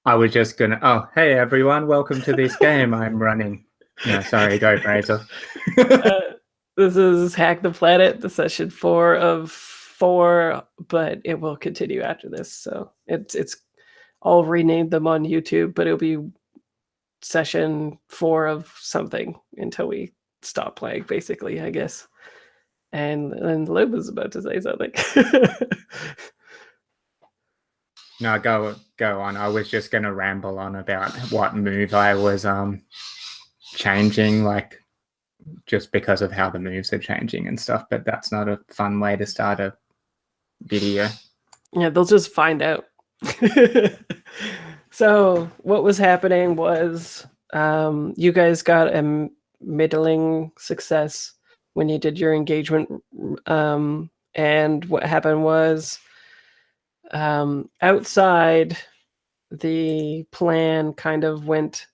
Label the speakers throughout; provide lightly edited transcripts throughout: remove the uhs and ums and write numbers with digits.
Speaker 1: I was just gonna. Oh, hey everyone, welcome to this game I'm running. No, sorry, go Fraser.
Speaker 2: uh, this is Hack the Planet, the session 4 of 4, but it will continue after this. So it's I'll rename them on YouTube, but it'll be session 4 of something until we stop playing, basically, I guess. And Liv was about to say something.
Speaker 1: No, go on. I was just gonna ramble on about what move I was changing, like just because of how the moves are changing and stuff. But that's not a fun way to start a video.
Speaker 2: Yeah, they'll just find out. So what was happening was you guys got a middling success when you did your engagement, and what happened was outside the plan kind of went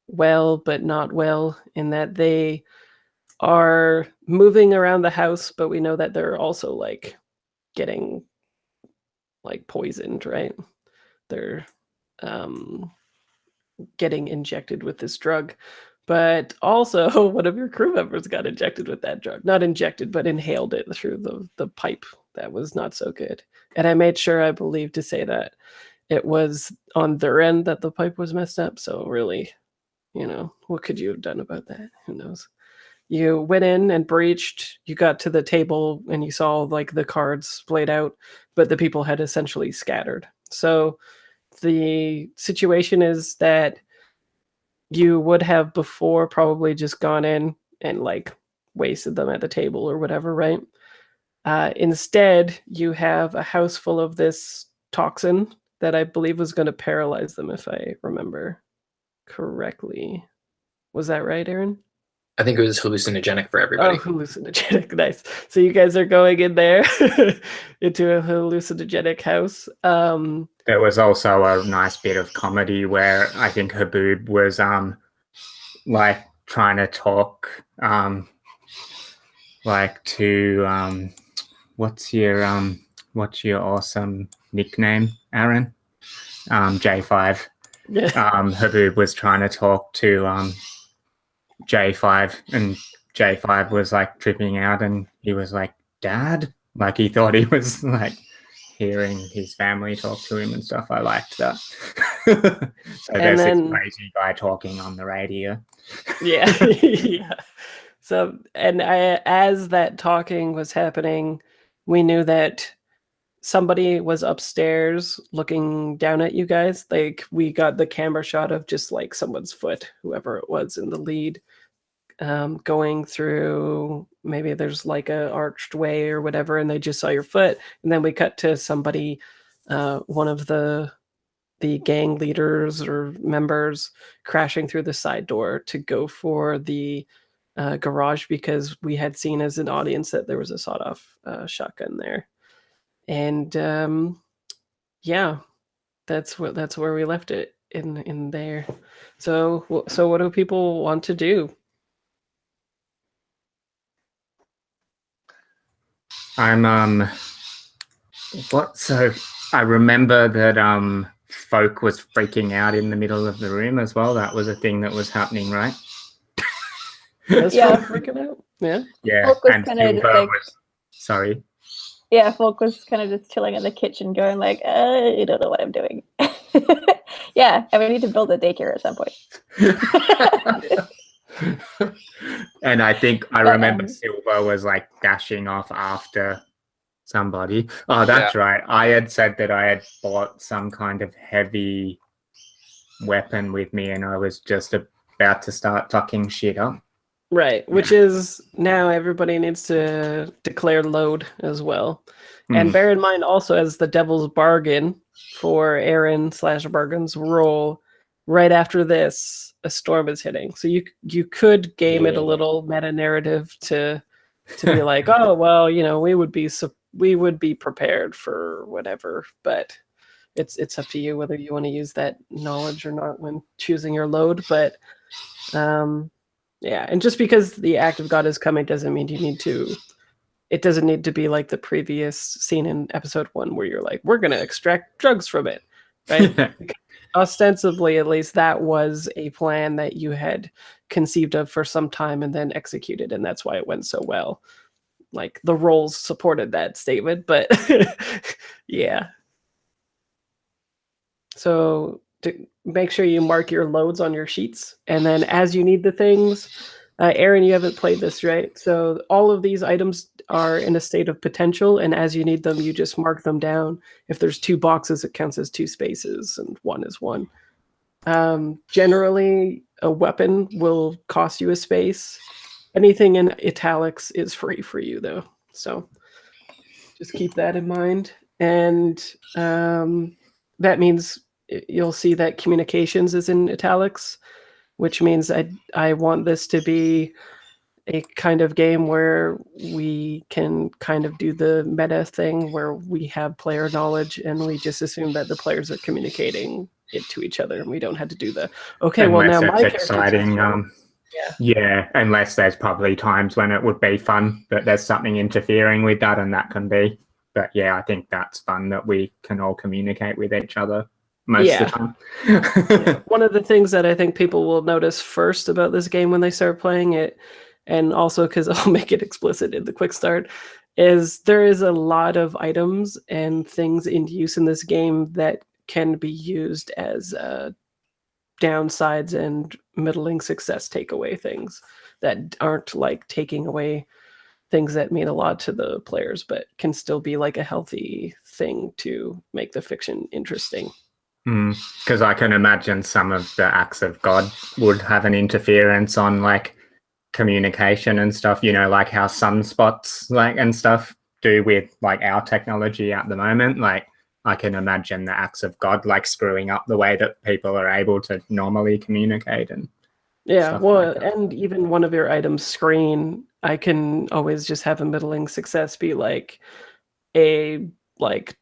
Speaker 2: well but not well, in that they are moving around the house, but we know that they're also like getting like poisoned, right? They're getting injected with this drug. But also, one of your crew members got injected with that drug. Not injected, but inhaled it through the pipe. That was not so good. And I made sure, I believe, to say that it was on their end that the pipe was messed up. So really, what could you have done about that? Who knows? You went in and breached. You got to the table and you saw like the cards splayed out, but the people had essentially scattered. So the situation is that you would have before probably just gone in and like wasted them at the table or whatever, right? Instead, you have a house full of this toxin that I believe was going to paralyze them, if I remember correctly. Was that right, Aaron?
Speaker 3: I think it was hallucinogenic for everybody.
Speaker 2: Oh, hallucinogenic. Nice. So you guys are going in there into a hallucinogenic house.
Speaker 1: There was also a nice bit of comedy where I think Haboob was like trying to talk like to what's your awesome nickname, Aaron? J5.
Speaker 2: Yeah.
Speaker 1: Haboob was trying to talk to J5, and J5 was like tripping out, and he was like, "Dad," like he thought he was like hearing his family talk to him and stuff. I liked that. So there's this crazy guy talking on the radio.
Speaker 2: Yeah. Yeah. So, and as that talking was happening, we knew that somebody was upstairs looking down at you guys. Like, we got the camera shot of just like someone's foot, whoever it was in the lead, going through, maybe there's like a arched way or whatever, and they just saw your foot. And then we cut to somebody, one of the gang leaders or members, crashing through the side door to go for the garage, because we had seen as an audience that there was a sawed-off shotgun there. And yeah, that's where we left it, in there. So what do people want to do?
Speaker 1: So I remember that Folk was freaking out in the middle of the room as well. That was a thing that was happening, right?
Speaker 2: Yeah, freaking out. Yeah.
Speaker 1: Folk was kind of like, sorry.
Speaker 4: Yeah, Folk was kind of just chilling in the kitchen, going like, "I don't know what I'm doing." Yeah, and we need to build a daycare at some point.
Speaker 1: And I think I remember Silver was like dashing off after somebody. Oh, that's right. I had said that I had bought some kind of heavy weapon with me, and I was just about to start fucking shit up.
Speaker 2: Right, which is now everybody needs to declare load as well. And bear in mind also, as the devil's bargain for Aaron/Bargain's role, right after this, a storm is hitting. So you could game it a little meta narrative to be like, oh well, we would be prepared for whatever, but it's up to you whether you want to use that knowledge or not when choosing your load. But yeah, and just because the act of God is coming doesn't mean it doesn't need to be like the previous scene in episode 1 where you're like, we're going to extract drugs from it, right? ostensibly, at least, that was a plan that you had conceived of for some time and then executed, and that's why it went so well. Like the roles supported that statement, but yeah. So to make sure you mark your loads on your sheets, and then as you need the things, Aaron, you haven't played this, right? So all of these items are in a state of potential, and as you need them, you just mark them down. If there's 2 boxes, it counts as 2 spaces, and 1 is 1. Generally, a weapon will cost you a space. Anything in italics is free for you, though. So just keep that in mind. And that means you'll see that communications is in italics, which means I want this to be a kind of game where we can kind of do the meta thing where we have player knowledge and we just assume that the players are communicating it to each other, and we don't have to do the okay.
Speaker 1: Unless
Speaker 2: well, now my
Speaker 1: it's exciting. Yeah, unless there's probably times when it would be fun, but there's something interfering with that, and that can be. But yeah, I think that's fun that we can all communicate with each other most of the time.
Speaker 2: One of the things that I think people will notice first about this game when they start playing it, and also because I'll make it explicit in the quick start, is there is a lot of items and things in use in this game that can be used as downsides and middling success takeaway things that aren't like taking away things that mean a lot to the players, but can still be like a healthy thing to make the fiction interesting.
Speaker 1: Because I can imagine some of the acts of God would have an interference on like communication and stuff, you know, like how sunspots like and stuff do with like our technology at the moment. Like I can imagine the acts of God like screwing up the way that people are able to normally communicate and
Speaker 2: well, like and even one of your items, screen, I can always just have a middling success be like a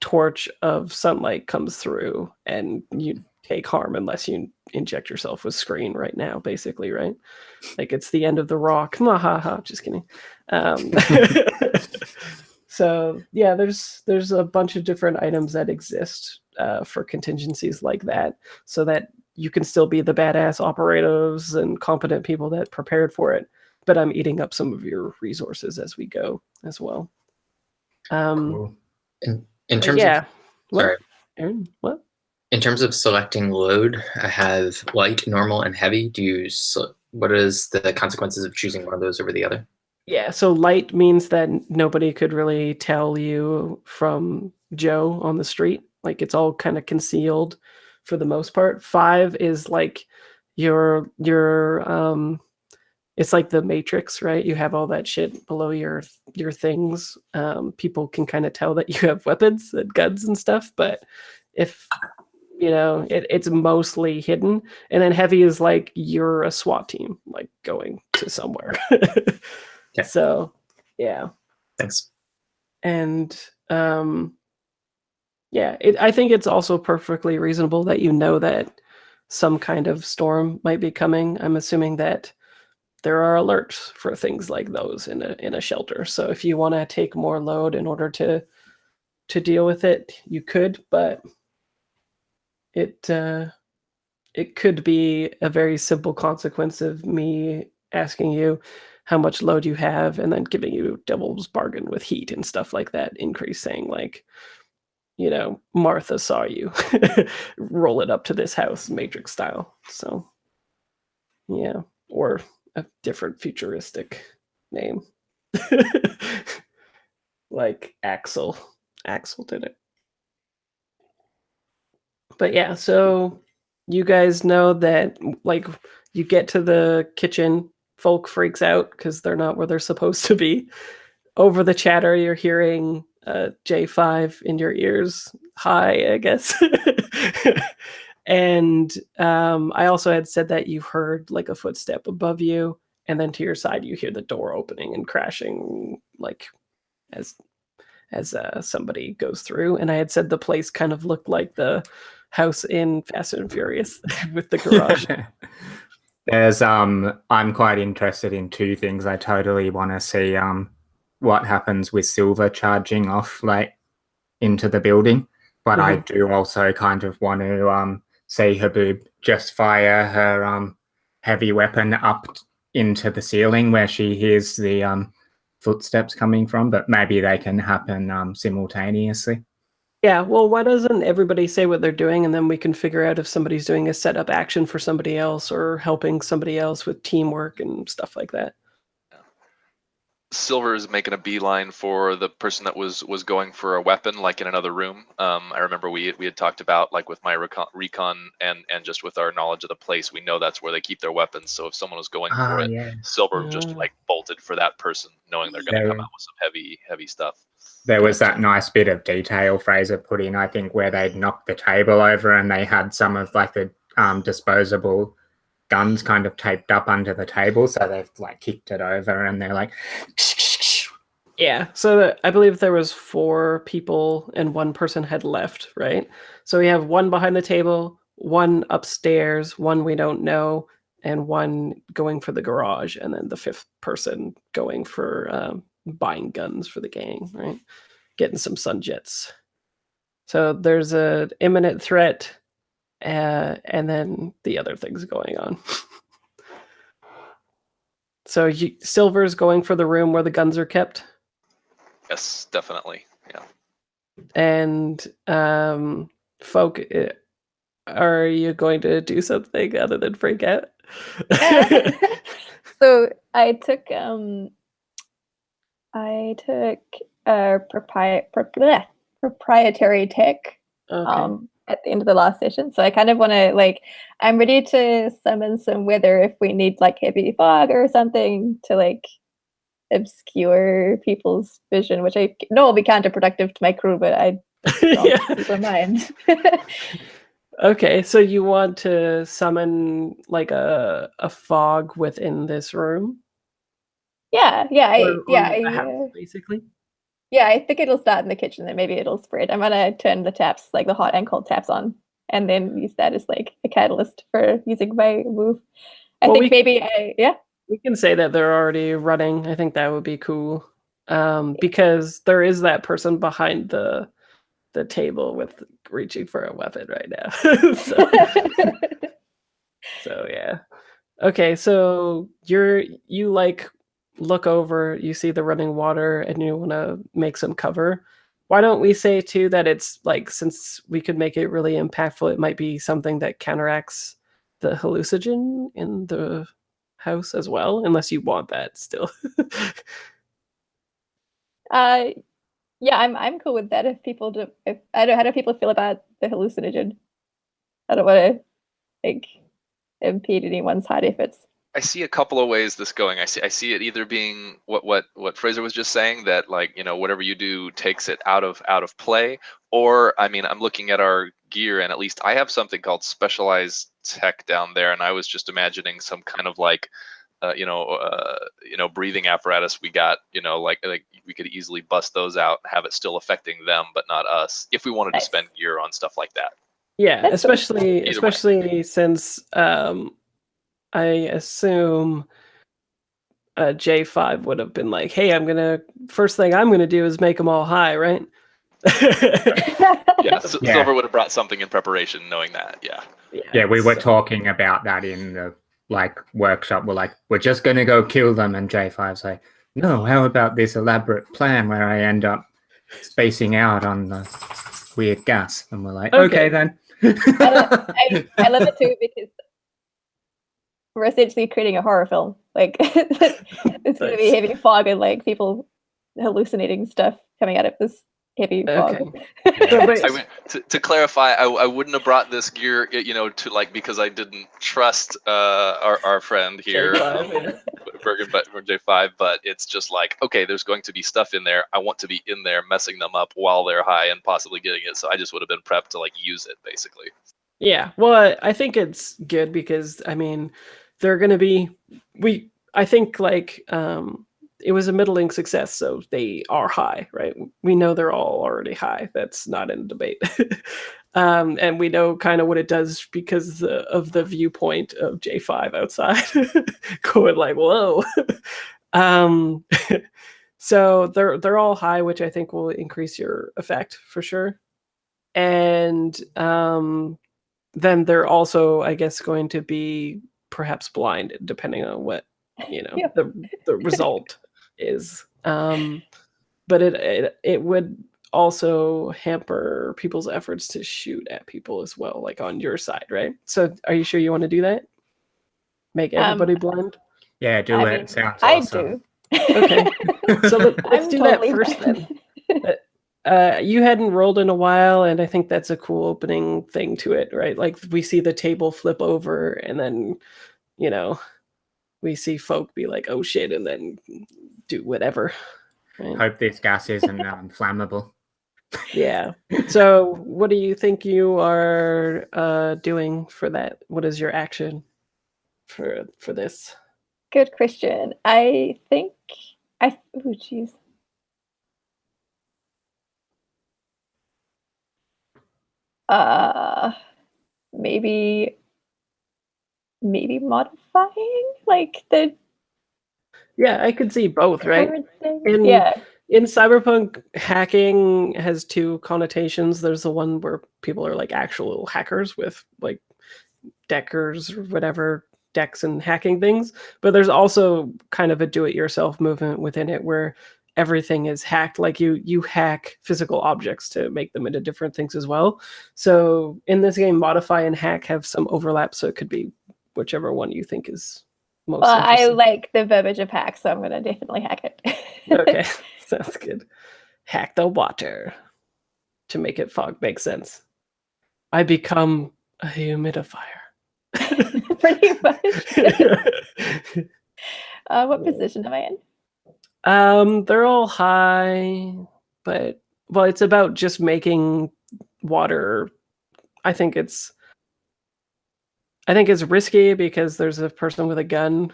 Speaker 2: torch of sunlight comes through and you take harm unless you inject yourself with screen right now, basically, right? Like it's the end of the rock. Just kidding. So yeah, there's a bunch of different items that exist for contingencies like that, so that you can still be the badass operatives and competent people that prepared for it, but I'm eating up some of your resources as we go as well.
Speaker 1: Cool.
Speaker 3: In terms
Speaker 2: of
Speaker 3: what? Sorry,
Speaker 2: Aaron, what?
Speaker 3: In terms of selecting load, I have light, normal, and heavy. What is the consequences of choosing one of those over the other?
Speaker 2: Yeah, so light means that nobody could really tell you from Joe on the street. Like it's all kind of concealed for the most part. 5 is like your it's like the Matrix, right? You have all that shit below your things. People can kind of tell that you have weapons and guns and stuff, but if you know, it's mostly hidden. And then heavy is like you're a SWAT team, like going to somewhere.
Speaker 3: Okay.
Speaker 2: So, yeah.
Speaker 3: Thanks.
Speaker 2: And I think it's also perfectly reasonable that you know that some kind of storm might be coming. I'm assuming that there are alerts for things like those in a shelter. So if you want to take more load in order to deal with it, you could, but it could be a very simple consequence of me asking you how much load you have and then giving you devil's bargain with heat and stuff like that, increase, saying like, you know, Martha saw you, roll it up to this house, Matrix style. So yeah, or a different futuristic name. Like Axel did it. But yeah, so you guys know that like you get to the kitchen, folk freaks out because they're not where they're supposed to be. Over the chatter, you're hearing J5 in your ears. Hi, I guess. And I also had said that you heard like a footstep above you, and then to your side you hear the door opening and crashing, like as somebody goes through. And I had said the place kind of looked like the house in Fast and Furious with the garage.
Speaker 1: There's I'm quite interested in 2 things. I totally want to see what happens with Silver charging off like into the building, but I do also kind of want to see Haboob just fire her heavy weapon up into the ceiling where she hears the footsteps coming from, but maybe they can happen simultaneously.
Speaker 2: Yeah, well, why doesn't everybody say what they're doing, and then we can figure out if somebody's doing a setup action for somebody else or helping somebody else with teamwork and stuff like that.
Speaker 5: Silver is making a beeline for the person that was going for a weapon, like in another room. I remember we had talked about, like, with my recon and just with our knowledge of the place, we know that's where they keep their weapons. So if someone was going for it,
Speaker 1: Yeah.
Speaker 5: Silver just like bolted for that person, knowing they're going to come out with some heavy stuff.
Speaker 1: There was that nice bit of detail Fraser put in, I think, where they'd knocked the table over and they had some of like the disposable guns kind of taped up under the table, so they've like kicked it over and they're like
Speaker 2: Yeah, so I believe there was 4 people and 1 person had left, right? So we have 1 behind the table, 1 upstairs, 1 we don't know, and 1 going for the garage, and then the 5th person going for buying guns for the gang, right? Getting some sun jets. So there's an imminent threat, and then the other things going on. So Silver's going for the room where the guns are kept.
Speaker 5: Yes, definitely. Yeah.
Speaker 2: And Folk, are you going to do something other than freak out?
Speaker 4: Yeah. So I took proprietary tech
Speaker 2: Okay.
Speaker 4: at the end of the last session. So I kind of want to like, I'm ready to summon some weather if we need like heavy fog or something to like obscure people's vision, which I know will be counterproductive to my crew, but I don't super mind.
Speaker 2: Okay, so you want to summon like a fog within this room?
Speaker 4: Yeah,
Speaker 2: Basically.
Speaker 4: Yeah, I think it'll start in the kitchen, then maybe it'll spread. I'm gonna turn the taps, like the hot and cold taps on, and then use that as like a catalyst for using my move. We
Speaker 2: can say that they're already running. I think that would be cool. Because there is that person behind the table with reaching for a weapon right now. So yeah. Okay, so you like look over, you see the running water, and you want to make some cover. Why don't we say too that it's like, since we could make it really impactful, it might be something that counteracts the hallucinogen in the house as well, unless you want that still.
Speaker 4: Yeah, I'm cool with that. If people do, if I don't, how do people feel about the hallucinogen? I don't want to like impede anyone's hard efforts.
Speaker 5: I see a couple of ways this going. I see it either being what Fraser was just saying, that, like, you know, whatever you do takes it out of play, or, I mean, I'm looking at our gear, and at least I have something called specialized tech down there, and I was just imagining some kind of like breathing apparatus we got, like we could easily bust those out and have it still affecting them but not us, if we wanted to spend gear on stuff like that.
Speaker 2: Yeah,
Speaker 4: That's
Speaker 2: especially since I assume J5 would have been like, hey, first thing I'm gonna do is make them all high, right?
Speaker 5: Yeah, Silver would have brought something in preparation, knowing that.
Speaker 1: Yeah, we were talking about that in the workshop. We're just gonna go kill them, and J5's like, no, how about this elaborate plan where I end up spacing out on the weird gas? And we're like, okay then.
Speaker 4: I love it too, because we're essentially creating a horror film. Like it's gonna be heavy fog and like people hallucinating stuff coming out of this heavy fog.
Speaker 5: To clarify, I wouldn't have brought this gear, to because I didn't trust our friend here, Bergen, but J5. But it's just like, okay, there's going to be stuff in there. I want to be in there messing them up while they're high and possibly getting it. So I just would have been prepped to use it, basically.
Speaker 2: Yeah, well, I think it's good because, I mean, they're going to be, I think it was a middling success, so they are high, right? We know they're all already high. That's not in debate. And we know kind of what it does because of the viewpoint of J5 outside going like, whoa. So they're all high, which I think will increase your effect for sure. And then they're also, I guess, going to be perhaps blind, depending on what
Speaker 4: Yeah.
Speaker 2: the result is. But it would also hamper people's efforts to shoot at people as well, like on your side, right? So, are you sure you want to do that? Make everybody blind?
Speaker 1: Yeah, do
Speaker 4: I
Speaker 1: it.
Speaker 4: mean,
Speaker 1: Sounds
Speaker 4: I
Speaker 1: awesome.
Speaker 4: do.
Speaker 2: Okay. So let's
Speaker 4: I'm
Speaker 2: do
Speaker 4: totally
Speaker 2: that first
Speaker 4: blind.
Speaker 2: then. You hadn't rolled in a while, and I think that's a cool opening thing to it, right? Like we see the table flip over, and then we see folk be like, "Oh shit," and then do whatever. Right?
Speaker 1: Hope this gas isn't flammable.
Speaker 2: Yeah. So, what do you think you are doing for that? What is your action for this?
Speaker 4: Good question. I think oh jeez. Maybe modifying like the
Speaker 2: Yeah, I could see both, right?
Speaker 4: current thing.
Speaker 2: In Cyberpunk, hacking has two connotations. There's the one where people are like actual hackers with like deckers or whatever, decks and hacking things. But there's also kind of a do-it-yourself movement within it where everything is hacked. Like you hack physical objects to make them into different things as well. So in this game, modify and hack have some overlap. So it could be whichever one you think is most
Speaker 4: Well, I
Speaker 2: interesting.
Speaker 4: like the verbiage of hack, so I'm gonna definitely hack it.
Speaker 2: Okay, sounds good. Hack the water to make it fog make sense. I become a humidifier.
Speaker 4: Pretty much. What position am I in?
Speaker 2: They're all high, but well, it's about just making water. I think it's risky because there's a person with a gun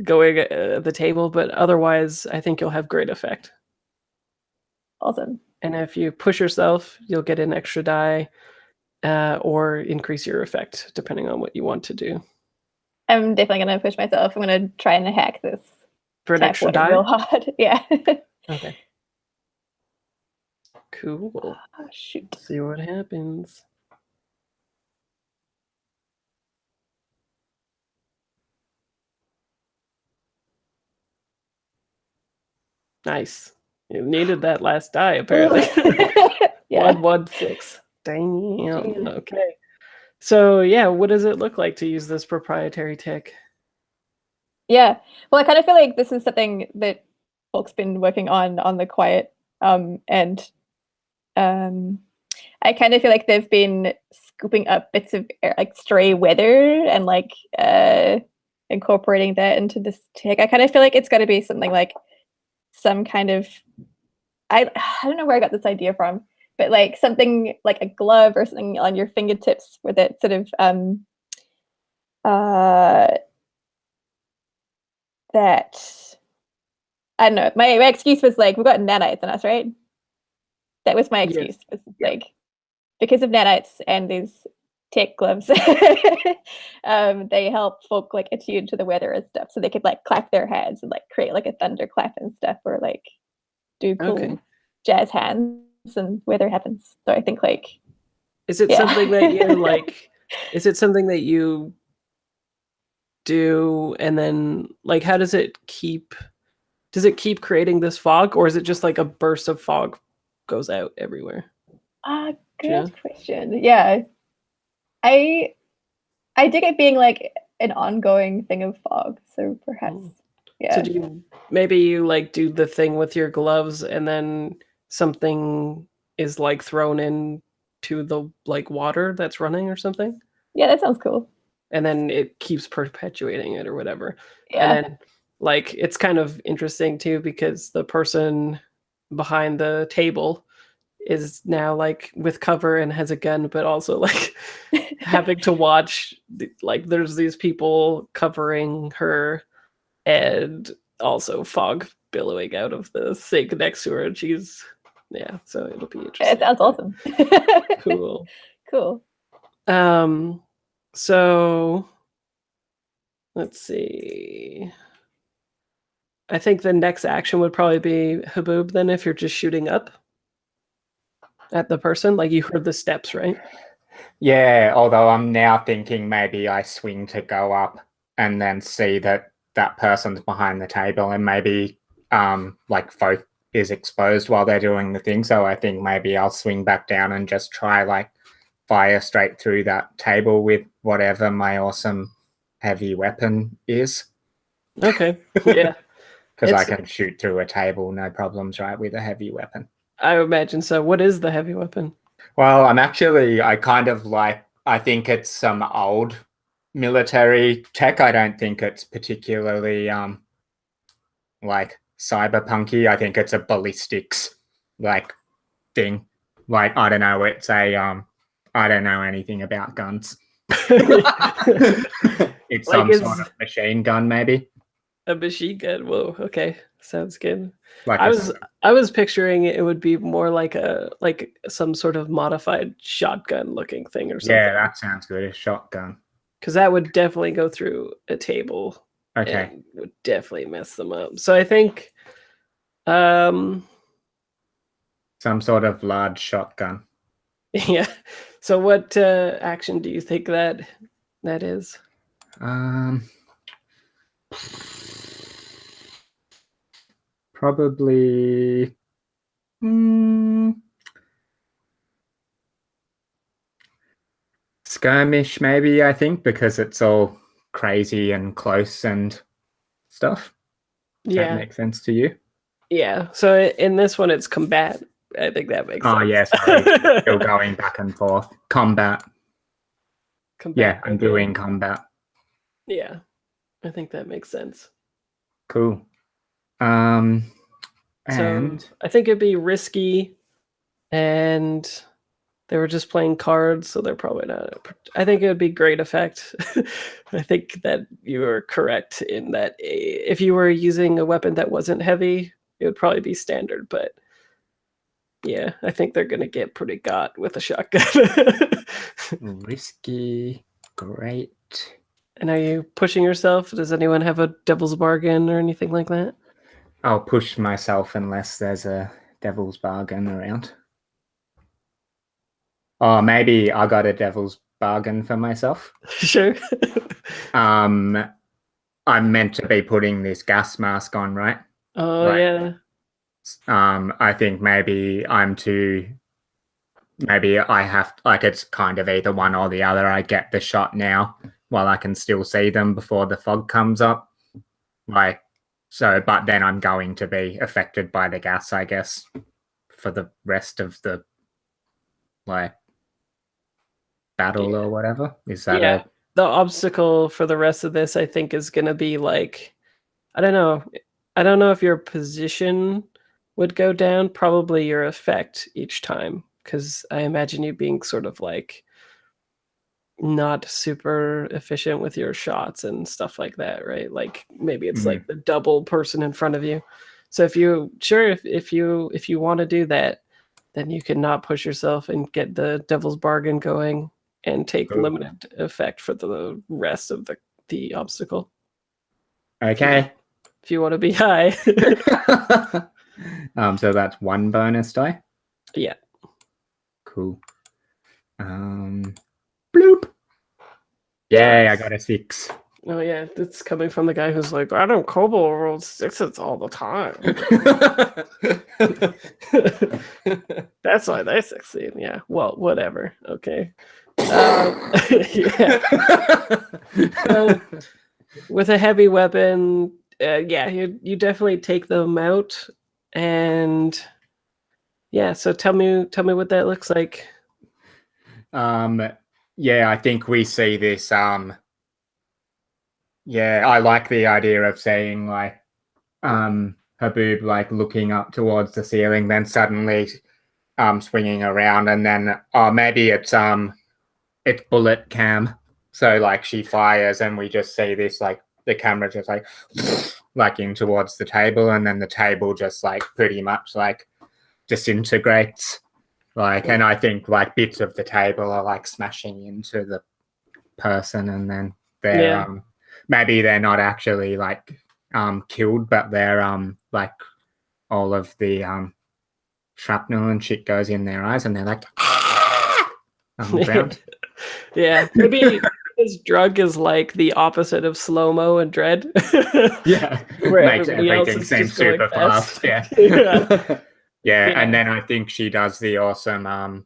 Speaker 2: going at the table, but otherwise, I think you'll have great effect.
Speaker 4: Awesome.
Speaker 2: And if you push yourself, you'll get an extra die, or increase your effect depending on what you want to do.
Speaker 4: I'm definitely gonna push myself. I'm gonna try and hack this
Speaker 2: For an
Speaker 4: tap
Speaker 2: extra
Speaker 4: water
Speaker 2: die?
Speaker 4: real hard. Yeah.
Speaker 2: Okay. Cool.
Speaker 4: Oh, shoot.
Speaker 2: See what happens. Nice. You needed that last die, apparently.
Speaker 4: Yeah.
Speaker 2: 116. Damn.
Speaker 4: Jeez.
Speaker 2: Okay. So yeah, what does it look like to use this proprietary tech?
Speaker 4: Yeah. Well, I kind of feel like this is something that folks been working on the quiet. And I kind of feel like they've been scooping up bits of like stray weather and like incorporating that into this tech. I kind of feel like it's got to be something like some kind of I don't know where I got this idea from, but like something like a glove or something on your fingertips with it sort of that I don't know. My excuse was like we've got nanites in us, right? That was my excuse.
Speaker 2: Yes.
Speaker 4: Was like because of nanites and these tech gloves, they help folk like attune to the weather and stuff, so they could like clap their hands and like create like a thunderclap and stuff, or like do cool jazz hands and weather happens. So I think like
Speaker 2: is it something that you like? Is it something that you do and then like how does it keep creating this fog, or is it just like a burst of fog goes out everywhere?
Speaker 4: Good question. Yeah. I dig it being like an ongoing thing of fog, so perhaps
Speaker 2: So maybe you like do the thing with your gloves and then something is like thrown in to the like water that's running or something?
Speaker 4: Yeah, that sounds cool.
Speaker 2: And then it keeps perpetuating it or whatever.
Speaker 4: Yeah.
Speaker 2: And then like it's kind of interesting too because the person behind the table is now like with cover and has a gun, but also like having to watch like there's these people covering her and also fog billowing out of the sink next to her, and she's so it'll be interesting.
Speaker 4: It sounds awesome. Cool.
Speaker 2: So let's see. I think the next action would probably be Haboob then if you're just shooting up at the person. Like you heard the steps, right?
Speaker 1: Yeah, although I'm now thinking maybe I swing to go up and then see that that person's behind the table and maybe like folk is exposed while they're doing the thing. So I think maybe I'll swing back down and just try like fire straight through that table with whatever my awesome heavy weapon is.
Speaker 2: Okay. Yeah.
Speaker 1: Because I
Speaker 2: It's-
Speaker 1: can shoot through a table, no problems, right, with a heavy weapon.
Speaker 2: I imagine so. What is the heavy weapon?
Speaker 1: Well, I kind of like, I think it's some old military tech. I don't think it's particularly like cyberpunky. I think it's a ballistics like thing. Like, I don't know, it's a I don't know anything about guns. It's
Speaker 2: Like
Speaker 1: some
Speaker 2: it's
Speaker 1: sort of machine gun, maybe.
Speaker 2: a machine gun. Whoa. Okay. Sounds good.
Speaker 1: Like
Speaker 2: I was picturing it would be more like some sort of modified shotgun looking thing or something.
Speaker 1: yeah, that sounds good. A shotgun.
Speaker 2: Because that would definitely go through a table.
Speaker 1: Okay.
Speaker 2: And would definitely mess them up. So I think
Speaker 1: Some sort of large shotgun.
Speaker 2: yeah. So what action do you think that is?
Speaker 1: Probably skirmish, maybe, I think, because it's all crazy and close and stuff. Does that
Speaker 2: Yeah.
Speaker 1: make sense to you?
Speaker 2: Yeah. So in this one it's combat. I think that makes sense.
Speaker 1: Oh, yeah, sorry. Still going back and forth. Combat.
Speaker 2: Combat.
Speaker 1: Yeah, I'm
Speaker 2: okay.
Speaker 1: doing combat.
Speaker 2: Yeah. I think that makes sense.
Speaker 1: Cool.
Speaker 2: So
Speaker 1: And
Speaker 2: I think it'd be risky, and they were just playing cards, so they're probably not. I think it would be great effect. I think that you are correct in that if you were using a weapon that wasn't heavy, it would probably be standard. But yeah, I think they're gonna get pretty got with a shotgun.
Speaker 1: risky, great.
Speaker 2: And are you pushing yourself? Does anyone have a devil's bargain or anything like that?
Speaker 1: I'll push myself unless there's a devil's bargain around. Oh, maybe I got a devil's bargain for myself.
Speaker 2: Sure.
Speaker 1: I'm meant to be putting this gas mask on, right?
Speaker 2: Oh
Speaker 1: Right.
Speaker 2: yeah.
Speaker 1: I think maybe I have, like, it's kind of either one or the other. I get the shot now while I can still see them before the fog comes up. Like, so, but then I'm going to be affected by the gas, I guess, for the rest of the, like, battle or whatever. Is that
Speaker 2: Yeah. The obstacle for the rest of this, I think, is going to be like, I don't know. I don't know if your position would go down, probably your effect each time, because I imagine you being sort of like not super efficient with your shots and stuff like that, right? Like maybe it's like the double person in front of you. So if you want to do that, then you can not push yourself and get the devil's bargain going and take limited effect for the rest of the obstacle.
Speaker 1: okay?
Speaker 2: If you want to be high.
Speaker 1: So that's one bonus die.
Speaker 2: Yeah.
Speaker 1: Cool. Bloop. Yay, I got a 6.
Speaker 2: Oh yeah, it's coming from the guy who's like, I don't Kobo roll 6s all the time. That's why they succeed. Yeah. Well, whatever. Okay. Yeah. With a heavy weapon, yeah, you definitely take them out, and yeah. So tell me what that looks like.
Speaker 1: Yeah, I think we see this. Yeah, I like the idea of seeing like Haboob like looking up towards the ceiling, then suddenly swinging around, and then maybe it's bullet cam. So like she fires, and we just see this, like the camera just like in towards the table, and then the table just like pretty much like disintegrates. Like, and I think like bits of the table are like smashing into the person, and then they're maybe they're not actually like killed, but they're like all of the shrapnel and shit goes in their eyes, and they're like on the ground.
Speaker 2: Yeah, maybe his drug is like the opposite of slow-mo and dread.
Speaker 1: Yeah,
Speaker 2: Where
Speaker 1: makes
Speaker 2: everybody else
Speaker 1: everything
Speaker 2: is
Speaker 1: seem
Speaker 2: just going
Speaker 1: super
Speaker 2: fast.
Speaker 1: fast. Yeah.
Speaker 2: Yeah.
Speaker 1: Yeah,
Speaker 2: Yeah.
Speaker 1: and then I think she does the awesome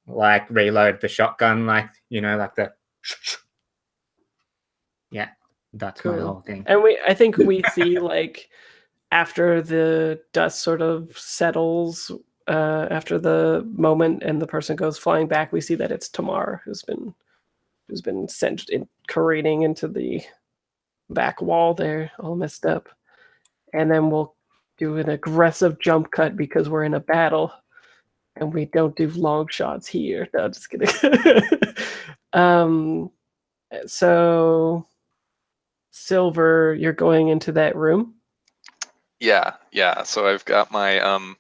Speaker 1: like reload the shotgun, like like the yeah, that's my
Speaker 2: Cool.
Speaker 1: whole thing.
Speaker 2: And I think we see like after the dust sort of settles, after the moment and the person goes flying back, we see that it's Tamar who's been sent careening into the back wall there, all messed up. And then we'll do an aggressive jump cut because we're in a battle and we don't do long shots here. No, just kidding. So Silver, you're going into that room.
Speaker 5: Yeah. So I've got my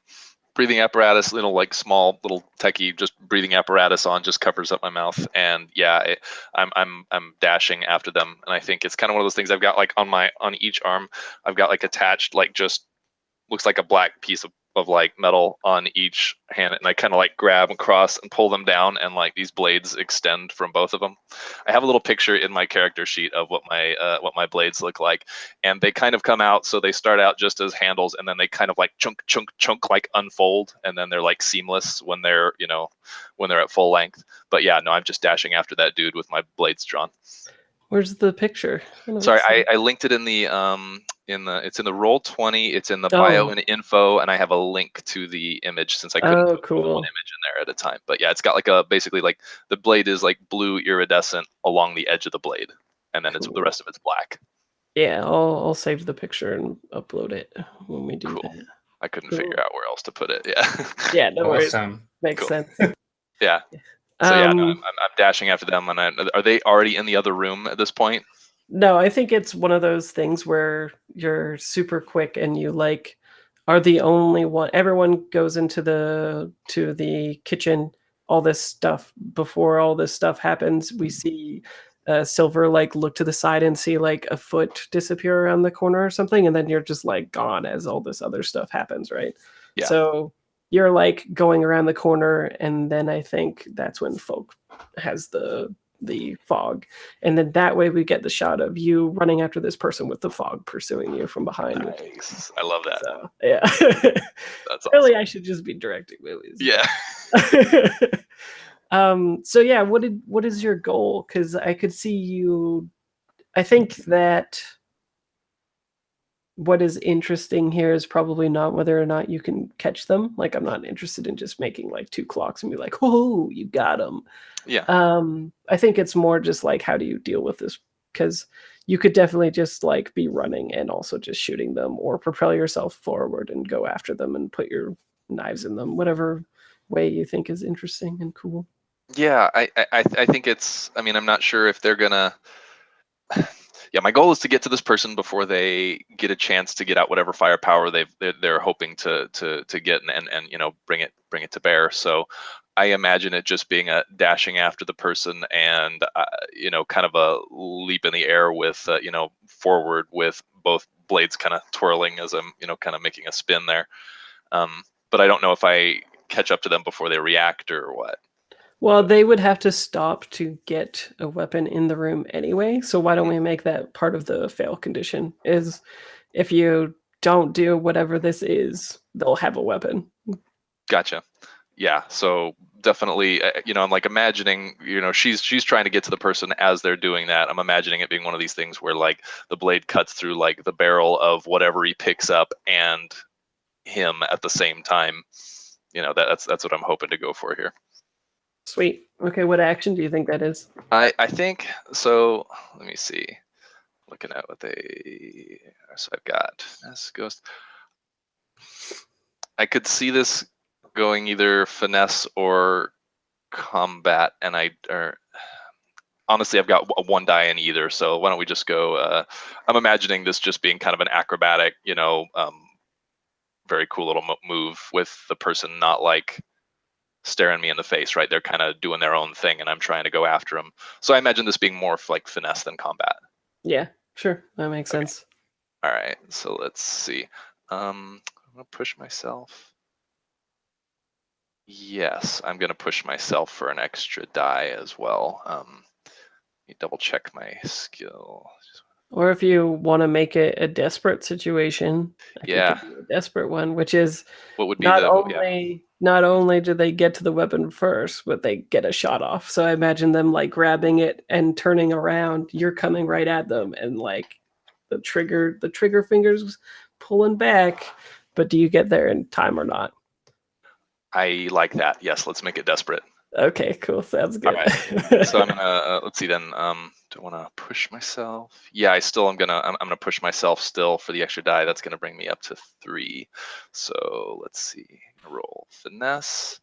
Speaker 5: breathing apparatus, like small little techie, just breathing apparatus on, just covers up my mouth, and yeah, I'm dashing after them, and I think it's kind of one of those things. I've got like on each arm, I've got like attached like just looks like a black piece of like metal on each hand, and I kind of like grab across and pull them down, and like these blades extend from both of them. I have a little picture in my character sheet of what my blades look like, and they kind of come out, so they start out just as handles, and then they kind of like chunk like unfold, and then they're like seamless when they're when they're at full length. But yeah, no, I'm just dashing after that dude with my blades drawn.
Speaker 2: Where's the picture?
Speaker 5: Sorry, I linked it in the it's in the Roll20, it's in the bio and info, and I have a link to the image since I couldn't put one image in there at a time. But yeah, it's got like basically like the blade is like blue iridescent along the edge of the blade, and then the rest of it's black.
Speaker 2: Yeah, I'll save the picture and upload it when we do that.
Speaker 5: I couldn't figure out where else to put it. Yeah.
Speaker 2: Yeah, no worries.
Speaker 1: Awesome.
Speaker 2: Makes sense.
Speaker 5: Yeah. So yeah, no, I'm dashing after them, and are they already in the other room at this point?
Speaker 2: No, I think it's one of those things where you're super quick and you like are the only one. Everyone goes into the kitchen. All this stuff before all this stuff happens, we see Silver like look to the side and see like a foot disappear around the corner or something, and then you're just like gone as all this other stuff happens, right?
Speaker 5: Yeah.
Speaker 2: So you're like going around the corner, and then I think that's when Folk has the fog, and then that way we get the shot of you running after this person with the fog pursuing you from behind.
Speaker 5: Nice. I love that.
Speaker 2: So, yeah.
Speaker 5: That's
Speaker 2: really
Speaker 5: awesome.
Speaker 2: I should just be directing movies.
Speaker 5: Yeah.
Speaker 2: So yeah, what is your goal? Because I could see you. I think that what is interesting here is probably not whether or not you can catch them. Like, I'm not interested in just making like 2 clocks and be like, "Oh, you got them."
Speaker 5: Yeah.
Speaker 2: I think it's more just like, how do you deal with this? Because you could definitely just like be running and also just shooting them, or propel yourself forward and go after them and put your knives in them, whatever way you think is interesting and cool.
Speaker 5: Yeah, I think it's. I mean, I'm not sure if they're gonna. Yeah, my goal is to get to this person before they get a chance to get out whatever firepower they're hoping to get and bring it to bear. So I imagine it just being a dashing after the person and kind of a leap in the air with forward with both blades kind of twirling as I'm kind of making a spin there. But I don't know if I catch up to them before they react or what.
Speaker 2: Well, they would have to stop to get a weapon in the room anyway. So why don't we make that part of the fail condition? Is if you don't do whatever this is, they'll have a weapon.
Speaker 5: Gotcha. Yeah. So definitely, I'm like imagining, she's trying to get to the person as they're doing that. I'm imagining it being one of these things where like the blade cuts through like the barrel of whatever he picks up and him at the same time. That's what I'm hoping to go for here.
Speaker 2: Sweet. Okay, what action do you think that is?
Speaker 5: I think so. Let me see. Looking at what so I've got this ghost. I could see this going either finesse or combat, and honestly I've got one die in either. So why don't we just go? I'm imagining this just being kind of an acrobatic, very cool little move with the person not like staring me in the face, right? They're kind of doing their own thing, and I'm trying to go after them. So I imagine this being more like finesse than combat.
Speaker 2: Yeah, sure, that makes sense.
Speaker 5: All right, so let's see. I'm gonna push myself. Yes, I'm gonna push myself for an extra die as well. Let me double check my skill.
Speaker 2: Or if you want to make it a desperate situation, I
Speaker 5: Yeah.
Speaker 2: could give you a desperate one, which is
Speaker 5: What would be
Speaker 2: not
Speaker 5: the yeah?
Speaker 2: only do they get to the weapon first, but they get a shot off. So I imagine them like grabbing it and turning around. You're coming right at them, and like the trigger fingers pulling back. But do you get there in time or not?
Speaker 5: I like that. Yes, let's make it desperate.
Speaker 2: Okay, cool. Sounds good.
Speaker 5: So I'm gonna let's see then. Do I want to push myself? Yeah, I'm gonna push myself still for the extra die. That's gonna bring me up to 3. So let's see. Roll finesse,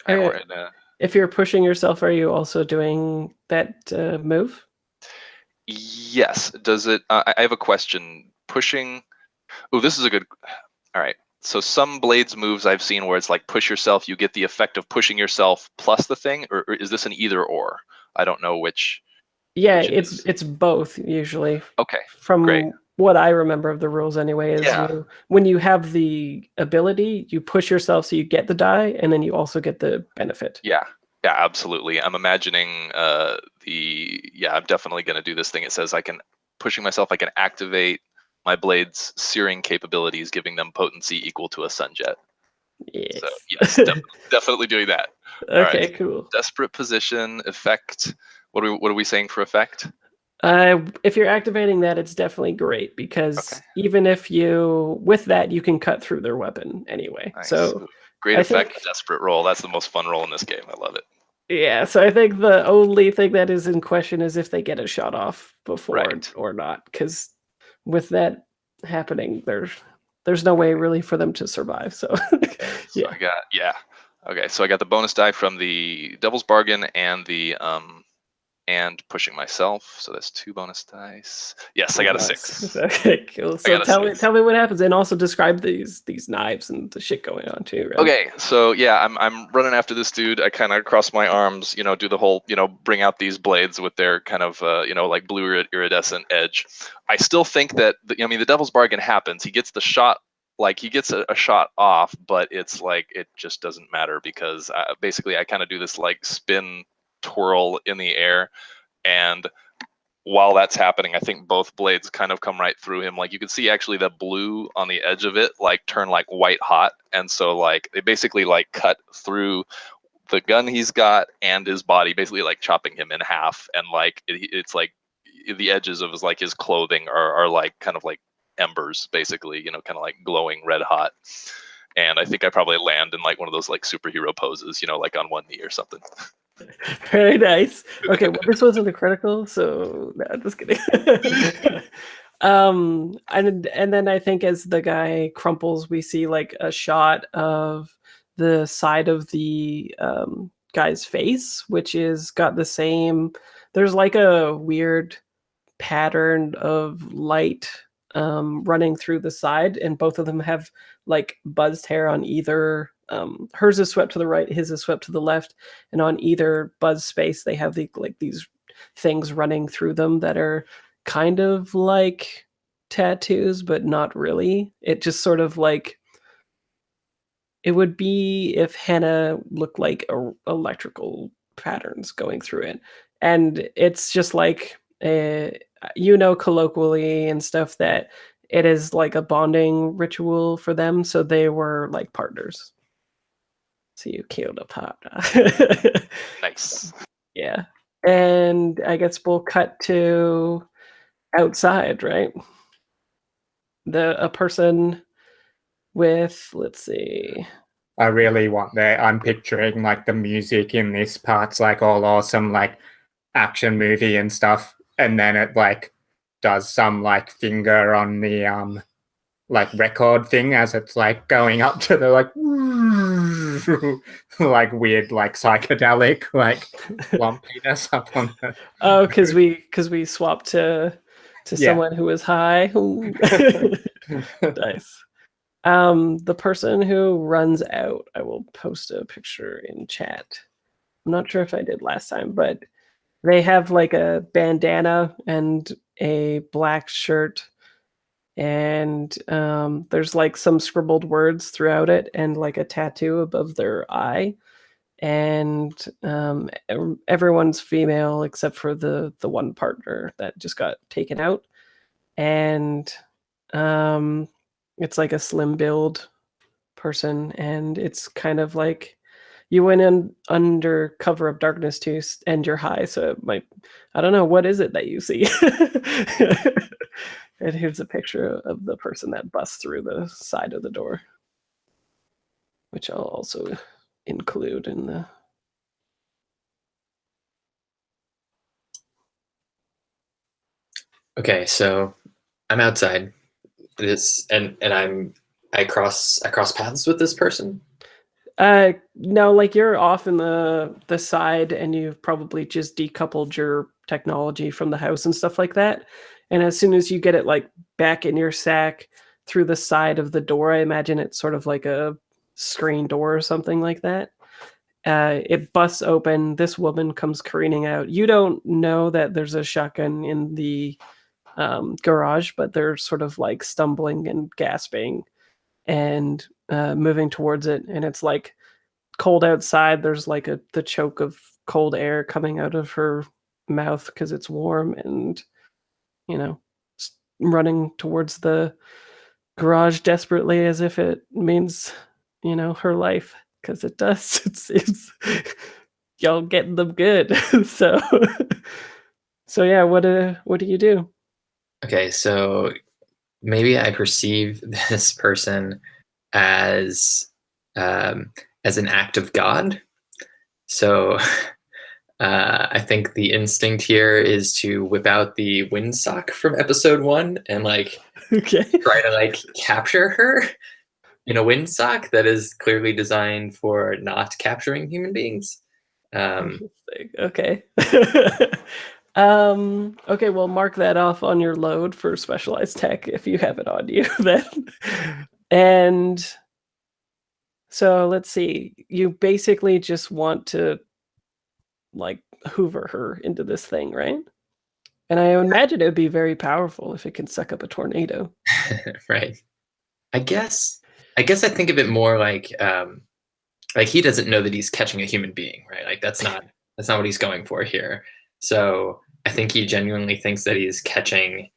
Speaker 5: and
Speaker 2: Okay.
Speaker 5: we're in a.
Speaker 2: If you're pushing yourself, are you also doing that move?
Speaker 5: Yes. Does it? I have a question. Pushing. Oh, this is a good. All right. So some blades moves I've seen where it's like push yourself, you get the effect of pushing yourself plus the thing, or is this an either or? I don't know which.
Speaker 2: Yeah,
Speaker 5: Which it is.
Speaker 2: it's both usually.
Speaker 5: Okay.
Speaker 2: From
Speaker 5: Great.
Speaker 2: what I remember of the rules anyway, is
Speaker 5: Yeah.
Speaker 2: when you have the ability, you push yourself so you get the die, and then you also get the benefit.
Speaker 5: Yeah. Yeah, absolutely. I'm imagining I'm definitely gonna do this thing. It says I can pushing myself, I can activate my blade's searing capabilities, giving them potency equal to a sunjet.
Speaker 2: Yes.
Speaker 5: So yes, definitely doing that. All
Speaker 2: Okay,
Speaker 5: right.
Speaker 2: cool.
Speaker 5: Desperate position, effect. What are we saying for effect?
Speaker 2: If you're activating that, it's definitely great because even if with that, you can cut through their weapon anyway.
Speaker 5: Nice.
Speaker 2: So
Speaker 5: great
Speaker 2: I
Speaker 5: effect,
Speaker 2: think-
Speaker 5: desperate roll. That's the most fun roll in this game. I love it.
Speaker 2: yeah, so I think the only thing that is in question is if they get a shot off before
Speaker 5: Right.
Speaker 2: or not, because with that happening, there's no way really for them to survive. So
Speaker 5: So I got the bonus die from the Devil's Bargain and the and pushing myself. So that's 2 bonus dice. Yes, I got a 6.
Speaker 2: Okay, cool. So
Speaker 5: got a
Speaker 2: tell me what happens, and also describe these knives and the shit going on too. Right?
Speaker 5: Okay, so yeah, I'm running after this dude. I kind of cross my arms, do the whole, bring out these blades with their kind of, like blue iridescent edge. I still think that, the Devil's Bargain happens. He gets the shot, like he gets a shot off, but it's like it just doesn't matter because basically I kind of do this like spin twirl in the air, and while that's happening, I think both blades kind of come right through him. Like you can see actually the blue on the edge of it like turn like white hot. And so like they basically like cut through the gun he's got and his body, basically like chopping him in half. And like it's like the edges of his clothing are like kind of like embers, basically, kind of like glowing red hot. And I think I probably land in like one of those like superhero poses, like on one knee or something.
Speaker 2: Very nice. Okay, well, this wasn't a critical, so no, just kidding. And then I think as the guy crumples, we see like a shot of the side of the guy's face, which is got the same. There's like a weird pattern of light running through the side, and both of them have like buzzed hair on either. Hers is swept to the right, his is swept to the left, and on either buzz space they have these things running through them that are kind of like tattoos, but not really. It just sort of like it would be if henna looked like electrical patterns going through it, and it's just like colloquially and stuff that it is like a bonding ritual for them, so they were like partners. So you killed a partner.
Speaker 5: Nice.
Speaker 2: Yeah. And I guess we'll cut to outside, right? A person with, let's see.
Speaker 1: I really want that. I'm picturing like the music in this part's like all awesome, like action movie and stuff, and then it like does some like finger on the like record thing as it's like going up to the like like weird like psychedelic like lumpiness up on the
Speaker 2: Oh, because we swapped to someone who was high. Nice. The person who runs out, I will post a picture in chat. I'm not sure if I did last time, but they have like a bandana and a black shirt, and there's like some scribbled words throughout it and like a tattoo above their eye. and everyone's female except for the one partner that just got taken out, and it's like a slim build person, and it's kind of like you went in under cover of darkness to end your high, so it might, I don't know, what is it that you see? And here's a picture of the person that busts through the side of the door, which I'll also include in the.
Speaker 3: Okay, so I'm outside. And I cross paths with this person.
Speaker 2: No, like you're off in the side, and you've probably just decoupled your technology from the house and stuff like that. And as soon as you get it like back in your sack through the side of the door, I imagine it's sort of like a screen door or something like that. It busts open. This woman comes careening out. You don't know that there's a shotgun in the garage, but they're sort of like stumbling and gasping and moving towards it. And it's like cold outside. There's like the choke of cold air coming out of her mouth because it's warm, and running towards the garage desperately as if it means her life, because it does. It's y'all getting them good. so yeah, what do you do?
Speaker 3: Okay, so maybe I perceive this person as an act of God. So I think the instinct here is to whip out the windsock from episode 1 and like
Speaker 2: Okay.
Speaker 3: try to like capture her in a windsock that is clearly designed for not capturing human beings.
Speaker 2: Okay. Okay, well, mark that off on your load for specialized tech if you have it on you then. And so let's see. You basically just want to like hoover her into this thing, right? And I imagine it would be very powerful if it can suck up a tornado.
Speaker 3: Right. I guess I think of it more like he doesn't know that he's catching a human being, right? Like that's not what he's going for here. So I think he genuinely thinks that he's catching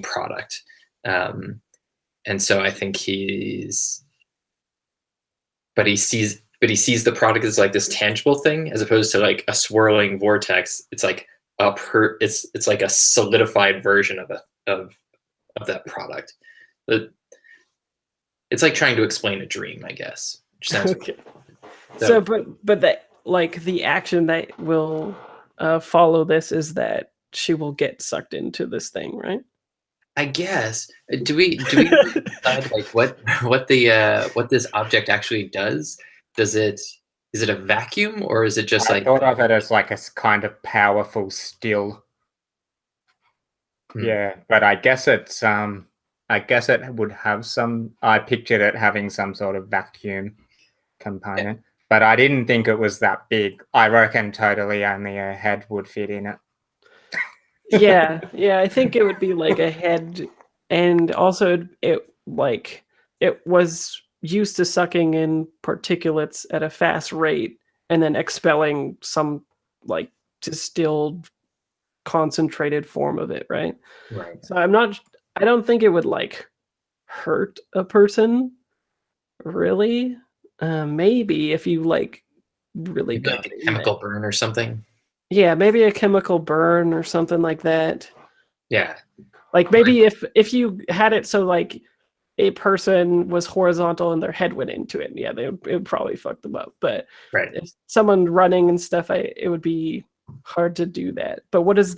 Speaker 3: product. And so I think he sees the product as like this tangible thing as opposed to like a swirling vortex. It's like it's like a solidified version of that product. It's like trying to explain a dream, I guess. Which sounds
Speaker 2: okay. So but that like the action that will follow this is that she will get sucked into this thing, right?
Speaker 3: I guess. Do we decide like what this object actually does? Is it a vacuum, or is it just
Speaker 1: I thought of it as like a kind of powerful still. Yeah, but I guess it's I guess it would have some. I pictured it having some sort of vacuum component, but I didn't think it was that big. I reckon totally only a head would fit in it.
Speaker 2: Yeah, I think it would be like a head, and also it was used to sucking in particulates at a fast rate and then expelling some like distilled concentrated form of it, right?
Speaker 3: Right.
Speaker 2: So I don't think it would like hurt a person really. Maybe if you like really
Speaker 3: Maybe like a chemical burn or something.
Speaker 2: Yeah, maybe a chemical burn or something like that.
Speaker 3: Yeah.
Speaker 2: Like maybe if you had it so like a person was horizontal and their head went into it, yeah, it would probably fuck them up. But
Speaker 3: right.
Speaker 2: If someone running and stuff, it would be hard to do that. But what is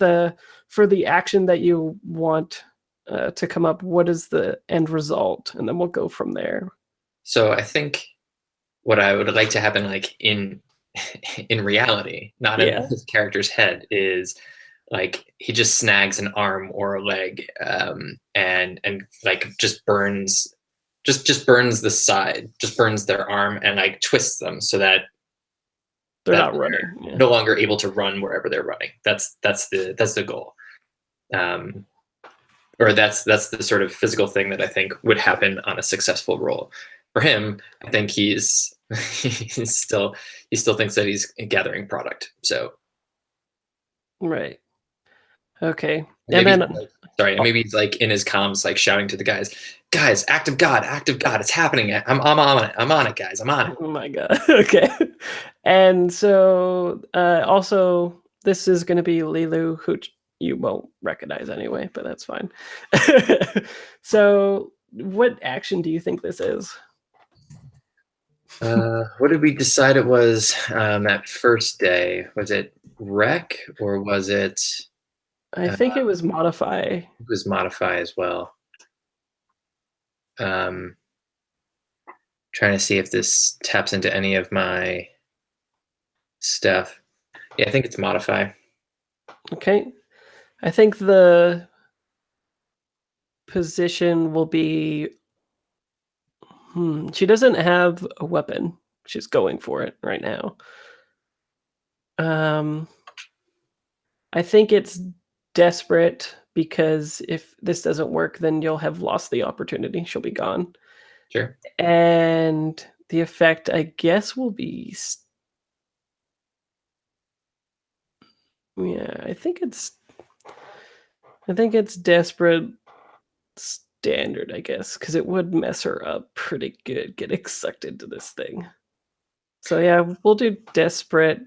Speaker 2: for the action that you want to come up, what is the end result? And then we'll go from there.
Speaker 3: So I think what I would like to happen like in reality, not in his character's head, is like he just snags an arm or a leg and like just burns the side, just burns their arm and like twists them so that
Speaker 2: they're not running.
Speaker 3: No longer able to run wherever they're running. That's the goal. Or that's the sort of physical thing that I think would happen on a successful roll. For him, I think he's he still thinks that he's gathering product. So
Speaker 2: Right. Okay.
Speaker 3: maybe
Speaker 2: And then
Speaker 3: maybe he's like in his comms, like shouting to the guys, act of God, it's happening. I'm on it, guys, I'm on it.
Speaker 2: Oh my god. Okay. And so also this is going to be Lilu, who you won't recognize anyway, but that's fine. So what action do you think this is?
Speaker 3: What did we decide it was that first day? Was it wreck or was it?
Speaker 2: I think it was modify.
Speaker 3: It was modify as well. Trying to see if this taps into any of my stuff. Yeah, I think it's modify.
Speaker 2: Okay. I think the position will be she doesn't have a weapon. She's going for it right now. I think it's desperate because if this doesn't work, then you'll have lost the opportunity. She'll be gone.
Speaker 3: Sure.
Speaker 2: And the effect, I guess, will be I think it's desperate standard, I guess, because it would mess her up pretty good getting sucked into this thing. So yeah, we'll do desperate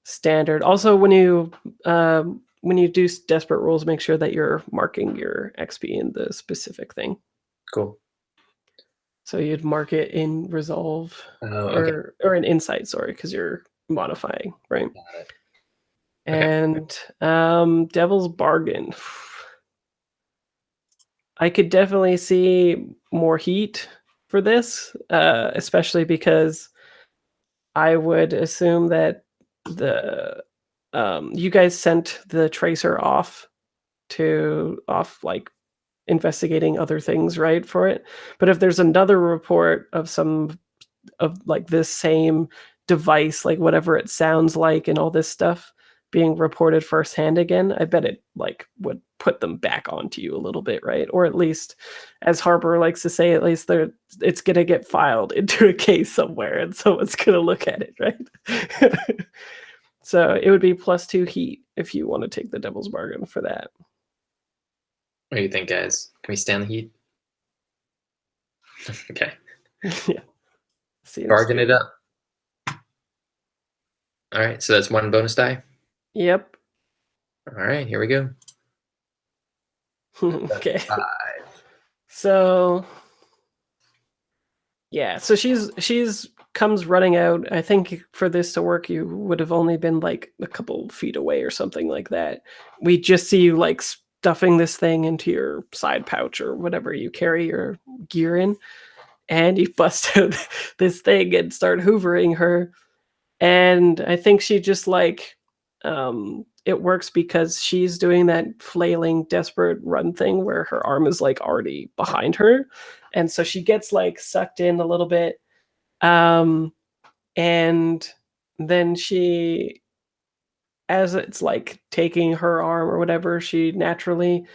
Speaker 2: standard. Also, when you do desperate rolls, make sure that you're marking your XP in the specific thing.
Speaker 3: Cool.
Speaker 2: So you'd mark it in resolve or in insight, sorry, because you're modifying, right?
Speaker 3: Got it.
Speaker 2: And Devil's Bargain. I could definitely see more heat for this, especially because I would assume that you guys sent the tracer off like investigating other things, right, for it. But if there's another report of like this same device, like whatever it sounds like and all this stuff being reported firsthand again, I bet it like would put them back onto you a little bit, right? Or at least, as Harper likes to say, at least it's gonna get filed into a case somewhere and someone's gonna look at it, right? So it would be +2 heat if you want to take the Devil's Bargain for that.
Speaker 3: What do you think, guys? Can we stand the heat? Okay.
Speaker 2: Yeah.
Speaker 3: Bargain it up. All right, so that's 1 bonus die.
Speaker 2: Yep.
Speaker 3: All right, here we go.
Speaker 2: Okay.
Speaker 3: 5.
Speaker 2: So yeah, so she's comes running out. I think for this to work, you would have only been like a couple feet away or something like that. We just see you like stuffing this thing into your side pouch or whatever you carry your gear in, and you bust out this thing and start hoovering her. And I think she just like it works because she's doing that flailing desperate run thing where her arm is like already behind her, and so she gets like sucked in a little bit, and then she, as it's like taking her arm or whatever, she naturally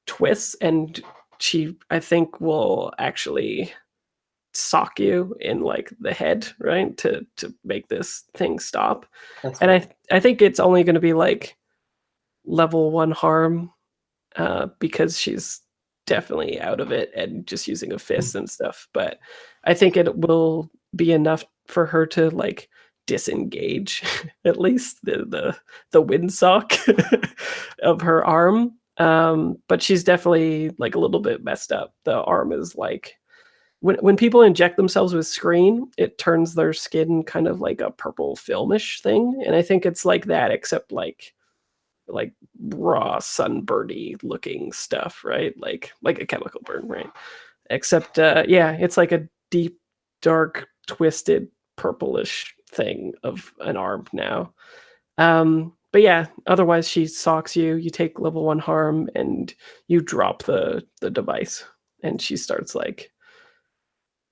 Speaker 2: twists, and she, I think, will actually sock you in like the head, right, to make this thing stop. And I think it's only going to be like level 1 harm, because she's definitely out of it and just using a fist and stuff. But I think it will be enough for her to like disengage at least the windsock of her arm. But she's definitely like a little bit messed up. The arm is like, when people inject themselves with screen, it turns their skin kind of like a purple filmish thing, and I think it's like that, except like raw sunbirdy looking stuff, right? Like a chemical burn, right? Except yeah, it's like a deep, dark, twisted, purplish thing of an arm now. But yeah, otherwise she socks you. You take level 1 harm, and you drop the device, and she starts like.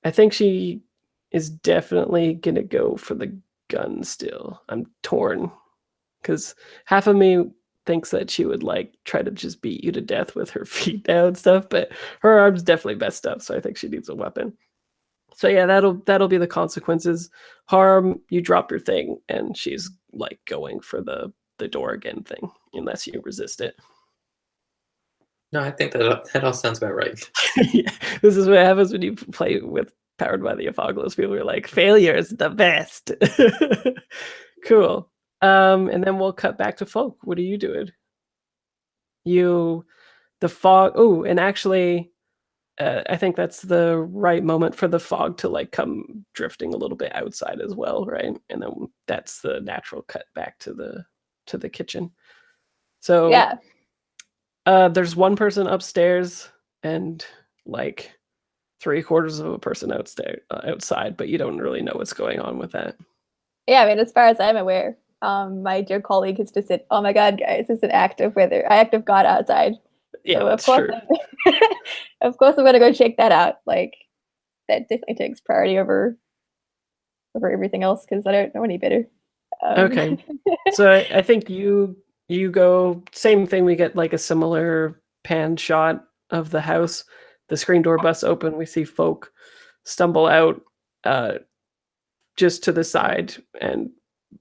Speaker 2: I think she is definitely gonna go for the gun still. I'm torn because half of me thinks that she would like try to just beat you to death with her feet down and stuff, but her arm's definitely messed up, so I think she needs a weapon. So yeah, that'll be the consequences. Harm, you drop your thing, and she's like going for the door again thing, unless you resist it.
Speaker 3: No, I think that all sounds about right.
Speaker 2: Yeah, this is what happens when you play with Powered by the Apocalypse. People are like, failure is the best. Cool. And then we'll cut back to Folk. What are you doing? The fog. Oh, and actually, I think that's the right moment for the fog to like come drifting a little bit outside as well, right? And then that's the natural cut back to the kitchen. So
Speaker 4: Yeah.
Speaker 2: there's one person upstairs and like 3/4 of a person outside, but you don't really know what's going on with that.
Speaker 4: Yeah, I mean, as far as I'm aware, my dear colleague has just said, "Oh my God, guys, it's an act of God outside."
Speaker 2: Yeah,
Speaker 4: So
Speaker 2: that's true.
Speaker 4: of course, I'm gonna go check that out. Like, that definitely takes priority over everything else because I don't know any better.
Speaker 2: Okay, so I think you go same thing. We get like a similar pan shot of the house. The screen door busts open. We see Folk stumble out just to the side, and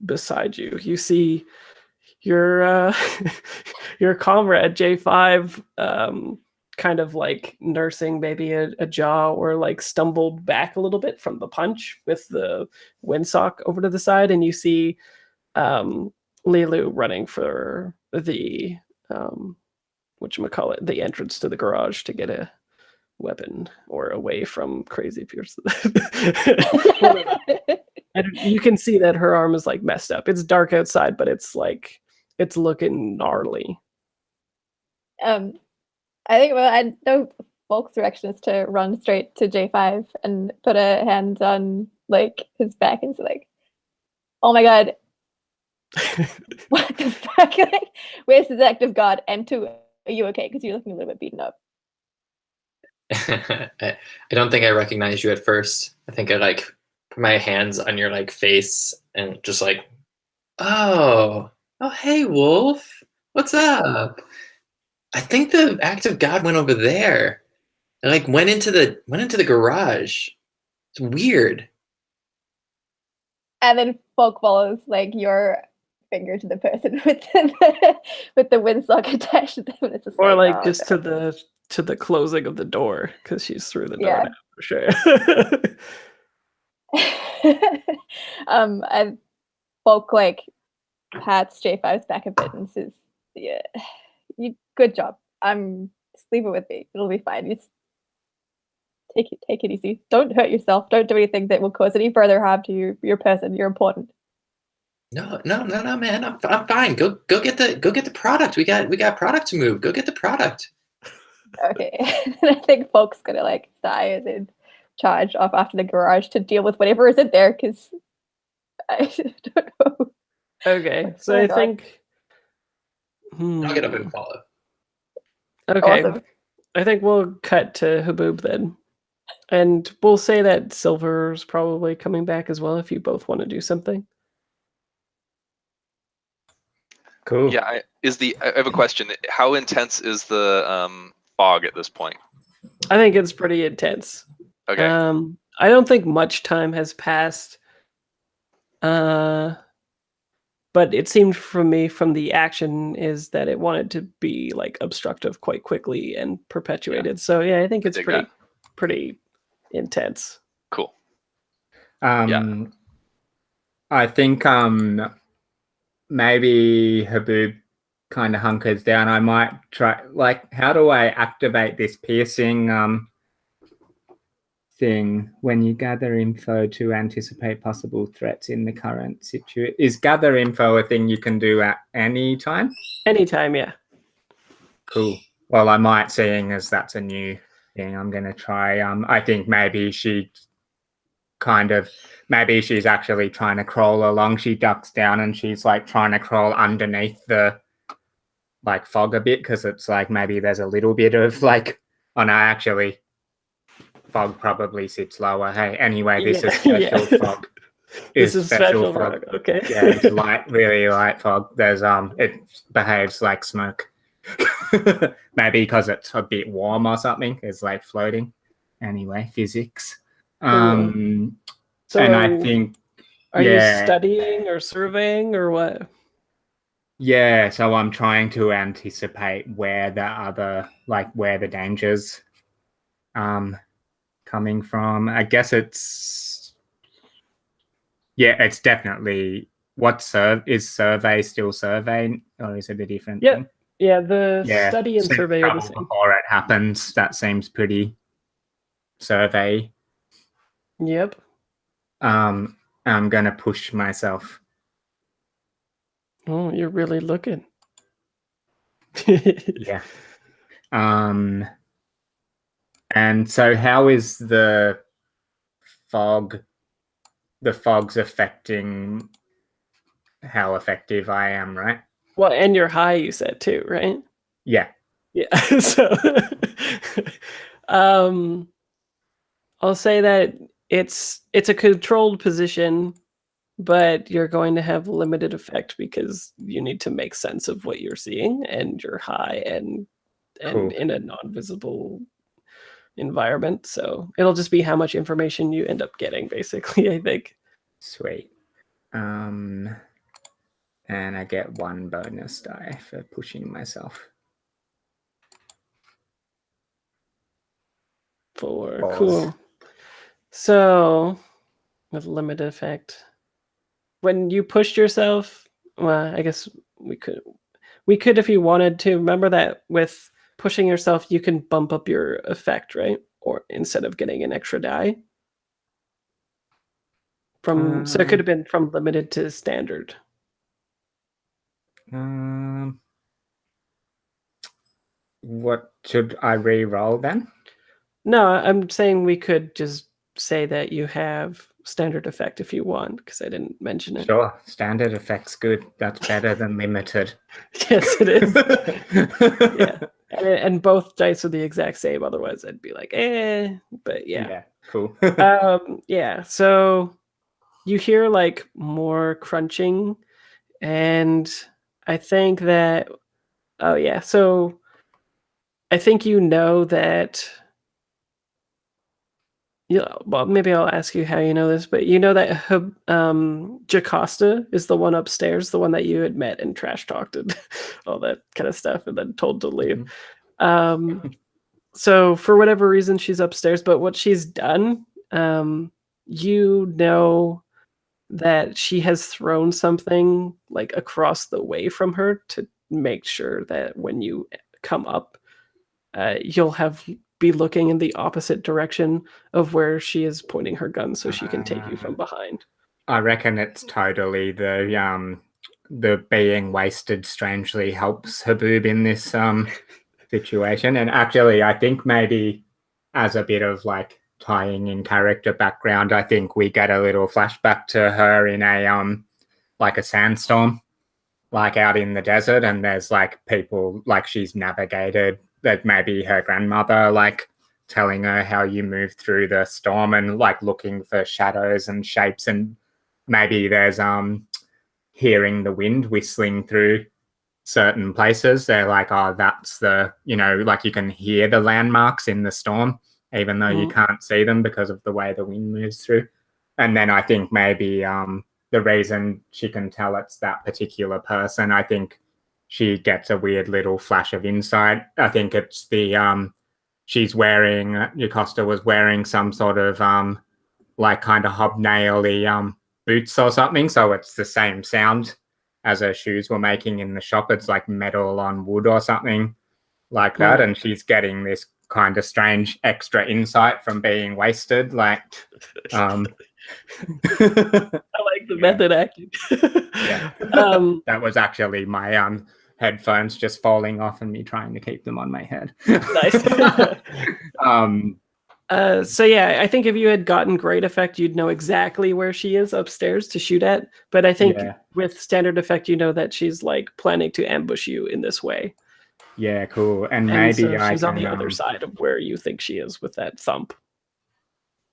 Speaker 2: beside you, you see your your comrade J5 kind of like nursing maybe a jaw, or like stumbled back a little bit from the punch with the windsock over to the side, and you see Lilu running for the whatchamacallit, the entrance to the garage to get a weapon or away from Crazy Pierce. And you can see that her arm is like messed up. It's dark outside, but it's like it's looking gnarly.
Speaker 4: I think, well, I know Folk's direction is to run straight to J5 and put a hand on like his back and say like, "Oh my God, what the fuck? Like, where's this act of God? And two, are you okay? Because you're looking a little bit beaten up."
Speaker 3: I don't think I recognized you at first. I think I like put my hands on your like face and just like, oh, hey, Wolf, what's up? I think the act of God went over there. It like went into the garage. It's weird.
Speaker 4: And then Folk follows like your finger to the person with the windsock attached to them. And it's just
Speaker 2: Or like
Speaker 4: oh,
Speaker 2: just
Speaker 4: no.
Speaker 2: to the closing of the door, because she's through the door
Speaker 4: Yeah.
Speaker 2: now for sure.
Speaker 4: And Folk like pats J5's back a bit and says, "Yeah, good job. Just leave it with me. It'll be fine. Just take it easy. Don't hurt yourself. Don't do anything that will cause any further harm to your person. You're important."
Speaker 3: No, man. I'm fine. Go get the product. We got product to move. Go get the product.
Speaker 4: Okay. And I think Folk's gonna like sigh and then charge off after the garage to deal with whatever is in there because I don't know.
Speaker 2: Okay, so I think
Speaker 3: I'll get up and follow.
Speaker 2: okay.
Speaker 4: Awesome.
Speaker 2: I think we'll cut to Haboob then. And we'll say that Silver's probably coming back as well if you both want to do something.
Speaker 1: Cool.
Speaker 5: Yeah, I have a question. How intense is the fog at this point?
Speaker 2: I think it's pretty intense.
Speaker 5: Okay.
Speaker 2: I don't think much time has passed. But it seemed from the action is that it wanted to be like obstructive quite quickly and perpetuated. Yeah. So yeah, I think it's pretty intense.
Speaker 5: Cool.
Speaker 1: Yeah. I think maybe Haboob kind of hunkers down. I might try, like, how do I activate this piercing thing when you gather info to anticipate possible threats in the current situation? Is gather info a thing you can do at any time?
Speaker 2: Anytime, yeah.
Speaker 1: Cool. Well, I might, seeing as that's a new thing, I'm going to try. I think maybe she's actually trying to crawl along. She ducks down and she's like trying to crawl underneath the like fog a bit, because it's like maybe there's a little bit of like, oh no, actually fog probably sits lower. Hey, anyway, this is special fog.
Speaker 2: This is special fog. Okay.
Speaker 1: Yeah, it's light, really light fog. There's it behaves like smoke. Maybe because it's a bit warm or something. It's like floating. Anyway, physics.
Speaker 2: So
Speaker 1: and I think,
Speaker 2: are you
Speaker 1: yeah,
Speaker 2: studying or surveying or what?
Speaker 1: yeah. So I'm trying to anticipate where the dangers coming from. I guess it's definitely is survey still survey, or is it a different
Speaker 2: Yeah.
Speaker 1: thing?
Speaker 2: Yeah, the
Speaker 1: Yeah,
Speaker 2: study and
Speaker 1: seems
Speaker 2: survey are the
Speaker 1: trouble
Speaker 2: same.
Speaker 1: before it happens. That seems pretty survey.
Speaker 2: Yep.
Speaker 1: I'm gonna push myself.
Speaker 2: Oh, you're really looking.
Speaker 1: Yeah. And so how is the fog's affecting how effective I am, right?
Speaker 2: Well, and you're high, you said too, right?
Speaker 1: Yeah.
Speaker 2: Yeah. So um I'll say that it's a controlled position, but you're going to have limited effect because you need to make sense of what you're seeing and you're high and
Speaker 1: Cool.
Speaker 2: in a non-visible environment. So it'll just be how much information you end up getting, basically, I think.
Speaker 1: Sweet. And I get 1 bonus die for pushing myself.
Speaker 2: 4.
Speaker 1: Pause.
Speaker 2: Cool. So with limited effect. When you pushed yourself, well, I guess we could if you wanted to. Remember that with pushing yourself, you can bump up your effect, right? Or instead of getting an extra die. So it could have been from limited to standard.
Speaker 1: What should I re-roll then?
Speaker 2: No, I'm saying we could just say that you have standard effect if you want, because I didn't mention it.
Speaker 1: Sure, standard effect's good. That's better than limited.
Speaker 2: Yes, it is. Yeah, and both dice are the exact same. Otherwise, I'd be like, But yeah.
Speaker 1: Yeah, cool.
Speaker 2: Yeah. So you hear like more crunching, and I think that. Oh yeah. So I think you know that. Yeah, well, maybe I'll ask you how you know this, but you know that Jocasta is the one upstairs, the one that you had met and trash talked and all that kind of stuff, and then told to leave. So for whatever reason, she's upstairs. But what she's done, you know that she has thrown something like across the way from her to make sure that when you come up, you'll be looking in the opposite direction of where she is pointing her gun, so she can take you from behind.
Speaker 1: I reckon it's totally the being wasted strangely helps Haboob in this situation. And actually, I think maybe as a bit of like tying in character background, I think we get a little flashback to her in a like a sandstorm, like out in the desert, and there's like people like she's navigated that maybe her grandmother like telling her how you move through the storm and like looking for shadows and shapes, and maybe there's hearing the wind whistling through certain places. They're like, oh, that's the, like you can hear the landmarks in the storm even though you can't see them because of the way the wind moves through. And then I think maybe the reason she can tell it's that particular person, I think she gets a weird little flash of insight. I think it's the she's wearing, Yocosta was wearing some sort of like kind of hobnail-y boots or something, so it's the same sound as her shoes were making in the shop. It's like metal on wood or something like that, and she's getting this kind of strange extra insight from being wasted, like
Speaker 2: I like the method acting.
Speaker 1: Yeah. That was actually my headphones just falling off and me trying to keep them on my head.
Speaker 2: Nice. So yeah, I think if you had gotten great effect, you'd know exactly where she is upstairs to shoot at. But I think with standard effect, you know that she's like planning to ambush you in this way.
Speaker 1: Yeah, cool. And maybe
Speaker 2: so she's on the other side of where you think she is with that thump.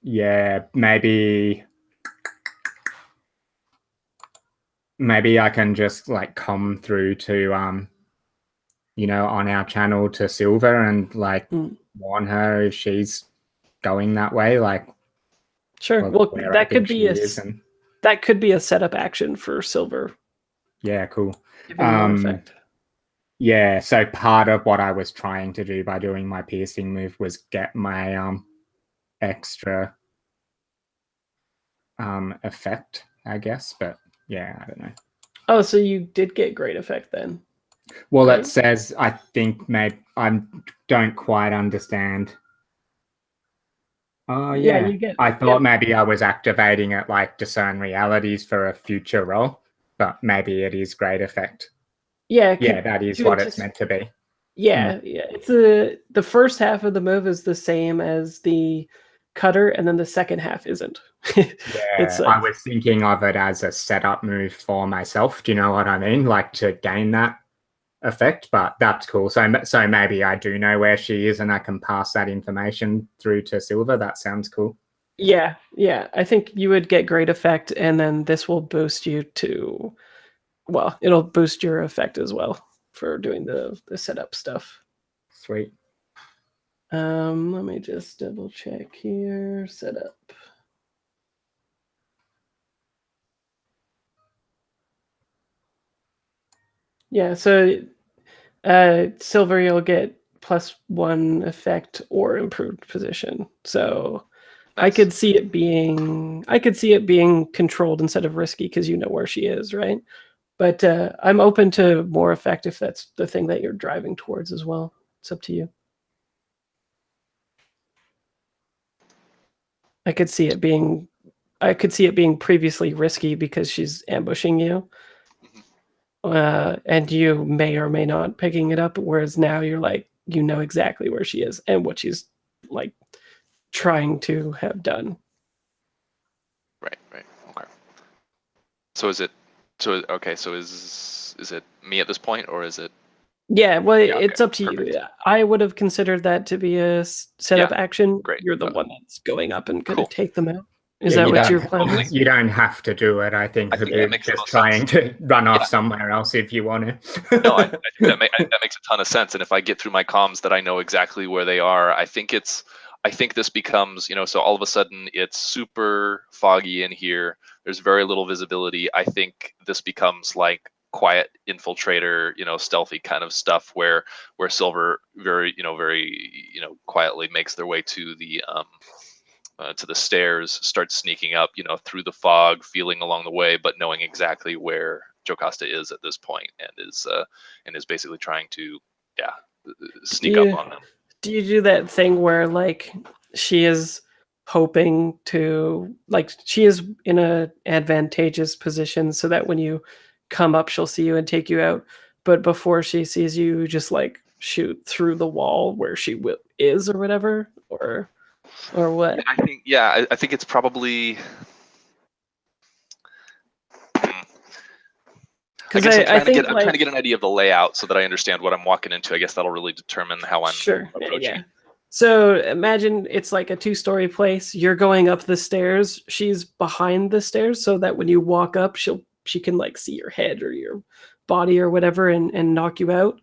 Speaker 1: Yeah, maybe I can just like come through to on our channel to Silver and like warn her if she's going that way, like
Speaker 2: Sure.
Speaker 1: Or
Speaker 2: Well,
Speaker 1: where I
Speaker 2: that could
Speaker 1: think she
Speaker 2: be
Speaker 1: is, and
Speaker 2: that could be a setup action for silver,
Speaker 1: yeah, cool.
Speaker 2: giving more effect.
Speaker 1: Yeah, so part of what I was trying to do by doing my piercing move was get my extra effect, I guess. But yeah, I don't know.
Speaker 2: Oh, so you did get great effect then.
Speaker 1: Well,
Speaker 2: Right.
Speaker 1: it says, I think maybe I don't quite understand. Oh,
Speaker 2: Yeah,
Speaker 1: yeah.
Speaker 2: you get.
Speaker 1: I thought maybe I was activating it like discern realities for a future roll, but maybe it is great effect.
Speaker 2: Yeah.
Speaker 1: Yeah, that is what it's meant to be.
Speaker 2: Yeah, yeah. It's the first half of the move is the same as the cutter, and then the second half isn't.
Speaker 1: Yeah, I was thinking of it as a setup move for myself. Do you know what I mean? Like to gain that effect, but that's cool. So maybe I do know where she is and I can pass that information through to Silver. That sounds cool.
Speaker 2: Yeah, yeah. I think you would get great effect, and then this will boost you to, well, it'll boost your effect as well for doing the setup stuff.
Speaker 1: Sweet.
Speaker 2: Let me just double check here. Setup. Yeah, so silver, you'll get +1 effect or improved position. So
Speaker 5: Nice.
Speaker 2: I could see it being controlled instead of risky because you know where she is, right? But I'm open to more effect if that's the thing that you're driving towards as well. It's up to you. I could see it being previously risky because she's ambushing you. And you may or may not picking it up, whereas now you're like, you know exactly where she is and what she's like trying to have done.
Speaker 5: Right. Okay. So is it me at this point, or is it?
Speaker 2: Yeah, well,
Speaker 5: Yeah,
Speaker 2: it's
Speaker 5: okay,
Speaker 2: up to
Speaker 5: perfect.
Speaker 2: you. I would have considered that to be a setup action.
Speaker 5: Great.
Speaker 2: You're the one that's going up and going
Speaker 5: Cool.
Speaker 2: to take them out. Is that what your plan is?
Speaker 1: You don't have to do it. I think
Speaker 5: that makes
Speaker 1: just trying to run off somewhere else if you want to.
Speaker 5: No, I think that makes a ton of sense. And if I get through my comms that I know exactly where they are, I think this becomes, so all of a sudden it's super foggy in here. There's very little visibility. I think this becomes like quiet infiltrator, stealthy kind of stuff where Silver very quietly makes their way to the stairs, starts sneaking up, through the fog, feeling along the way, but knowing exactly where Jocasta is at this point, and is basically trying to, sneak up on them.
Speaker 2: Do you do that thing where like she is hoping to, like, she is in a advantageous position so that when you come up, she'll see you and take you out, but before she sees you, just like shoot through the wall where she is or whatever, or what?
Speaker 5: I think it's probably. I guess I'm trying to get an idea of the layout so that I understand what I'm walking into. I guess that'll really determine how I'm approaching.
Speaker 2: Yeah. So imagine it's like a 2-story place. You're going up the stairs. She's behind the stairs so that when you walk up, she can like see your head or your body or whatever and knock you out.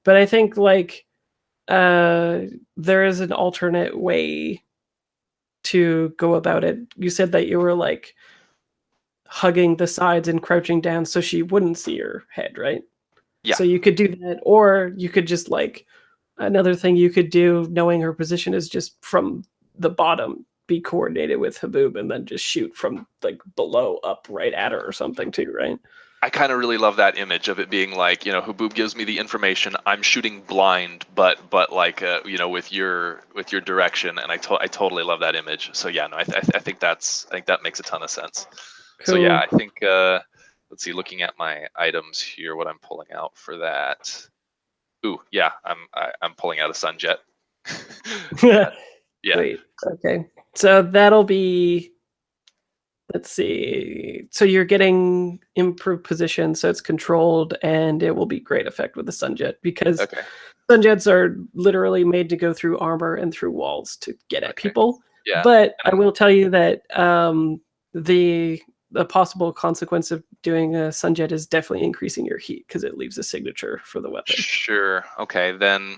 Speaker 2: But I think like there is an alternate way to go about it. You said that you were like hugging the sides and crouching down so she wouldn't see your head, right?
Speaker 5: Yeah.
Speaker 2: So you could do that, or you could just like, another thing you could do, knowing her position, is just from the bottom be coordinated with Haboob and then just shoot from like below up right at her or something too, right?
Speaker 5: I kind of really love that image of it being like, Haboob gives me the information, I'm shooting blind, but like, with your direction, and I totally love that image. So yeah, no, I think that makes a ton of sense.
Speaker 2: Cool.
Speaker 5: So yeah, I think let's see, looking at my items here, what I'm pulling out for that. Ooh, yeah, I'm pulling out a Sunjet. Yeah.
Speaker 2: Wait, okay. So that'll be, let's see. So you're getting improved position, so it's controlled, and it will be great effect with the Sunjet because Sunjets are literally made to go through armor and through walls to get at people.
Speaker 5: Yeah.
Speaker 2: But I will tell you that the possible consequence of doing a Sunjet is definitely increasing your heat because it leaves a signature for the weapon.
Speaker 5: Sure. Okay, then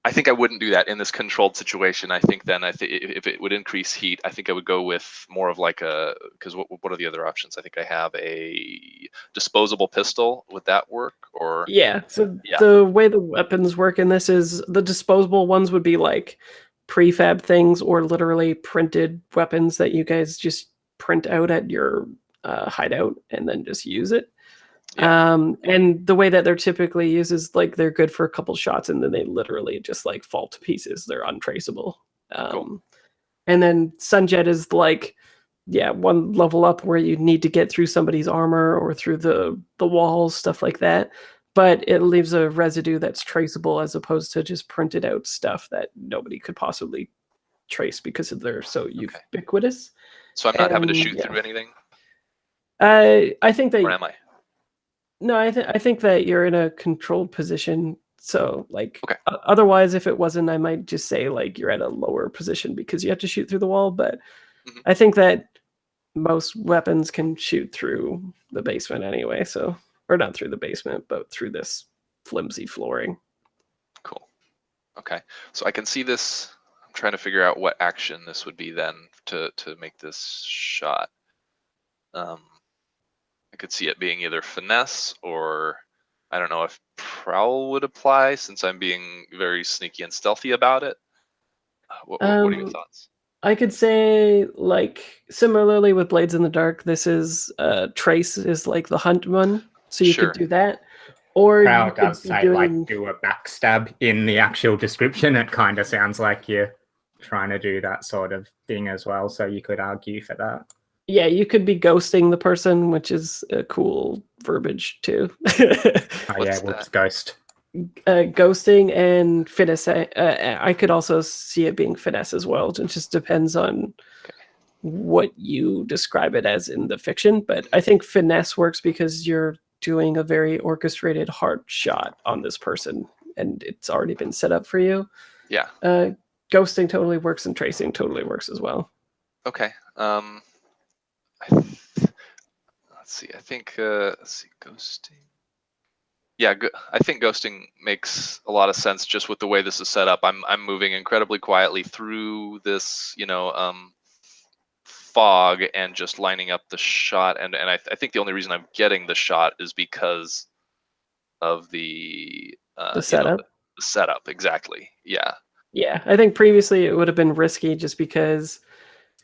Speaker 5: I think I wouldn't do that in this controlled situation. I think then if it would increase heat, I think I would go with more of like because what are the other options? I think I have a disposable pistol. Would that work? Or
Speaker 2: Yeah. So the way the weapons work in this is the disposable ones would be like prefab things or literally printed weapons that you guys just print out at your hideout and then just use it. And the way that they're typically used is like they're good for a couple shots and then they literally just like fall to pieces. They're untraceable.
Speaker 5: Cool.
Speaker 2: And then Sunjet is like, one level up where you need to get through somebody's armor or through the walls, stuff like that. But it leaves a residue that's traceable as opposed to just printed out stuff that nobody could possibly trace because they're so ubiquitous.
Speaker 5: So I'm not having to shoot through anything?
Speaker 2: I think that...
Speaker 5: Or am I?
Speaker 2: No, I think that you're in a controlled position. So, like, otherwise, if it wasn't, I might just say like you're at a lower position because you have to shoot through the wall. But I think that most weapons can shoot through the basement anyway. So, or not through the basement, but through this flimsy flooring. Cool.
Speaker 5: Okay, so I can see this. I'm trying to figure out what action this would be then to make this shot. I could see it being either finesse or I don't know if prowl would apply since I'm being very sneaky and stealthy about it. What are your thoughts?
Speaker 2: I could say, like, similarly with Blades in the Dark, this is Trace is like the hunt one, so you could do that. Or
Speaker 1: Prowl
Speaker 2: you could
Speaker 1: does
Speaker 2: be
Speaker 1: say
Speaker 2: doing...
Speaker 1: like do a backstab in the actual description. It kind of sounds like you're trying to do that sort of thing as well, so you could argue for that.
Speaker 2: Yeah, you could be ghosting the person, which is a cool verbiage too.
Speaker 1: What's ghost?
Speaker 2: Ghosting and finesse. I could also see it being finesse as well. It just depends on what you describe it as in the fiction. But I think finesse works because you're doing a very orchestrated hard shot on this person, and it's already been set up for you.
Speaker 5: Yeah.
Speaker 2: Ghosting totally works, and tracing totally works as well.
Speaker 5: Okay. Let's see. I think ghosting. Yeah, I think ghosting makes a lot of sense just with the way this is set up. I'm moving incredibly quietly through this, fog and just lining up the shot. And I think the only reason I'm getting the shot is because of the
Speaker 2: setup.
Speaker 5: The setup, exactly. Yeah.
Speaker 2: Yeah, I think previously it would have been risky just because,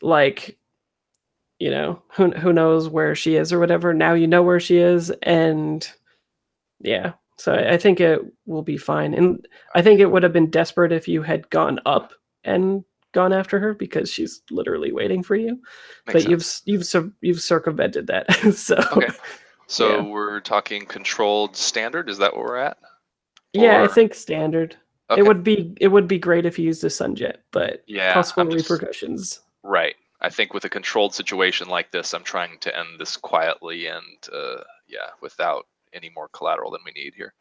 Speaker 2: like, who knows where she is or whatever. Now you know where she is, and so I think it will be fine. And I think it would have been desperate if you had gone up and gone after her because she's literally waiting for you. But you've circumvented that. So
Speaker 5: we're talking controlled standard. Is that what we're at?
Speaker 2: Yeah, I think standard. Okay. It would be great if you used a Sunjet, but possible repercussions.
Speaker 5: Right. I think with a controlled situation like this, I'm trying to end this quietly and without any more collateral than we need here.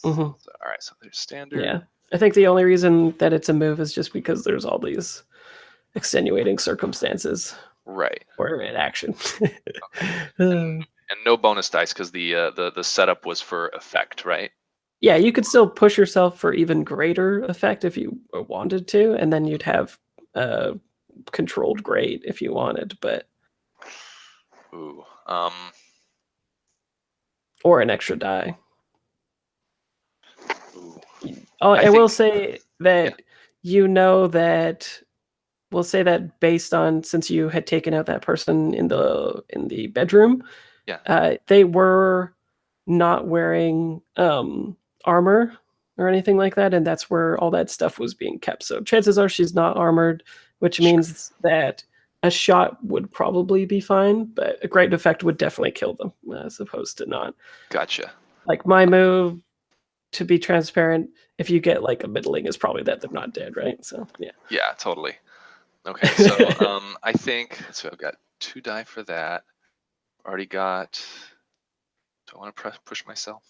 Speaker 2: Mm-hmm.
Speaker 5: All right, so there's standard.
Speaker 2: Yeah, I think the only reason that it's a move is just because there's all these extenuating circumstances.
Speaker 5: Right.
Speaker 2: Or in action.
Speaker 5: And no bonus dice because the setup was for effect, right?
Speaker 2: Yeah, you could still push yourself for even greater effect if you wanted to, and then you'd have controlled great if you wanted, but or an extra die. I will say that we'll say that based on, since you had taken out that person in the bedroom, they were not wearing armor or anything like that, and that's where all that stuff was being kept. So chances are she's not armored, which means that a shot would probably be fine, but a great effect would definitely kill them as opposed to not.
Speaker 5: Gotcha.
Speaker 2: Like my move, to be transparent, if you get like a middling, is probably that they're not dead, right? So
Speaker 5: yeah, totally. Okay, so I think I've got 2 die for that. Already got. Do I want to push myself?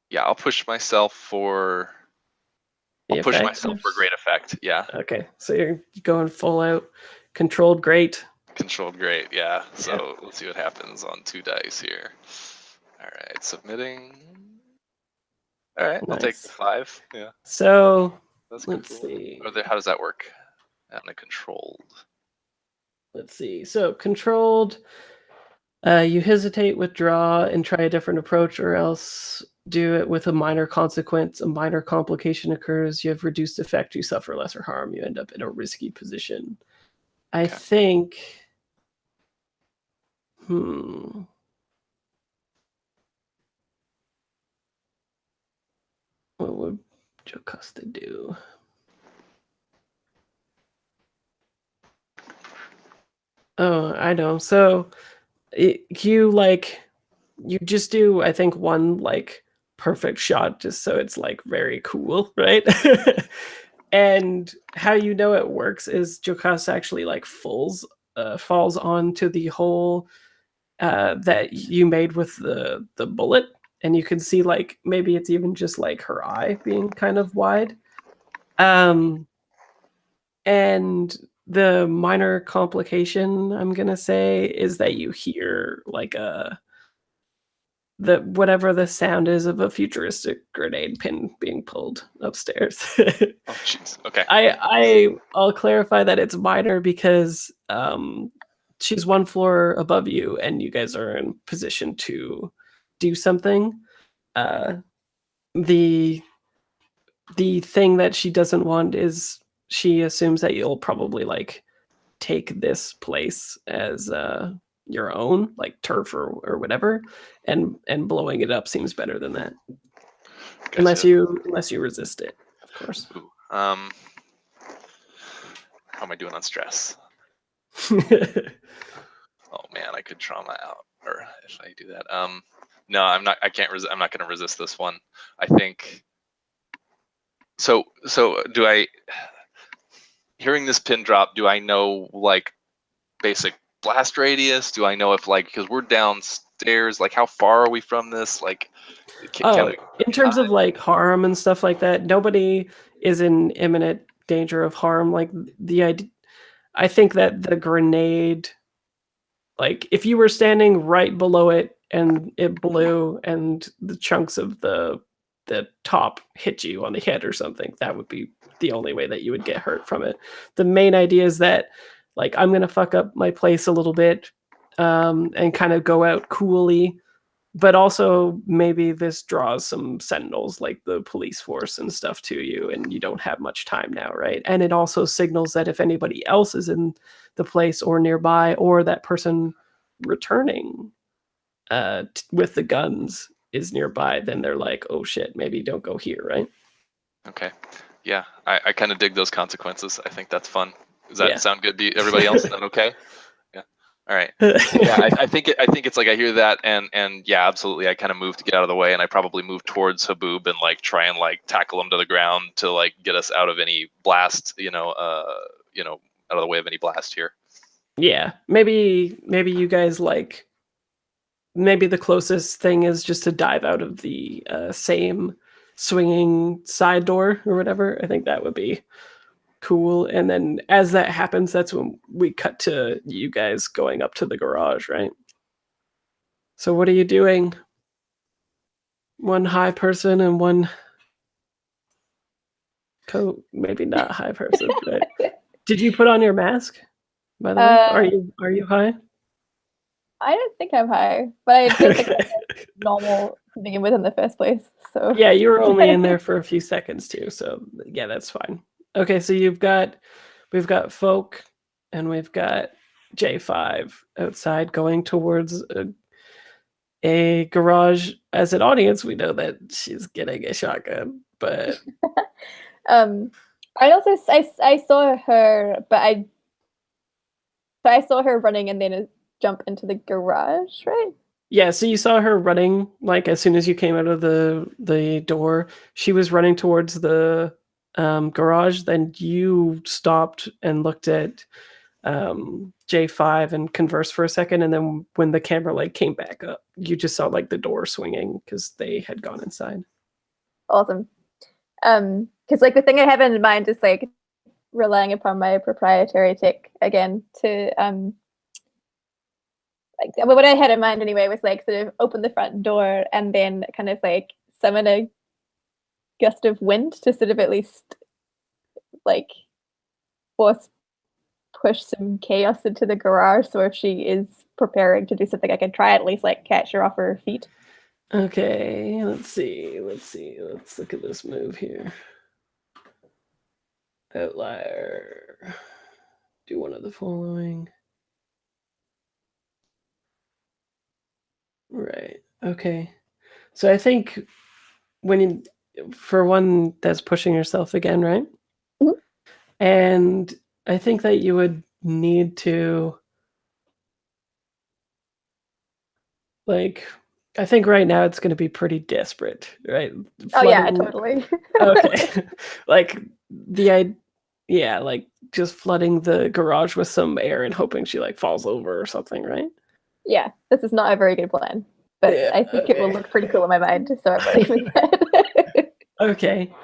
Speaker 5: Yeah, I'll push myself for. I'll push myself for great effect. Yeah.
Speaker 2: Okay, so you're going full out, controlled great.
Speaker 5: Controlled great, yeah. So let's see what happens on 2 dice here. All right, submitting. All right, I'll take
Speaker 2: Nice.
Speaker 5: the 5. Yeah,
Speaker 2: So
Speaker 5: that's
Speaker 2: let's
Speaker 5: cool.
Speaker 2: see.
Speaker 5: How does that work? On a controlled.
Speaker 2: Let's see. So controlled. You hesitate, withdraw, and try a different approach, or else do it with a minor consequence. A minor complication occurs. You have reduced effect. You suffer lesser harm. You end up in a risky position. I
Speaker 5: Okay.
Speaker 2: think. What would Jocasta do? Oh, I know. So you just do, I think, one like perfect shot just so it's like very cool, right? And how you know it works is Jocasta actually like falls onto the hole that you made with the bullet, and you can see like maybe it's even just like her eye being kind of wide. And the minor complication I'm gonna say is that you hear like the whatever the sound is of a futuristic grenade pin being pulled upstairs.
Speaker 5: Oh, jeez. Okay.
Speaker 2: I'll clarify that it's minor because she's one floor above you and you guys are in position to do something. The thing that she doesn't want is she assumes that you'll probably like take this place as your own, like turf or whatever, and blowing it up seems better than that.
Speaker 5: Gotcha.
Speaker 2: Unless you resist it, of course.
Speaker 5: Ooh, how am I doing on stress? Oh man, I could trauma out, or if I do that. No, I'm not. I can't. I'm not going to resist this one. I think. So do I? Hearing this pin drop, do I know like basic blast radius? Do I know if like because we're downstairs, like how far are we from this? Like, can we?
Speaker 2: In terms of like harm and stuff like that, nobody is in imminent danger of harm. Like the idea, I think that the grenade, like if you were standing right below it and it blew and the chunks of the top hit you on the head or something, that would be the only way that you would get hurt from it. The main idea is that like I'm gonna fuck up my place a little bit and kind of go out coolly, but also maybe this draws some sentinels like the police force and stuff to you, and you don't have much time now, right? And it also signals that if anybody else is in the place or nearby, or that person returning with the guns is nearby, then they're like, oh shit, maybe don't go here, right?
Speaker 5: Okay. Yeah, I kind of dig those consequences. I think that's fun. Does that sound good to everybody else? Is that okay? Yeah. All right. Yeah, I think it's like I hear that and yeah, absolutely. I kind of move to get out of the way, and I probably move towards Haboob and like try and like tackle him to the ground to like get us out of any blast, out of the way of any blast here.
Speaker 2: Yeah, maybe you guys like. Maybe the closest thing is just to dive out of the same swinging side door or whatever. I think that would be cool. And then as that happens, that's when we cut to you guys going up to the garage, right? So what are you doing? One high person and one maybe not high person, right? Did you put on your mask, by the way? Are you high?
Speaker 4: I don't think I'm high, but I don't think I'm normal to begin with in the first place. So
Speaker 2: yeah, you were only in there for a few seconds too, so yeah, that's fine. Okay, so we've got Folk and we've got J5 outside going towards a garage. As an audience, we know that she's getting a shotgun, but
Speaker 4: I also I saw her, but I saw her running and then jump into the garage, right?
Speaker 2: Yeah, so you saw her running like as soon as you came out of the door. She was running towards the garage. Then you stopped and looked at J5 and conversed for a second, and then when the camera like came back up, you just saw like the door swinging because they had gone inside.
Speaker 4: Awesome. Because like the thing I have in mind is like relying upon my proprietary tech again to like what I had in mind anyway was like sort of open the front door and then kind of like summon a gust of wind to sort of at least like push some chaos into the garage. So if she is preparing to do something, I can try at least like catch her off her feet.
Speaker 2: Okay, let's see. Let's look at this move here. Outlier. Do one of the following. Right. Okay. So I think for one that's pushing yourself again, right?
Speaker 4: Mhm.
Speaker 2: And I think that you would need to I think right now it's going to be pretty desperate, right?
Speaker 4: Oh yeah, totally.
Speaker 2: Okay. like just flooding the garage with some air and hoping she like falls over or something, right?
Speaker 4: Yeah, this is not a very good plan, but
Speaker 2: Yeah,
Speaker 4: I think it will look pretty cool in my mind, so I'm running with that.
Speaker 2: Okay.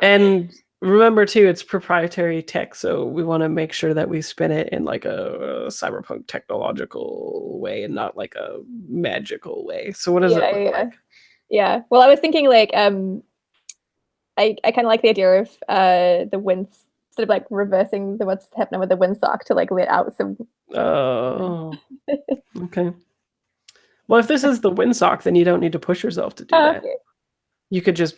Speaker 2: And remember too, it's proprietary tech, so we want to make sure that we spin it in like a cyberpunk technological way and not like a magical way. So what does it look like?
Speaker 4: Yeah. Well, I was thinking like I kind of like the idea of the wind sort of like reversing what's happening with the windsock to like let out some.
Speaker 2: Oh. Okay. Well, if this is the windsock, then you don't need to push yourself to do that.
Speaker 4: Okay.
Speaker 2: You could just,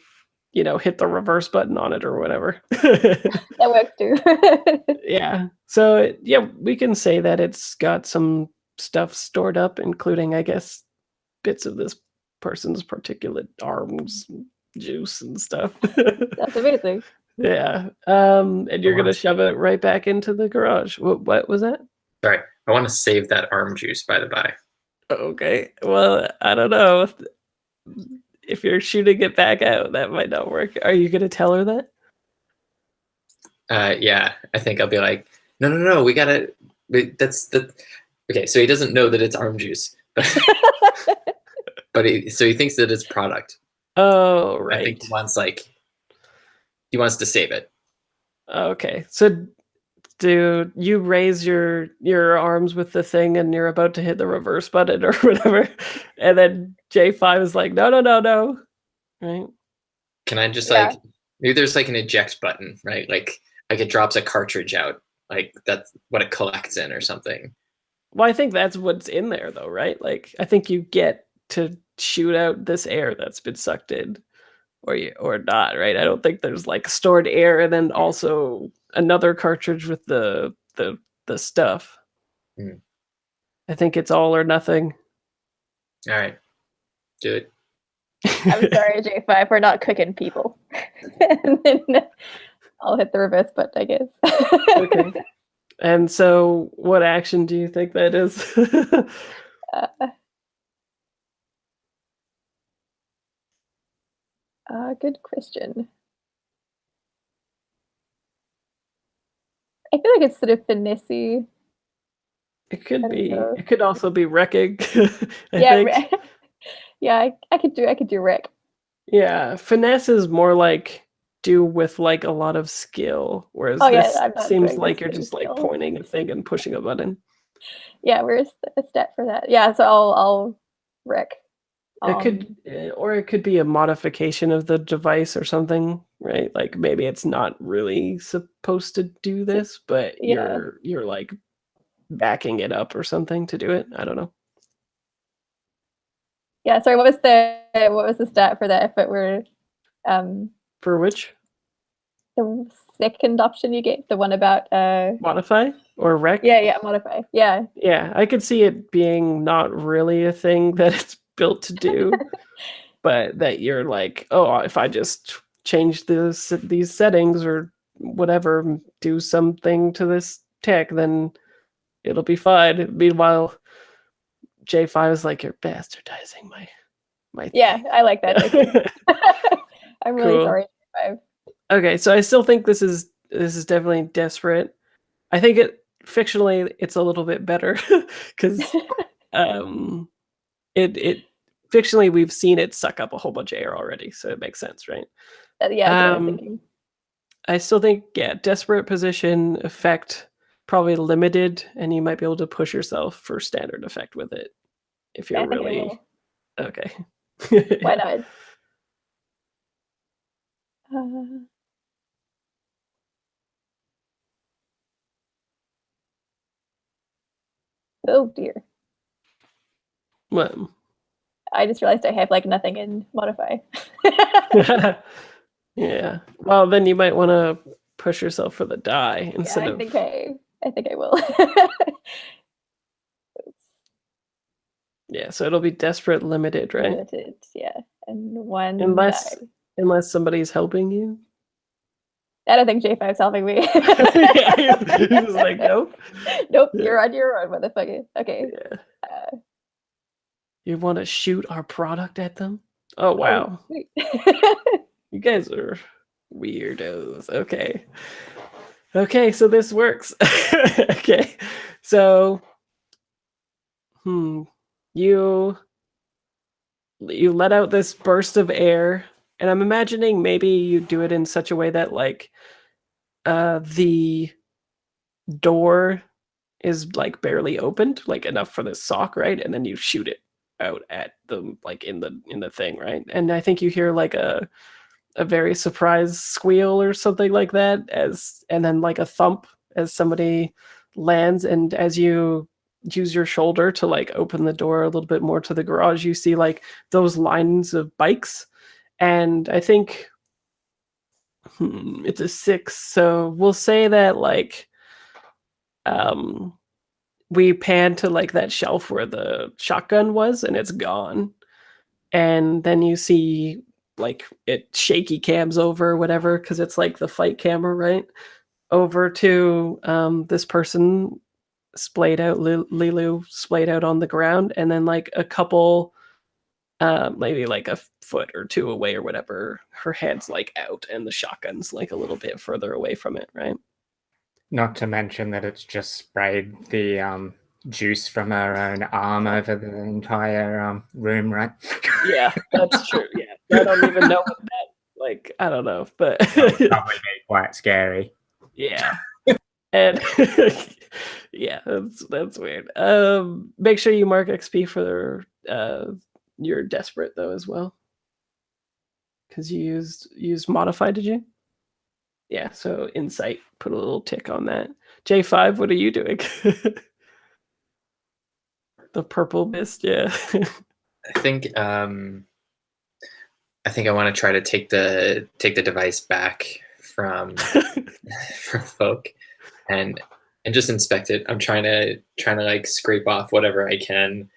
Speaker 2: hit the reverse button on it or whatever.
Speaker 4: That works too.
Speaker 2: Yeah. So, yeah, we can say that it's got some stuff stored up, including, I guess, bits of this person's particulate arms juice and stuff.
Speaker 4: That's amazing.
Speaker 2: Yeah. And you're going to shove it right back into the garage. What was that?
Speaker 3: Sorry, I want to save that arm juice, by the by.
Speaker 2: Okay. Well, I don't know. If you're shooting it back out, that might not work. Are you going to tell her that?
Speaker 3: Yeah, I think I'll be like, no, we gotta. Okay, so he doesn't know that it's arm juice, but so he thinks that it's product.
Speaker 2: Oh, right.
Speaker 3: I think he wants to save it.
Speaker 2: Okay, so do you raise your arms with the thing and you're about to hit the reverse button or whatever, and then J5 is like, no, right?
Speaker 3: Can I just like maybe there's like an eject button, right? Like it drops a cartridge out, like that's what it collects in or something.
Speaker 2: Well, I think that's what's in there though, right? Like I think you get to shoot out this air that's been sucked in, or not, right? I don't think there's like stored air and then also another cartridge with the stuff. I think it's all or nothing.
Speaker 3: All right, do it.
Speaker 4: I'm sorry, J5, we're not cooking people. And then I'll hit the reverse button, I guess.
Speaker 2: Okay. And so what action do you think that is?
Speaker 4: Good question. I feel like it's sort of finessey.
Speaker 2: It could be. It could also be wrecking.
Speaker 4: I think. Yeah, I could do wreck.
Speaker 2: Yeah, finesse is more like do with like a lot of skill, whereas this seems like you're just like pointing a thing and pushing a button.
Speaker 4: Yeah, where's the stat for that? Yeah, so I'll wreck.
Speaker 2: It could be a modification of the device or something, right? Like maybe it's not really supposed to do this, but you're like backing it up or something to do it. I don't know.
Speaker 4: Yeah, sorry, what was the stat for that if it were
Speaker 2: for which?
Speaker 4: The second option you gave, the one about
Speaker 2: modify or wreck?
Speaker 4: Yeah, modify. Yeah.
Speaker 2: Yeah, I could see it being not really a thing that it's built to do, but that you're like, oh, if I just change these settings or whatever, do something to this tech, then it'll be fine. Meanwhile, J5 is like, you're bastardizing my thing.
Speaker 4: Yeah, I like that. I'm really sorry, J5.
Speaker 2: Okay, so I still think this is definitely desperate. I think fictionally it's a little bit better because it fictionally we've seen it suck up a whole bunch of air already, so it makes sense, right?
Speaker 4: Yeah, that's what I was thinking.
Speaker 2: I still think desperate position effect probably limited, and you might be able to push yourself for standard effect with it if you're really okay.
Speaker 4: Why not? Oh dear.
Speaker 2: What?
Speaker 4: I just realized I have like nothing in modify.
Speaker 2: Yeah. Well, then you might want to push yourself for the die instead
Speaker 4: I
Speaker 2: of.
Speaker 4: think I will.
Speaker 2: Yeah, so it'll be desperate limited, right?
Speaker 4: Limited, yeah. And one
Speaker 2: Unless
Speaker 4: die.
Speaker 2: somebody's helping you.
Speaker 4: I don't think J5's helping me.
Speaker 2: Yeah, he's just like, nope.
Speaker 4: Nope,
Speaker 2: Yeah.
Speaker 4: you're on your own, motherfucker. Okay.
Speaker 2: Yeah. You want to shoot our product at them? Oh wow.
Speaker 4: Sweet.
Speaker 2: You guys are weirdos. Okay. Okay, so this works. Okay. So you let out this burst of air, and I'm imagining maybe you do it in such a way that like the door is like barely opened, like enough for the sock, right? And then you shoot it out at them like in the thing, right? And I think you hear like a very surprised squeal or something like that, and then like a thump as somebody lands, and as you use your shoulder to like open the door a little bit more to the garage, you see like those lines of bikes, and I think it's a 6, so we'll say that like we pan to like that shelf where the shotgun was and it's gone, and then you see like it shaky cams over whatever because it's like the fight camera, right, over to this person splayed out, Lilu splayed out on the ground, and then like a couple maybe like a foot or two away or whatever, her head's like out and the shotgun's like a little bit further away from it, right?
Speaker 1: Not to mention that it's just sprayed the juice from her own arm over the entire room, right?
Speaker 2: Yeah, that's true. Yeah, I don't even know what that, like, I don't know, but
Speaker 1: Probably be quite scary.
Speaker 2: yeah. And yeah, that's weird. Make sure you mark XP for your desperate though as well, because you used modify. Did you? Yeah. So insight, put a little tick on that. J5, what are you doing? The purple mist. Yeah.
Speaker 3: I think I want to try to take the device back from folk and just inspect it. I'm trying to like scrape off whatever I can.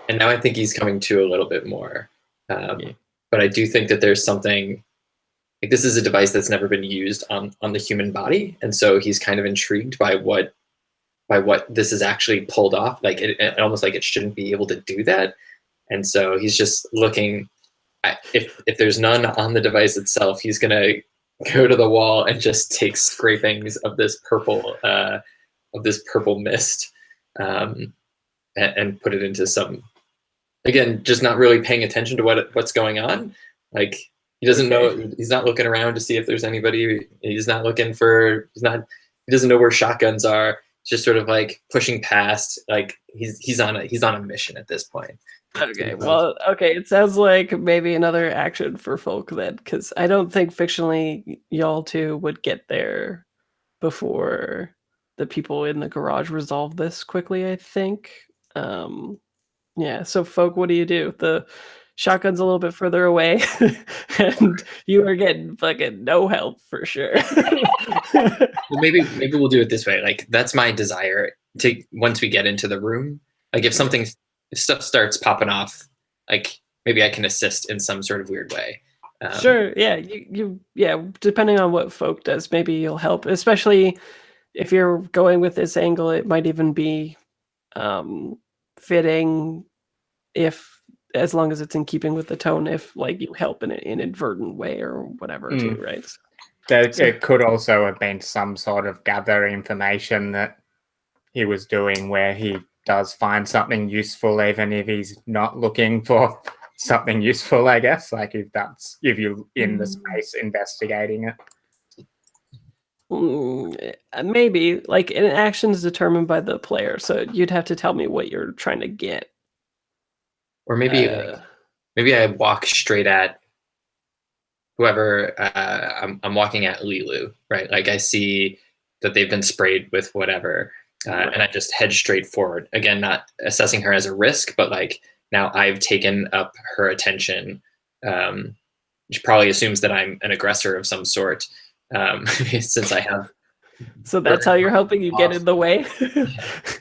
Speaker 3: And now I think he's coming to a little bit more. But I do think that there's something like this is a device that's never been used on the human body, and so he's kind of intrigued by what this is actually pulled off. Like it almost like it shouldn't be able to do that, and so he's just looking. If there's none on the device itself, he's gonna go to the wall and just take scrapings of this purple mist, and put it into some. Again, just not really paying attention to what's going on. Like he doesn't know. He's not looking around to see if there's anybody. He's not looking for. He doesn't know where shotguns are. Just sort of like pushing past. Like he's on a mission at this point.
Speaker 2: Okay, well, okay, it sounds like maybe another action for folk then, because I don't think fictionally y'all two would get there before the people in the garage resolve this quickly, I think. Yeah, so folk, what do you do? The shotgun's a little bit further away, and you are getting fucking no help for sure.
Speaker 3: Well, maybe we'll do it this way. Like that's my desire to once we get into the room. Like if stuff starts popping off, like maybe I can assist in some sort of weird way.
Speaker 2: Sure. Yeah. Yeah. Depending on what folk does, maybe you'll help. Especially if you're going with this angle, it might even be fitting as long as it's in keeping with the tone, if like you help in an inadvertent way or whatever too, right?
Speaker 1: It could also have been some sort of gather information that he was doing where he does find something useful even if he's not looking for something useful, I guess. Like if you're in the space investigating it.
Speaker 2: Maybe like an action is determined by the player, so you'd have to tell me what you're trying to get.
Speaker 3: Or maybe maybe I walk straight at whoever I'm walking at Lilu, right? Like I see that they've been sprayed with whatever, and I just head straight forward. Again, not assessing her as a risk, but like now I've taken up her attention, which probably assumes that I'm an aggressor of some sort, since I have.
Speaker 2: So that's how you're helping you get in the way.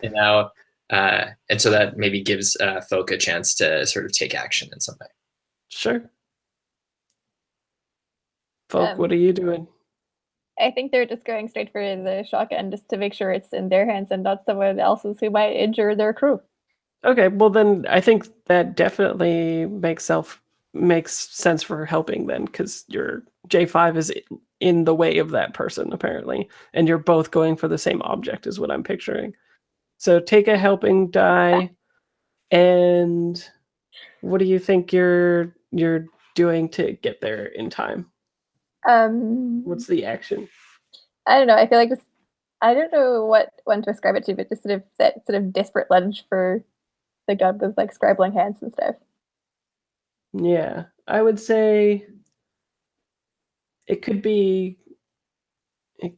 Speaker 3: And now, and so that maybe gives folk a chance to sort of take action in some way.
Speaker 2: Sure. Folk, what are you doing?
Speaker 4: I think they're just going straight for the shotgun just to make sure it's in their hands and not someone else's who might injure their crew.
Speaker 2: Okay, well then I think that definitely makes sense for helping then, because your J5 is in the way of that person apparently, and you're both going for the same object is what I'm picturing. So take a helping die, and what do you think you're doing to get there in time? What's the action?
Speaker 4: I don't know. I feel like I don't know what one to ascribe it to, but just sort of that sort of desperate lunge for the gun with like scribbling hands and stuff.
Speaker 2: Yeah, I would say it could be. Yeah,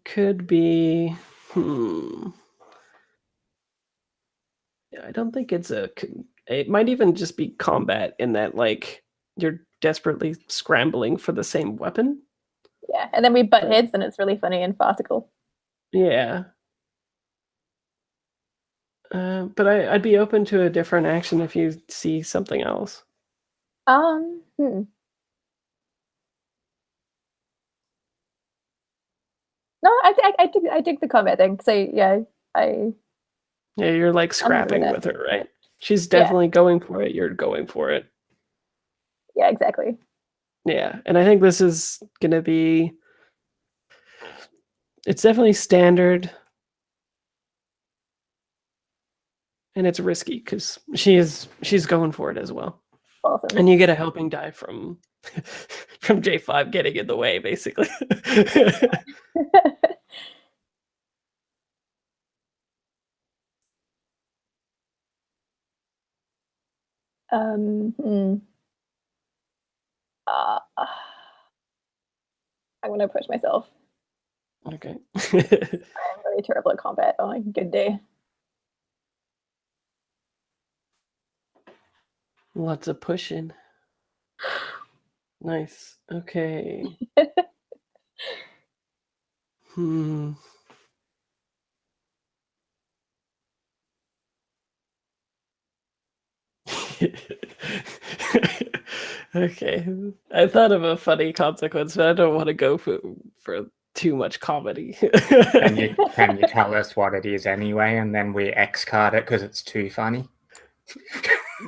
Speaker 2: I don't think it's it might even just be combat in that like you're desperately scrambling for the same weapon.
Speaker 4: Yeah, and then we butt heads and it's really funny and farcical.
Speaker 2: Yeah. But I'd be open to a different action if you see something else.
Speaker 4: No, I dig the combat thing. So yeah,
Speaker 2: Yeah, you're like scrapping with her, right? She's definitely going for it. You're going for it.
Speaker 4: Yeah, exactly.
Speaker 2: Yeah, and I think this is gonna be. It's definitely standard. And it's risky because she's going for it as well.
Speaker 4: Awesome.
Speaker 2: And you get a helping die from J5 getting in the way, basically.
Speaker 4: I'm gonna push myself.
Speaker 2: Okay.
Speaker 4: I'm really terrible at combat on a good day.
Speaker 2: Lots of pushing. Nice. Okay. Okay. I thought of a funny consequence, but I don't want to go for too much comedy.
Speaker 1: Can you tell us what it is anyway, and then we X-card it because it's too funny?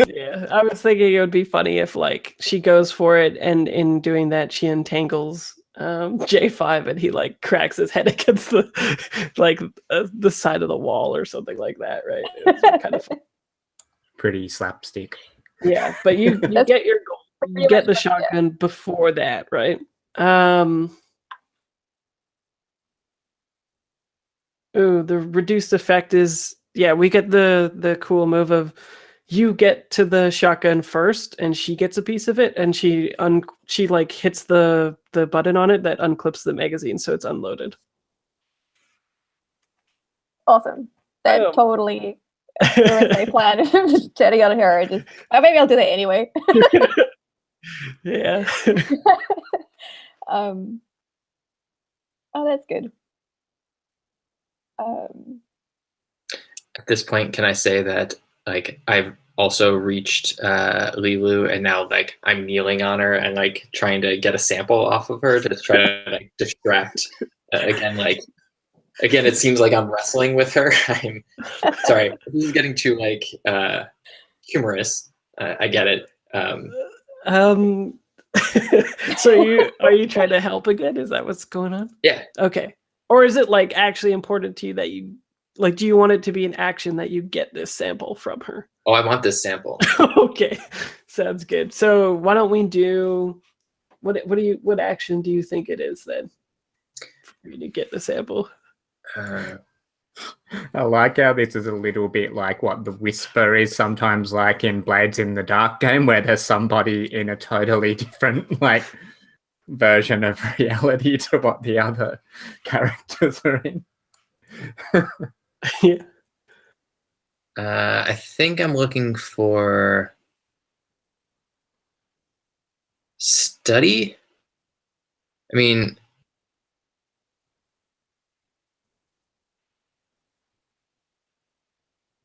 Speaker 2: Yeah, I was thinking it would be funny if like she goes for it, and in doing that she entangles J5, and he like cracks his head against the side of the wall or something like that, right? It's kind of fun.
Speaker 1: Pretty slapstick.
Speaker 2: Yeah, but you get your goal. You get the shotgun before that, right? Ooh, the reduced effect is we get the cool move of you get to the shotgun first and she gets a piece of it, and she like hits the button on it that unclips the magazine so it's unloaded.
Speaker 4: Awesome. That totally ruins my plan. I'm just chatting out of here. Maybe I'll do that anyway.
Speaker 2: Yeah.
Speaker 4: Oh, that's good.
Speaker 3: At this point, can I say that like I've also reached Lilu, and now like I'm kneeling on her and like trying to get a sample off of her to try to like distract. Again, it seems like I'm wrestling with her. I'm sorry. This is getting too like humorous. I get it.
Speaker 2: So are you trying to help again? Is that what's going on?
Speaker 3: Yeah.
Speaker 2: Okay. Or is it like actually important to you that you like? Do you want it to be an action that you get this sample from her?
Speaker 3: Oh, I want this sample.
Speaker 2: Okay, sounds good. So why don't we do what action do you think it is then for you to get the sample?
Speaker 1: I like how this is a little bit like what the Whisper is sometimes like in Blades in the Dark game, where there's somebody in a totally different like version of reality to what the other characters are in.
Speaker 2: Yeah.
Speaker 3: I think I'm looking for study. I mean,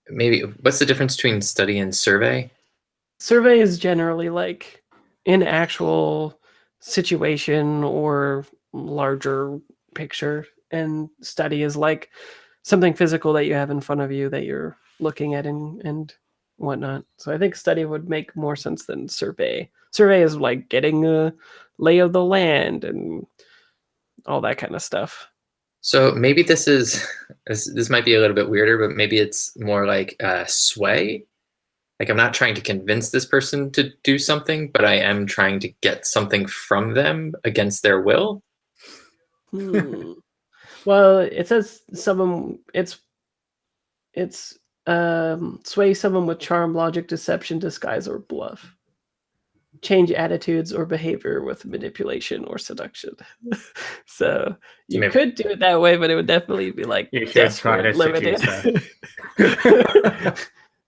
Speaker 3: maybe what's the difference between study and survey?
Speaker 2: Survey is generally like an actual situation or larger picture, and study is like something physical that you have in front of you that you're looking at and whatnot. So I think study would make more sense than survey. Survey is like getting a lay of the land and all that kind of stuff.
Speaker 3: So maybe this might be a little bit weirder, but maybe it's more like sway. Like I'm not trying to convince this person to do something, but I am trying to get something from them against their will.
Speaker 2: Well, it says someone. It's sway someone with charm, logic, deception, disguise, or bluff. Change attitudes or behavior with manipulation or seduction. So you could do it that way, but it would definitely be like
Speaker 1: you should try to
Speaker 2: limited.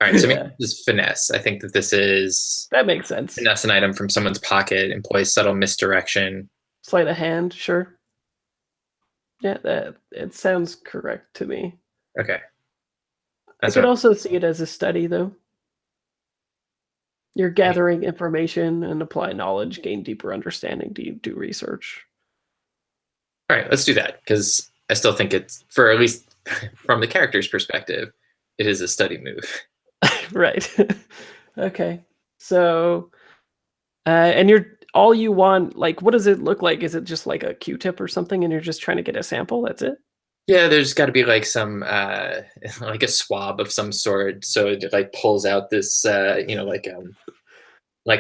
Speaker 3: All right, so maybe this is finesse. I think that this is
Speaker 2: that makes sense.
Speaker 3: Finesse an item from someone's pocket, employs subtle misdirection.
Speaker 2: Sleight of hand, sure. Yeah, that it sounds correct to me.
Speaker 3: Okay.
Speaker 2: I could also see it as a study, though. You're gathering information and apply knowledge, gain deeper understanding, do research.
Speaker 3: All right, let's do that, because I still think it's, for at least from the character's perspective, it is a study move.
Speaker 2: Right. Okay. So, and all you want, like, what does it look like? Is it just like a Q-tip or something and you're just trying to get a sample? That's it?
Speaker 3: Yeah, there's got to be like some, like a swab of some sort. So it like pulls out this, like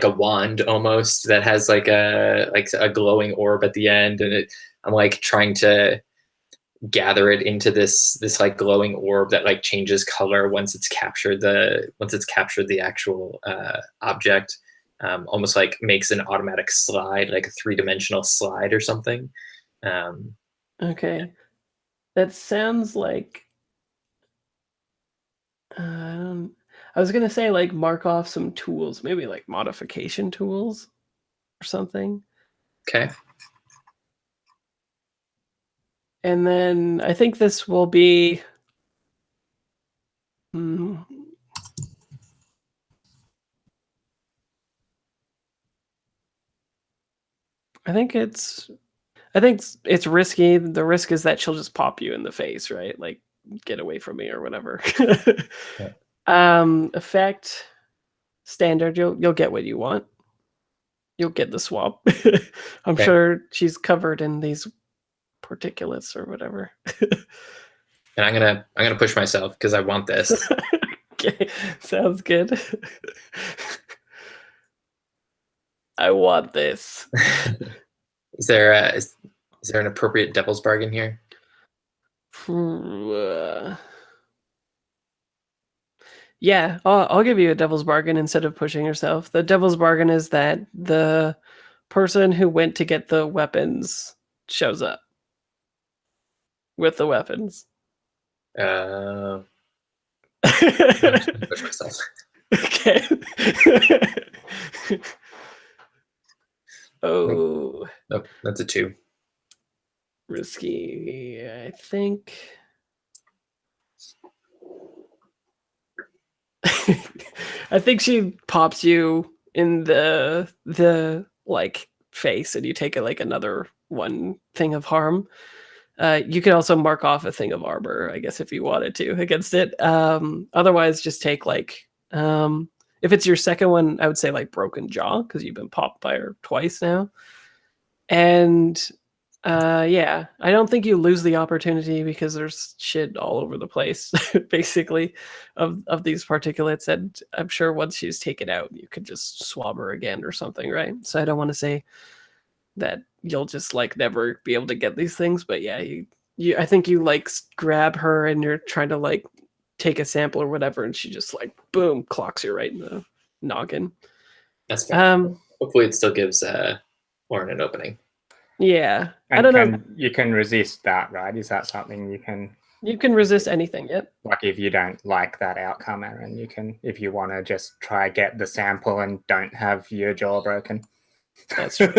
Speaker 3: a wand almost that has like a glowing orb at the end. And I'm like trying to gather it into this like glowing orb that like changes color once it's captured the actual object. Almost like makes an automatic slide, like a 3-dimensional slide or something.
Speaker 2: Okay. That sounds like I was gonna say like mark off some tools, maybe like modification tools or something.
Speaker 3: Okay.
Speaker 2: And then I think this will be I think it's risky. The risk is that she'll just pop you in the face, right? Like, get away from me or whatever.
Speaker 3: Yeah.
Speaker 2: Effect standard. You'll get what you want. You'll get the swab. I'm sure she's covered in these particulates or whatever.
Speaker 3: And I'm gonna push myself because I want this.
Speaker 2: Okay, sounds good. I want this.
Speaker 3: Is there an appropriate devil's bargain here?
Speaker 2: Yeah, I'll give you a devil's bargain instead of pushing yourself. The devil's bargain is that the person who went to get the weapons shows up with the weapons.
Speaker 3: Push myself.
Speaker 2: Okay. Oh.
Speaker 3: Nope, that's a 2.
Speaker 2: Risky, I think. I think she pops you in the like face, and you take like another one thing of harm. You could also mark off a thing of armor, I guess, if you wanted to against it. Otherwise, just take like if it's your second one, I would say like broken jaw because you've been popped by her twice now. And yeah, I don't think you lose the opportunity because there's shit all over the place, basically, of these particulates. And I'm sure once she's taken out, you could just swab her again or something, right? So I don't want to say that you'll just like never be able to get these things, but yeah, you I think you like grab her and you're trying to like take a sample or whatever, and she just like boom clocks you right in the noggin.
Speaker 3: That's fair. Hopefully, it still gives Lauren an opening.
Speaker 2: Yeah, I
Speaker 1: And
Speaker 2: don't know.
Speaker 1: you can resist that, right? Is that something you can?
Speaker 2: You can resist anything. Yep.
Speaker 1: Like if you don't like that outcome, Aaron, you can, if you want to just try get the sample and don't have your jaw broken.
Speaker 2: That's true.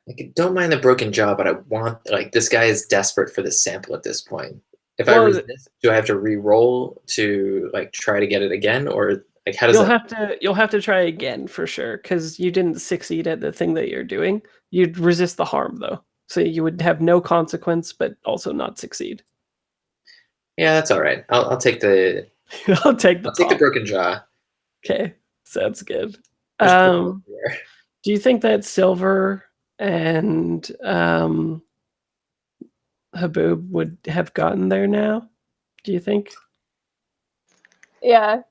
Speaker 3: Like, don't mind the broken jaw, but I want like this guy is desperate for this sample at this point. If I
Speaker 2: Well,
Speaker 3: resist, do I have to re-roll to like try to get it again, or like how does
Speaker 2: you'll have to try again for sure because you didn't succeed at the thing that you're doing. You'd resist the harm though, so you would have no consequence, but also not succeed.
Speaker 3: Yeah, that's all right. I'll take the
Speaker 2: I'll take the
Speaker 3: broken jaw.
Speaker 2: Okay, sounds good.
Speaker 3: There's
Speaker 2: Do you think that Silver and Haboob would have gotten there now? Do you think?
Speaker 4: Yeah.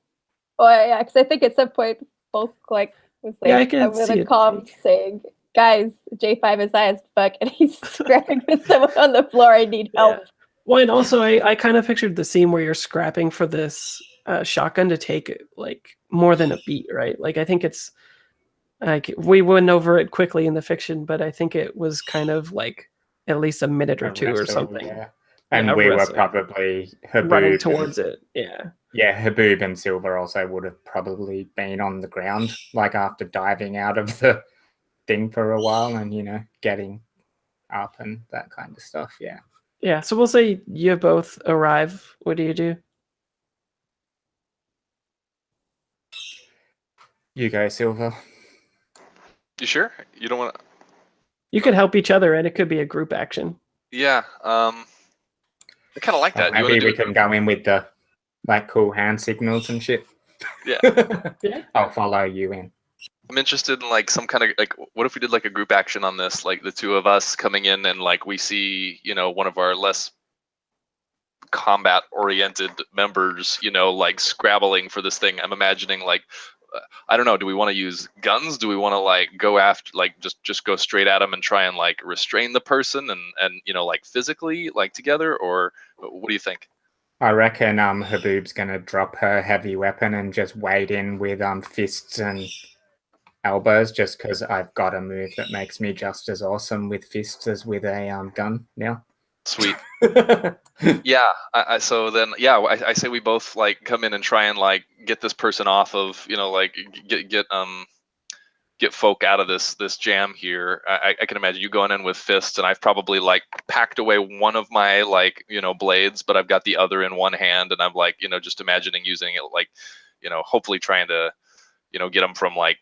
Speaker 4: Well, yeah, because I think at some point Bulk like was like,
Speaker 2: Yeah, I can
Speaker 4: over
Speaker 2: see
Speaker 4: the
Speaker 2: it.
Speaker 4: comm saying, "Guys, J5 is high as fuck," and he's scrapping with someone on the floor. I need help.
Speaker 2: Yeah. Well, and also I kind of pictured the scene where you're scrapping for this shotgun to take like more than a beat, right? Like I think it's like we went over it quickly in the fiction, but I think it was kind of like at least a minute or two or something.
Speaker 1: Yeah. And we were probably
Speaker 2: running towards it. Yeah.
Speaker 1: Yeah, Haboob and Silver also would have probably been on the ground, like after diving out of the thing for a while and, you know, getting up and that kind of stuff. Yeah.
Speaker 2: Yeah. So we'll say you both arrive. What do you do?
Speaker 5: You
Speaker 1: go, Silver.
Speaker 5: You sure? You don't want to?
Speaker 2: You could help each other, and it could be a group action.
Speaker 5: Yeah. I kind of like that.
Speaker 1: Maybe we can go in with the like cool hand signals and shit.
Speaker 5: Yeah.
Speaker 2: Yeah.
Speaker 1: I'll follow you in.
Speaker 5: I'm interested in like some kind of like, what if we did like a group action on this, like the two of us coming in and like we see, you know, one of our less combat oriented members, you know, like scrabbling for this thing. I'm imagining like, I don't know, do we want to use guns? Do we want to like go after, like just go straight at them and try and like restrain the person and you know, like physically like together, or what do you think?
Speaker 1: I reckon Haboob's gonna drop her heavy weapon and just wade in with fists and elbows, just because I've got a move that makes me just as awesome with fists as with a gun now.
Speaker 5: Sweet. Yeah. So then, yeah, I say we both like come in and try and like get this person off of, you know, like get folk out of this jam here. I can imagine you going in with fists, and I've probably like packed away one of my like, you know, blades, but I've got the other in one hand, and I'm like, you know, just imagining using it like, you know, hopefully trying to, you know, get them from like,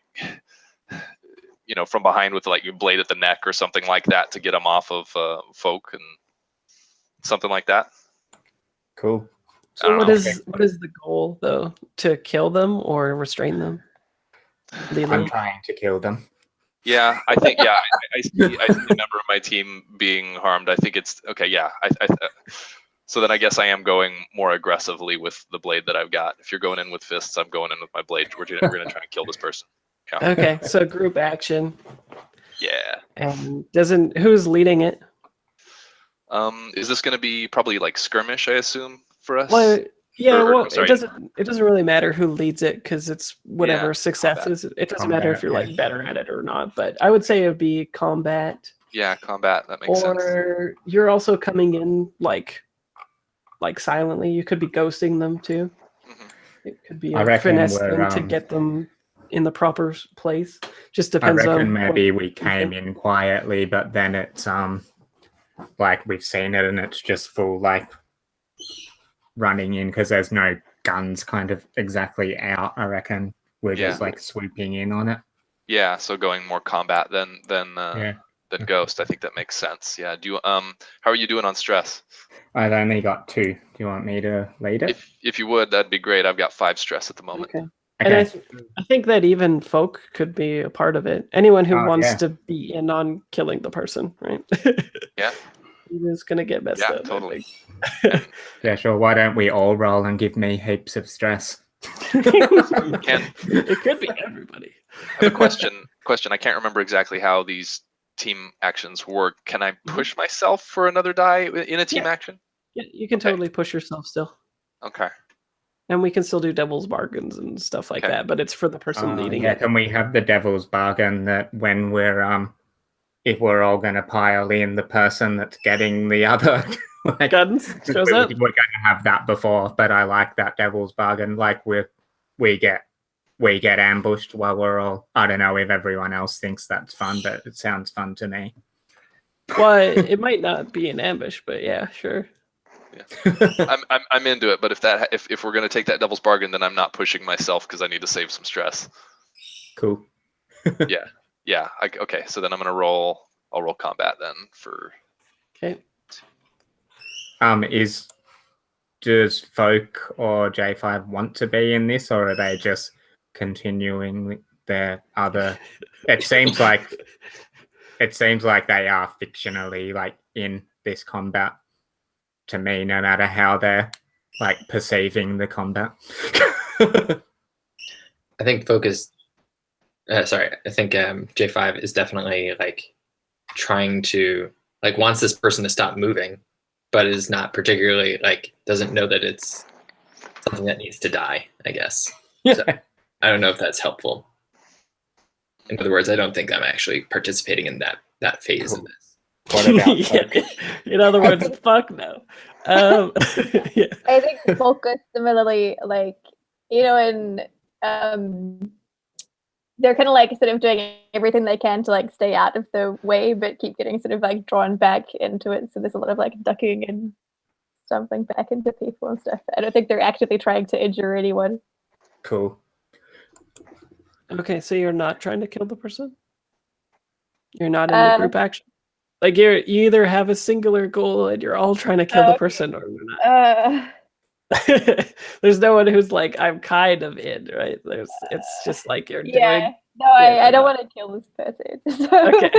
Speaker 5: you know, from behind with like your blade at the neck or something like that to get them off of folk and something like that.
Speaker 1: Cool.
Speaker 2: So what is the goal though? To kill them or restrain them?
Speaker 1: I'm trying to kill them.
Speaker 5: Yeah, I think, yeah, I see a member of my team being harmed. I think it's okay. Yeah, so then I guess I am going more aggressively with the blade that I've got. If you're going in with fists, I'm going in with my blade. We're gonna try and kill this person. Yeah.
Speaker 2: Okay, so group action.
Speaker 5: Yeah.
Speaker 2: And who's leading it?
Speaker 5: Is this gonna be probably like skirmish, I assume, for us?
Speaker 2: Well, yeah, it doesn't really matter who leads it because it's whatever success is. It doesn't matter if you're like better at it or not. But I would say it would be combat.
Speaker 5: Yeah, combat. That makes sense.
Speaker 2: Or you're also coming in like silently. You could be ghosting them too. Mm-hmm. It could be finesse them to get them in the proper place. Just depends on.
Speaker 1: I reckon maybe we came in quietly, but then it's like we've seen it and it's just full like running in because there's no guns kind of exactly out. I reckon we're just like swooping in on it.
Speaker 5: Yeah, so going more combat than ghost. I think that makes sense. Yeah. Do you how are you doing on stress?
Speaker 1: I've only got 2. Do you want me to lead it?
Speaker 5: If you would, that'd be great. I've got 5 stress at the moment.
Speaker 2: Okay. And I think that even folk could be a part of it. Anyone who wants to be in on killing the person, right?
Speaker 5: Yeah.
Speaker 2: He's gonna get messed up.
Speaker 5: Totally.
Speaker 1: Yeah, sure. Why don't we all roll and give me heaps of stress?
Speaker 2: It could be everybody.
Speaker 5: I have a question. I can't remember exactly how these team actions work. Can I push myself for another die in a team action?
Speaker 2: Yeah, you can totally push yourself still.
Speaker 5: Okay.
Speaker 2: And we can still do devil's bargains and stuff like that, but it's for the person leading it.
Speaker 1: Can we have the devil's bargain that when we're if we're all going to pile in, the person that's getting the other like,
Speaker 2: guns shows up.
Speaker 1: We're going to have that before, but I like that devil's bargain. Like we get ambushed while we're all. I don't know if everyone else thinks that's fun, but it sounds fun to me.
Speaker 2: Well, it might not be an ambush, but yeah, sure.
Speaker 5: Yeah. I'm into it, but if we're gonna take that devil's bargain, then I'm not pushing myself because I need to save some stress.
Speaker 1: Cool.
Speaker 5: Yeah. Okay, so then I'm gonna roll. I'll roll combat then for.
Speaker 2: Okay.
Speaker 1: Does Folk or J5 want to be in this, or are they just continuing their other? It seems like they are fictionally like in this combat. To me, no matter how they're like perceiving the combat.
Speaker 3: I think Focus. I think J5 is definitely like trying to like wants this person to stop moving, but is not particularly like doesn't know that it's something that needs to die. I guess.
Speaker 1: Yeah.
Speaker 3: So, I don't know if that's helpful. In other words, I don't think I'm actually participating in that phase of this.
Speaker 1: What about Folk?
Speaker 2: In other words, fuck no. Yeah.
Speaker 4: I think Focus similarly, like, you know, and they're kind of like sort of doing everything they can to like stay out of the way, but keep getting sort of like drawn back into it. So there's a lot of like ducking and jumping back into people and stuff. I don't think they're actively trying to injure anyone.
Speaker 1: Cool.
Speaker 2: Okay, so you're not trying to kill the person? You're not in the group action? Like you either have a singular goal and you're all trying to kill the person, or you're not. There's no one who's like, I'm kind of in, right? It's just like you're doing.
Speaker 4: No, I don't want to kill this person. So.
Speaker 2: Okay.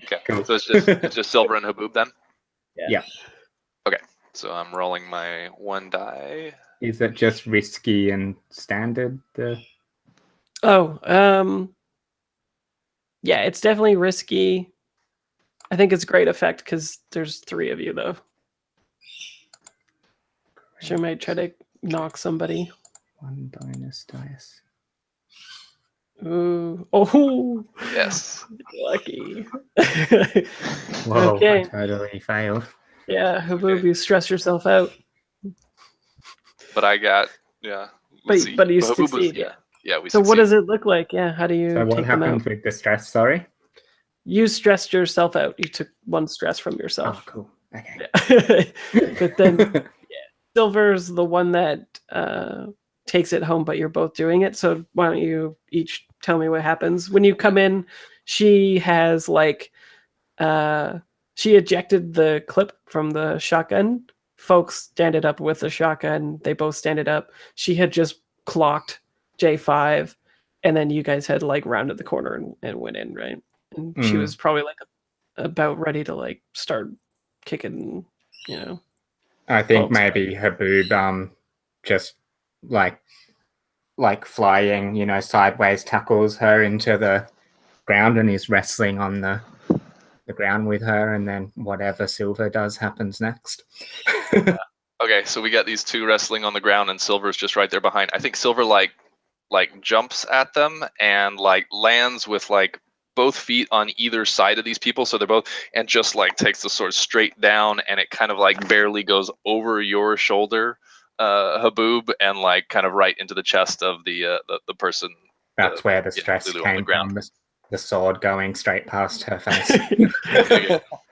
Speaker 5: Okay, cool. So it's just Silver and Haboob then.
Speaker 1: Yeah.
Speaker 5: Okay, so I'm rolling my 1 die.
Speaker 1: Is it just risky and standard?
Speaker 2: Yeah, it's definitely risky. I think it's great effect because there's 3 of you though. She might try to knock somebody.
Speaker 1: 1 bonus dice.
Speaker 2: Ooh. Oh.
Speaker 5: Yes.
Speaker 2: Lucky.
Speaker 1: Whoa,
Speaker 2: Okay.
Speaker 1: I totally failed.
Speaker 2: Yeah, Haboob, you stress yourself out.
Speaker 5: But I got
Speaker 2: But you succeed, yeah.
Speaker 5: Yeah, we
Speaker 2: So
Speaker 5: succeed.
Speaker 2: what does it look like? Yeah, how do you
Speaker 1: So what
Speaker 2: take them out?
Speaker 1: happened with the stress? Sorry.
Speaker 2: You stressed yourself out. You took 1 stress from
Speaker 1: Oh,
Speaker 2: yourself.
Speaker 1: cool. Okay.
Speaker 2: Yeah. But then Silver's the one that takes it home, but you're both doing it. So why don't you each tell me what happens when you come in? She has like she ejected the clip from the shotgun. Folks stand it up with the shotgun. They both stand it up. She had just clocked J5, and then you guys had like rounded the corner and went in, right? And she was probably like about ready to like start kicking, you know.
Speaker 1: I think maybe Haboob just like flying, you know, sideways tackles her into the ground and is wrestling on the ground with her, and then whatever Silver does happens next.
Speaker 5: Okay, so we got these 2 wrestling on the ground, and Silver's just right there behind. I think Silver like jumps at them and like lands with like both feet on either side of these people, so they're both, and just like takes the sword straight down, and it kind of like barely goes over your shoulder, Haboob, and like kind of right into the chest of the person.
Speaker 1: That's where the stress came from. The sword going straight past her face.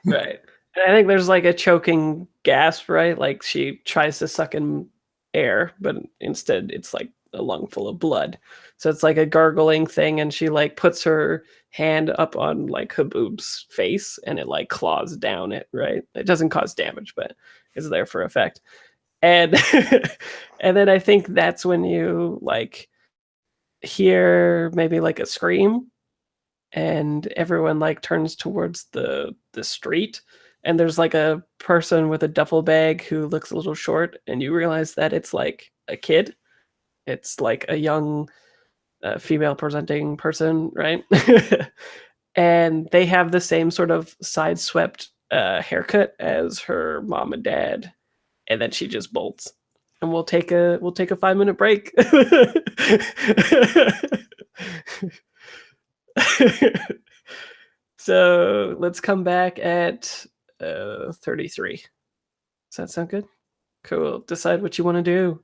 Speaker 2: Right. And I think there's like a choking gasp, right? Like she tries to suck in air, but instead it's like a lung full of blood. So it's like a gargling thing, and she like puts her hand up on like Haboob's face, and it like claws down it, right? It doesn't cause damage, but it's there for effect. And and then I think that's when you like hear maybe like a scream, and everyone like turns towards the street, and there's like a person with a duffel bag who looks a little short, and you realize that it's like a kid. It's like a young female presenting person, right? And they have the same sort of side-swept haircut as her mom and dad, and then she just bolts. And we'll take a 5-minute break. So let's come back at 33. Does that sound good? Cool. Decide what you want to do.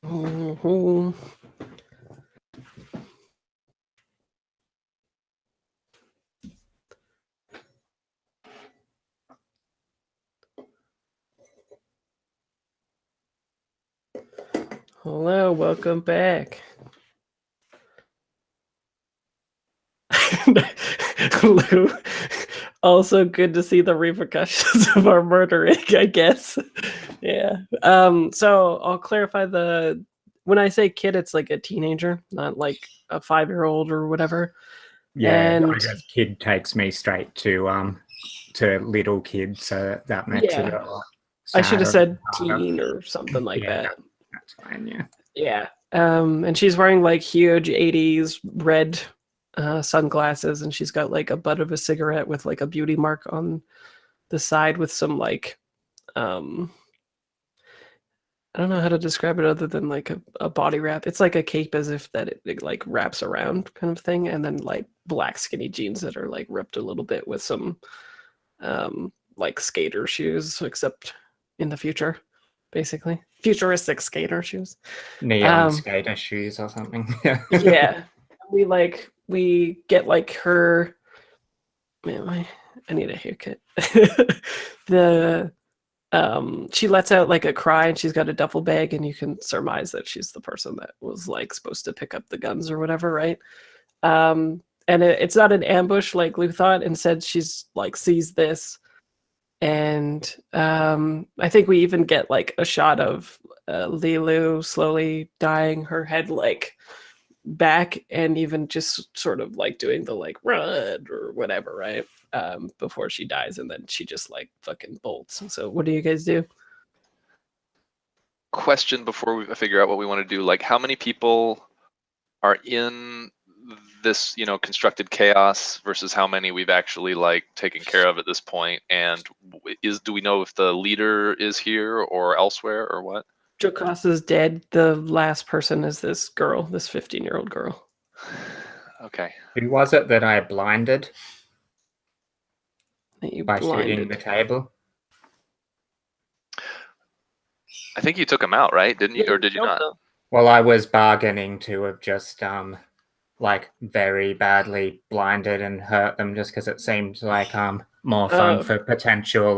Speaker 2: Mhm. Hello, welcome back. Lou, also good to see the repercussions of our murdering, I guess. Yeah. So I'll clarify when I say kid, it's like a teenager, not like a 5-year-old or whatever.
Speaker 1: Yeah,
Speaker 2: And
Speaker 1: I guess kid takes me straight to little kid, so that makes it a lot
Speaker 2: I should have
Speaker 1: sadder
Speaker 2: said
Speaker 1: and harder.
Speaker 2: teen or something like
Speaker 1: Yeah,
Speaker 2: that.
Speaker 1: that's fine. Yeah.
Speaker 2: Yeah. And she's wearing like huge 80s red sunglasses, and she's got like a butt of a cigarette with like a beauty mark on the side with some like I don't know how to describe it other than like a body wrap. It's like a cape as if that it like wraps around kind of thing, and then like black skinny jeans that are like ripped a little bit with some like skater shoes, except in the future, basically. Futuristic skater shoes.
Speaker 1: Neon skater shoes or something.
Speaker 2: Yeah. We get like her. Man, I need a haircut. She lets out like a cry, and she's got a duffel bag, and you can surmise that she's the person that was like supposed to pick up the guns or whatever, right? And it's not an ambush like Lou thought. Instead, she's like sees this, and I think we even get like a shot of Lilu slowly dying, her head like back, and even just sort of like doing the like run or whatever, right? Before she dies, and then she just like fucking bolts. So what do you guys do?
Speaker 5: Question before we figure out what we want to do, like how many people are in this, constructed chaos versus how many we've actually like taken care of at this point, and do we know if the leader is here or elsewhere or what?
Speaker 2: Jokasa's dead. The last person is this girl, this 15-year-old girl.
Speaker 5: Okay.
Speaker 1: Who was it that I blinded
Speaker 2: That you
Speaker 1: by
Speaker 2: blinded.
Speaker 1: shooting the table?
Speaker 5: I think you took him out, right? Didn't you? Or did you not?
Speaker 1: Well, I was bargaining to have just like very badly blinded and hurt them, just because it seemed like more fun for potential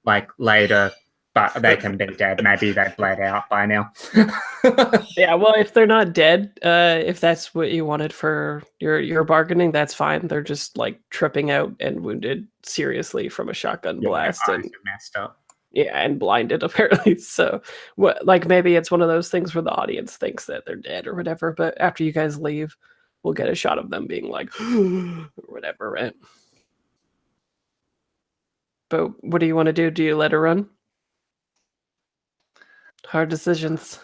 Speaker 1: like later, but they can be dead. Maybe they bled out by now.
Speaker 2: Yeah, well, if they're not dead, if that's what you wanted for your bargaining, that's fine. They're just like tripping out and wounded seriously from a shotgun blast,
Speaker 1: their
Speaker 2: and
Speaker 1: eyes are messed up.
Speaker 2: yeah, and blinded apparently. So, what, like maybe it's one of those things where the audience thinks that they're dead or whatever, but after you guys leave, we'll get a shot of them being like or whatever, right? But what do you want to do? Do you let her run? Hard decisions.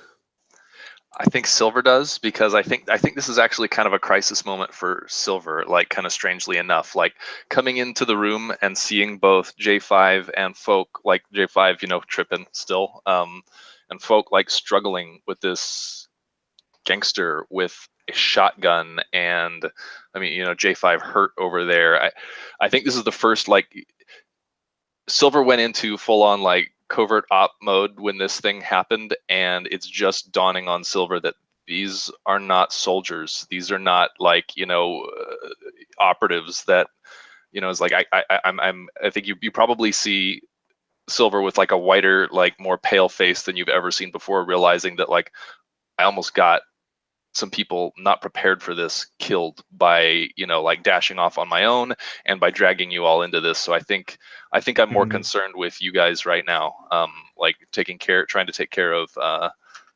Speaker 5: I think Silver does, because I think this is actually kind of a crisis moment for Silver, like kind of strangely enough, like coming into the room and seeing both J5 and Folk, like J5, tripping still, and Folk like struggling with this gangster with a shotgun, and I mean, J5 hurt over there. I think this is the first, like, Silver went into full on like covert op mode when this thing happened, and it's just dawning on Silver that these are not soldiers. These are not like operatives. That is like I think you probably see Silver with like a whiter, like more pale face than you've ever seen before, realizing that like I almost got some people not prepared for this killed by like dashing off on my own and by dragging you all into this. So I think I'm more concerned with you guys right now, like trying to take care of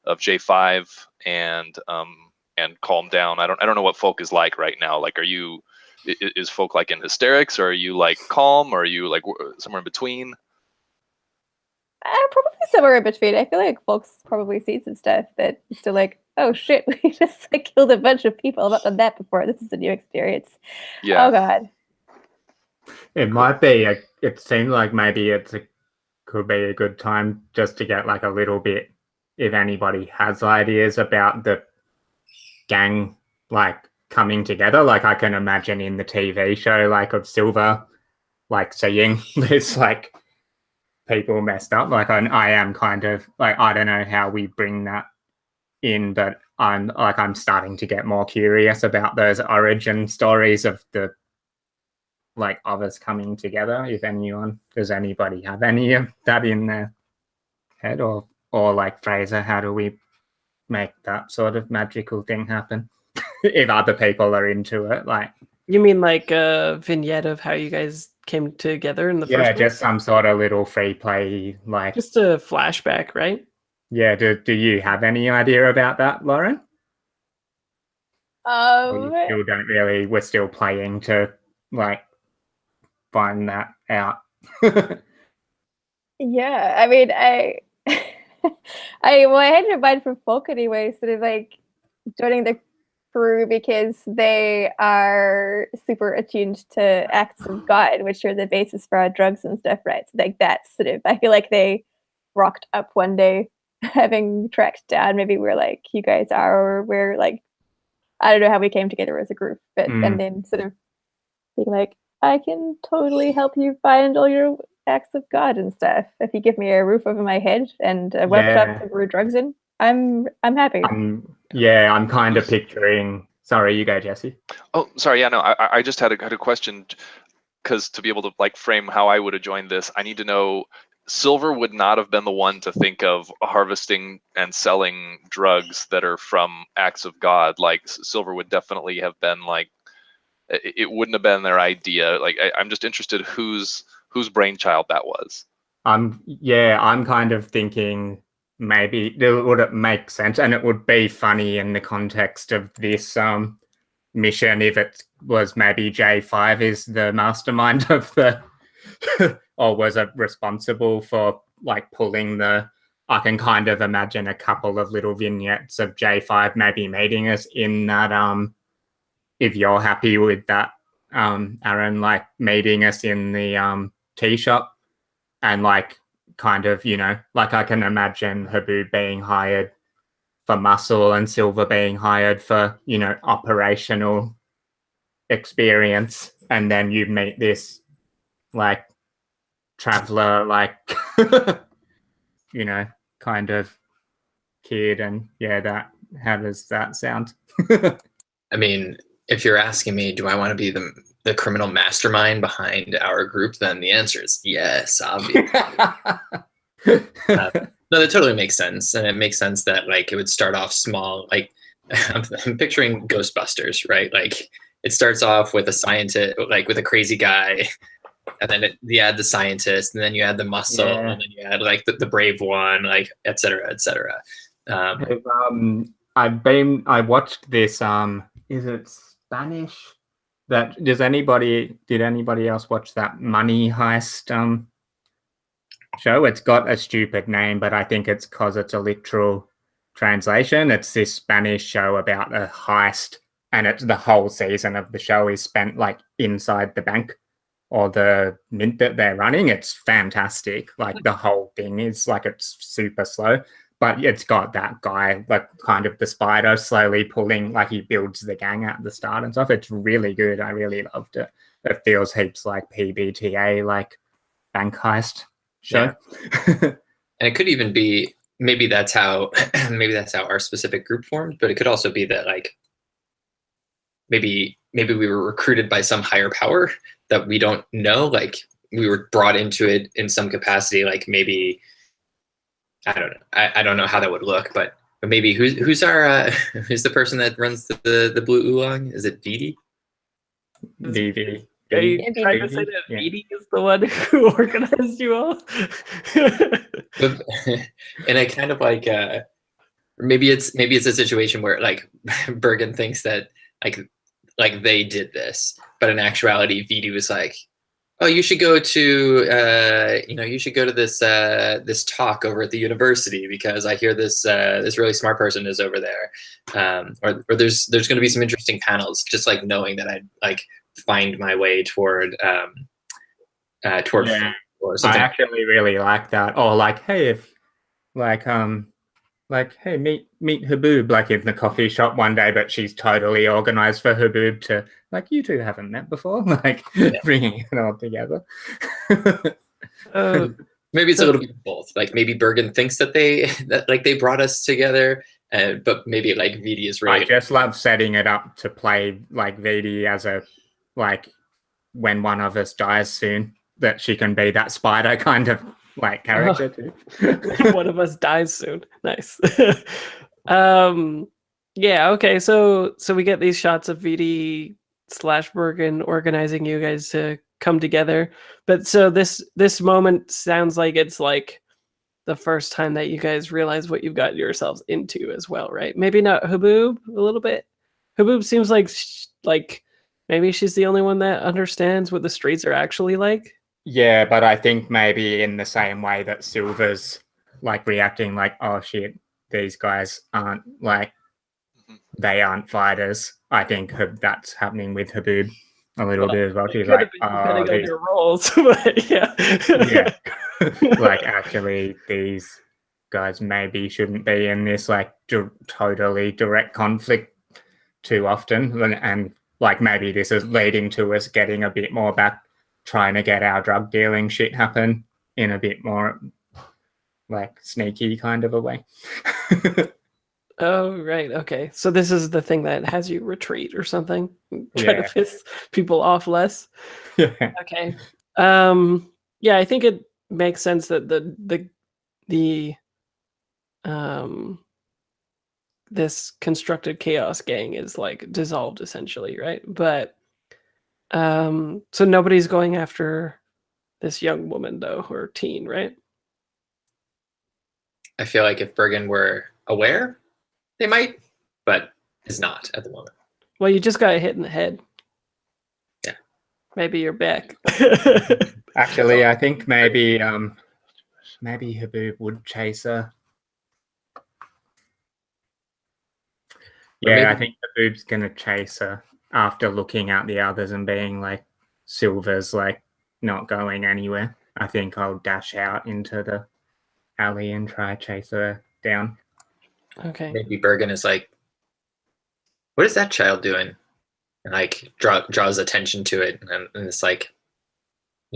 Speaker 5: J5 and calm down. I don't know what Folk is like right now. Like, is Folk like in hysterics, or are you like calm, or are you like somewhere in between?
Speaker 4: Probably somewhere in between. I feel like folks probably see some stuff that is still like, oh shit, we just like killed a bunch of people. I've not done that before. This is a new experience.
Speaker 5: Yeah.
Speaker 4: Oh god.
Speaker 1: It might be. It seemed like maybe could be a good time just to get like a little bit, if anybody has ideas about the gang like coming together. Like I can imagine in the TV show, like of Silver, like seeing this like people messed up. Like I am kind of like, I don't know how we bring that in, but I'm starting to get more curious about those origin stories of the like others coming together. If anyone, does anybody have any of that in their head, or like Fraser, how do we make that sort of magical thing happen? If other people are into it, like,
Speaker 2: you mean like a vignette of how you guys came together in the first place?
Speaker 1: just some sort of little free play, like
Speaker 2: just a flashback, right?
Speaker 1: Yeah, do you have any idea about that, Lauren? Or you still don't really? We're still playing to like find that out.
Speaker 4: Yeah, I mean, I had in mind for folk anyway, sort of like joining the crew because they are super attuned to acts of God, which are the basis for our drugs and stuff, right? So like that's sort of, I feel like they rocked up one day having tracked down, maybe we're like, you guys are, or we're like, I don't know how we came together as a group, but and then sort of being like, I can totally help you find all your acts of God and stuff. If you give me a roof over my head and a workshop to brew drugs in, I'm happy.
Speaker 1: I'm kind of picturing. Sorry, you go, Jesse.
Speaker 5: Oh, sorry. Yeah, no. I just had a question, because to be able to like frame how I would have joined this, I need to know. Silver would not have been the one to think of harvesting and selling drugs that are from acts of God. Like Silver would definitely have been like, it wouldn't have been their idea. Like I'm just interested whose brainchild that was.
Speaker 1: I'm kind of thinking maybe would it make sense, and it would be funny in the context of this mission if it was maybe J5 is the mastermind of the or was it responsible for like pulling the. I can kind of imagine a couple of little vignettes of J5 maybe meeting us in that if you're happy with that, Aaron, like meeting us in the tea shop and like kind of, like I can imagine Haboob being hired for muscle and Silver being hired for, operational experience. And then you meet this like traveler, like, kind of kid. And how does that sound?
Speaker 3: I mean, if you're asking me, do I want to be the criminal mastermind behind our group, then the answer is yes, obviously. No, that totally makes sense. And it makes sense that like it would start off small. Like I'm picturing Ghostbusters, right? Like it starts off with a scientist, like with a crazy guy, and then you add the scientist, and then you add the muscle, and then you add like the brave one, like et cetera, et cetera.
Speaker 1: I watched this, is it Spanish? Did anybody else watch that Money Heist show? It's got a stupid name, but I think it's because it's a literal translation. It's this Spanish show about a heist, and it's the whole season of the show is spent like inside the bank or the mint that they're running. It's fantastic. Like the whole thing is like, it's super slow, but it's got that guy, like kind of the spider slowly pulling, like he builds the gang at the start and stuff. It's really good. I really loved it. It feels heaps like PBTA, like bank heist show.
Speaker 3: Yeah. And it could even be, maybe that's how our specific group formed, but it could also be that like, maybe we were recruited by some higher power that we don't know. Like we were brought into it in some capacity. Like maybe, I don't know. I don't know how that would look, but maybe who's our who's the person that runs the Blue Oolong? Is it Vivi?
Speaker 1: Vivi.
Speaker 2: Are you trying to say that Vivi is the one who organized you all?
Speaker 3: And I kind of like maybe it's a situation where like Bergen thinks that like they did this, but in actuality, Vivi was like, "Oh, you should go to this talk over at the university because I hear this really smart person is over there, or there's going to be some interesting panels." Just like knowing that I'd like find my way toward or something.
Speaker 1: I actually really like that. Or like, hey, hey, meet Haboob like in the coffee shop one day, but she's totally organized for Haboob to like, you two haven't met before, like bringing it all together.
Speaker 3: Maybe it's a little bit of both. Like maybe Bergen thinks that they brought us together, but maybe like VD is really.
Speaker 1: I just love setting it up to play like VD as a like when one of us dies soon, that she can be that spider kind of like character too.
Speaker 2: One of us dies soon. Nice. Yeah, okay. So we get these shots of VD / Bergen organizing you guys to come together. But so this moment sounds like it's like the first time that you guys realize what you've got yourselves into as well, right? Maybe not Haboob a little bit. Haboob seems like maybe she's the only one that understands what the streets are actually like.
Speaker 1: Yeah, but I think maybe in the same way that Silver's like reacting like, oh shit, these guys aren't like, they aren't fighters. I think that's happening with Haboob a little bit as well. She's like, oh,
Speaker 2: depending on your roles, but yeah.
Speaker 1: Yeah. Like actually these guys maybe shouldn't be in this like totally direct conflict too often, and like maybe this is leading to us getting a bit more back, trying to get our drug dealing shit happen in a bit more like sneaky kind of a way.
Speaker 2: Oh, right. Okay. So this is the thing that has you retreat or something? Try to piss people off less?
Speaker 1: Yeah.
Speaker 2: Okay. Yeah, I think it makes sense that the this constructed chaos gang is like dissolved essentially, right? But so nobody's going after this young woman though, or teen, right?
Speaker 3: I feel like if Bergen were aware, they might, but is not at the moment.
Speaker 2: Well, you just got hit in the head.
Speaker 3: Yeah.
Speaker 2: Maybe you're back.
Speaker 1: Actually, I think maybe Haboob would chase her. Yeah, I think Haboob's gonna chase her after looking at the others and being like, Silver's like not going anywhere. I think I'll dash out into the alley and try to chase her down.
Speaker 2: Okay.
Speaker 3: Maybe Bergen is like, what is that child doing? And like draws attention to it, and it's like,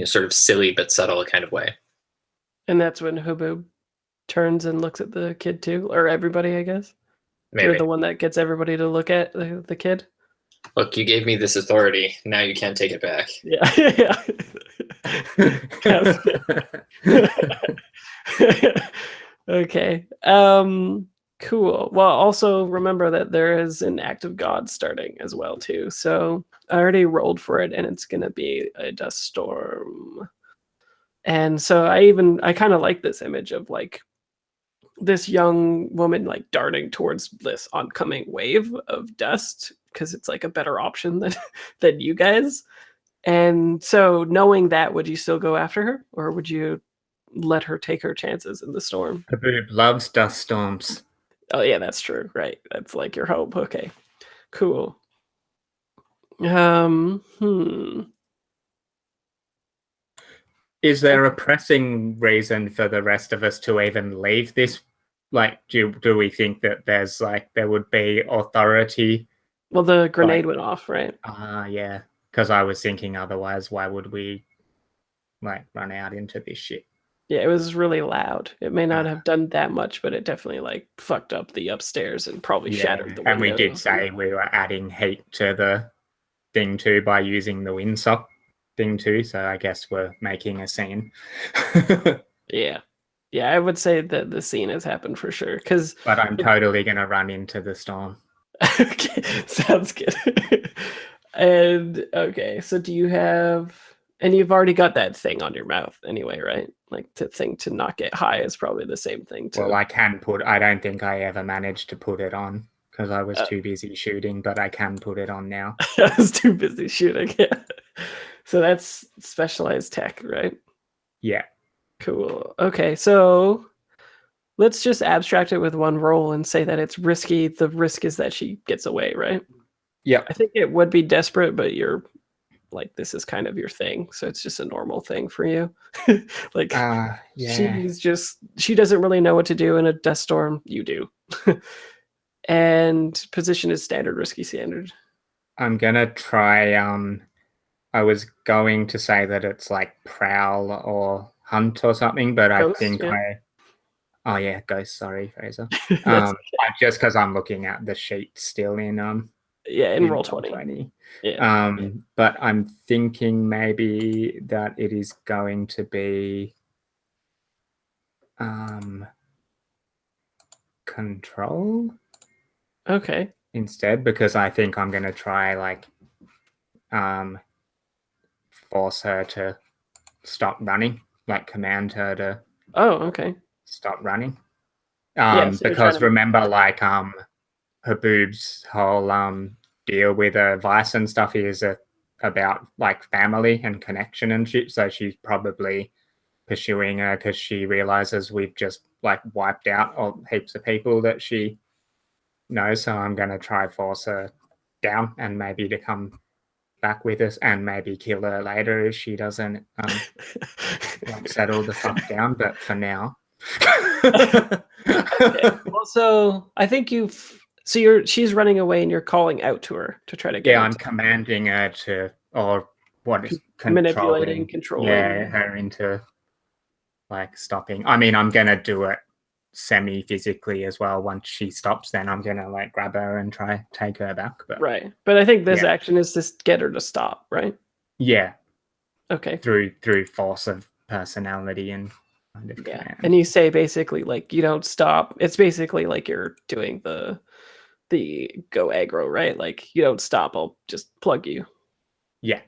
Speaker 3: sort of silly but subtle kind of way.
Speaker 2: And that's when Haboob turns and looks at the kid too, or everybody, I guess.
Speaker 3: Maybe.
Speaker 2: You're the one that gets everybody to look at the kid.
Speaker 3: Look, you gave me this authority. Now you can't take it back.
Speaker 2: Yeah. Yeah. Okay. Cool. Well, also remember that there is an act of God starting as well too. So I already rolled for it, and it's gonna be a dust storm. And so I kind of like this image of like this young woman like darting towards this oncoming wave of dust, because it's like a better option than you guys. And so knowing that, would you still go after her, or would you let her take her chances in the storm?
Speaker 1: Haboob loves dust storms.
Speaker 2: Oh yeah, that's true. Right. That's like your hope. Okay. Cool.
Speaker 1: Is there a pressing reason for the rest of us to even leave this? Like, do we think that there would be authority?
Speaker 2: Well, the grenade went off, right?
Speaker 1: Yeah. Because I was thinking otherwise, why would we like run out into this shit?
Speaker 2: Yeah, it was really loud. It may not have done that much, but it definitely like fucked up the upstairs and probably shattered the windows.
Speaker 1: And we did say we were adding heat to the thing too by using the windsock thing too. So I guess we're making a scene.
Speaker 2: Yeah, I would say that the scene has happened for sure.
Speaker 1: But I'm totally gonna run into the storm.
Speaker 2: Okay, sounds good. And okay, so do you have? And you've already got that thing on your mouth anyway, right? Like the thing to not get high is probably the same thing too.
Speaker 1: Well, I don't think I ever managed to put it on because I was too busy shooting, but I can put it on now.
Speaker 2: I was too busy shooting, yeah. So that's specialized tech, right?
Speaker 1: Yeah.
Speaker 2: Cool. Okay, so let's just abstract it with one roll and say that it's risky. The risk is that she gets away, right?
Speaker 1: Yeah.
Speaker 2: I think it would be desperate, but you're like, this is kind of your thing, so it's just a normal thing for you. Like,
Speaker 1: yeah.
Speaker 2: she doesn't really know what to do in a dust storm. You do. And position is standard, risky standard.
Speaker 1: I'm gonna try. I was going to say that it's like prowl or hunt or something, but I think Oh yeah, ghost. Sorry, Fraser.
Speaker 2: That's
Speaker 1: Just because I'm looking at the sheet still in
Speaker 2: in Roll20. Yeah.
Speaker 1: But I'm thinking maybe that it is going to be control.
Speaker 2: Okay.
Speaker 1: Instead, because I think I'm going to try like force her to stop running, like command her to
Speaker 2: okay.
Speaker 1: stop running.
Speaker 2: So
Speaker 1: because remember, like her boobs whole deal with vice and stuff is about like family and connection and shit. So she's probably pursuing her because she realizes we've just like wiped out all heaps of people that she knows. So I'm gonna try force her down and maybe to come back with us and maybe kill her later if she doesn't like settle the fuck down. But for now.
Speaker 2: Well, so I think she's running away and you're calling out to her to try to get
Speaker 1: I'm commanding her to, or what is
Speaker 2: controlling
Speaker 1: her into like stopping. I mean, I'm gonna do it semi-physically as well. Once she stops, then I'm gonna like grab her and try take her back. But
Speaker 2: but I think this action is just get her to stop, right?
Speaker 1: Yeah.
Speaker 2: Okay.
Speaker 1: Through force of personality and kind of command.
Speaker 2: And you say basically like you don't stop. It's basically like you're doing the go aggro, right? Like you don't stop, I'll just plug you.
Speaker 1: Yeah.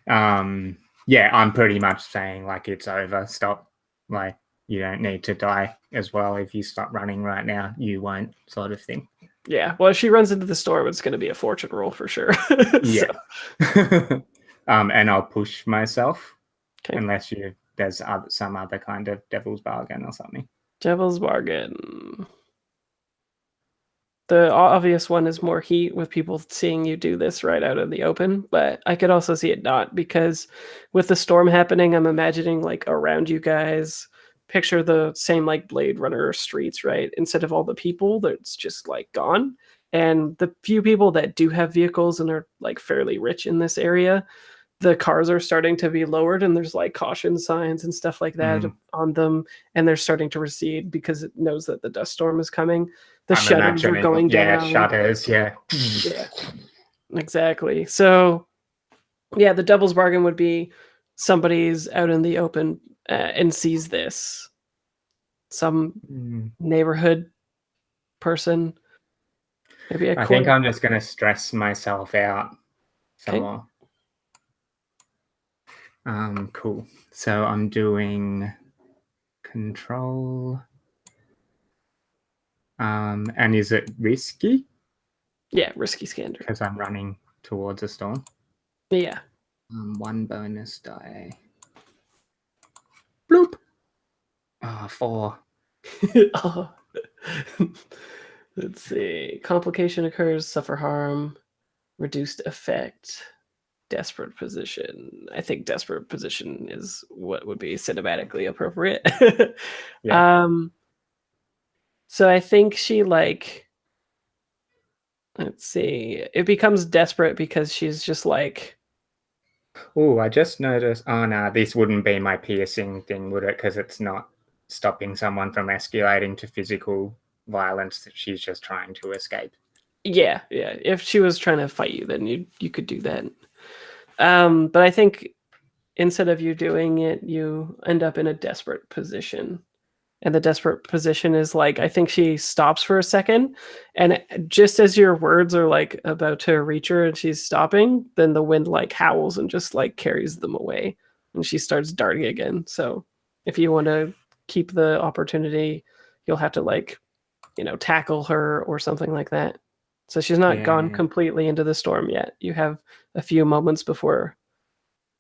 Speaker 1: I'm pretty much saying like it's over. Stop. Like you don't need to die as well. If you stop running right now, you won't, sort of thing.
Speaker 2: Yeah. Well, if she runs into the storm, it's going to be a fortune roll for sure.
Speaker 1: Yeah. And I'll push myself. Okay. Unless there's some other kind of devil's bargain or something.
Speaker 2: Devil's bargain. The obvious one is more heat with people seeing you do this right out in the open, but I could also see it not, because with the storm happening, I'm imagining like around you guys, picture the same like Blade Runner streets, right? Instead of all the people, that's just like gone. And the few people that do have vehicles and are like fairly rich in this area, the cars are starting to be lowered and there's like caution signs and stuff like that on them, and they're starting to recede because it knows that the dust storm is coming. The shutters are going down.
Speaker 1: Yeah, shutters, yeah.
Speaker 2: Yeah, exactly. So, yeah, the devil's bargain would be somebody's out in the open and sees this. Some neighborhood person. Maybe
Speaker 1: I think I'm just going to stress myself out some more. Cool. So I'm doing control. And is it risky?
Speaker 2: Yeah, risky scander.
Speaker 1: Because I'm running towards a storm.
Speaker 2: Yeah.
Speaker 1: One bonus die. Bloop. 4.
Speaker 2: Oh. Let's see. Complication occurs, suffer harm, reduced effect, desperate position. I think desperate position is what would be cinematically appropriate. Yeah. So I think she like, let's see, it becomes desperate because she's just like,
Speaker 1: oh, I just noticed, oh no, this wouldn't be my piercing thing, would it? Because it's not stopping someone from escalating to physical violence. She's just trying to escape.
Speaker 2: Yeah. If she was trying to fight you, then you could do that. But I think instead of you doing it, you end up in a desperate position. And the desperate position is like, I think she stops for a second, and just as your words are like about to reach her and she's stopping, then the wind like howls and just like carries them away, and she starts darting again. So if you want to keep the opportunity, you'll have to like, tackle her or something like that. So she's not gone completely into the storm yet. You have a few moments before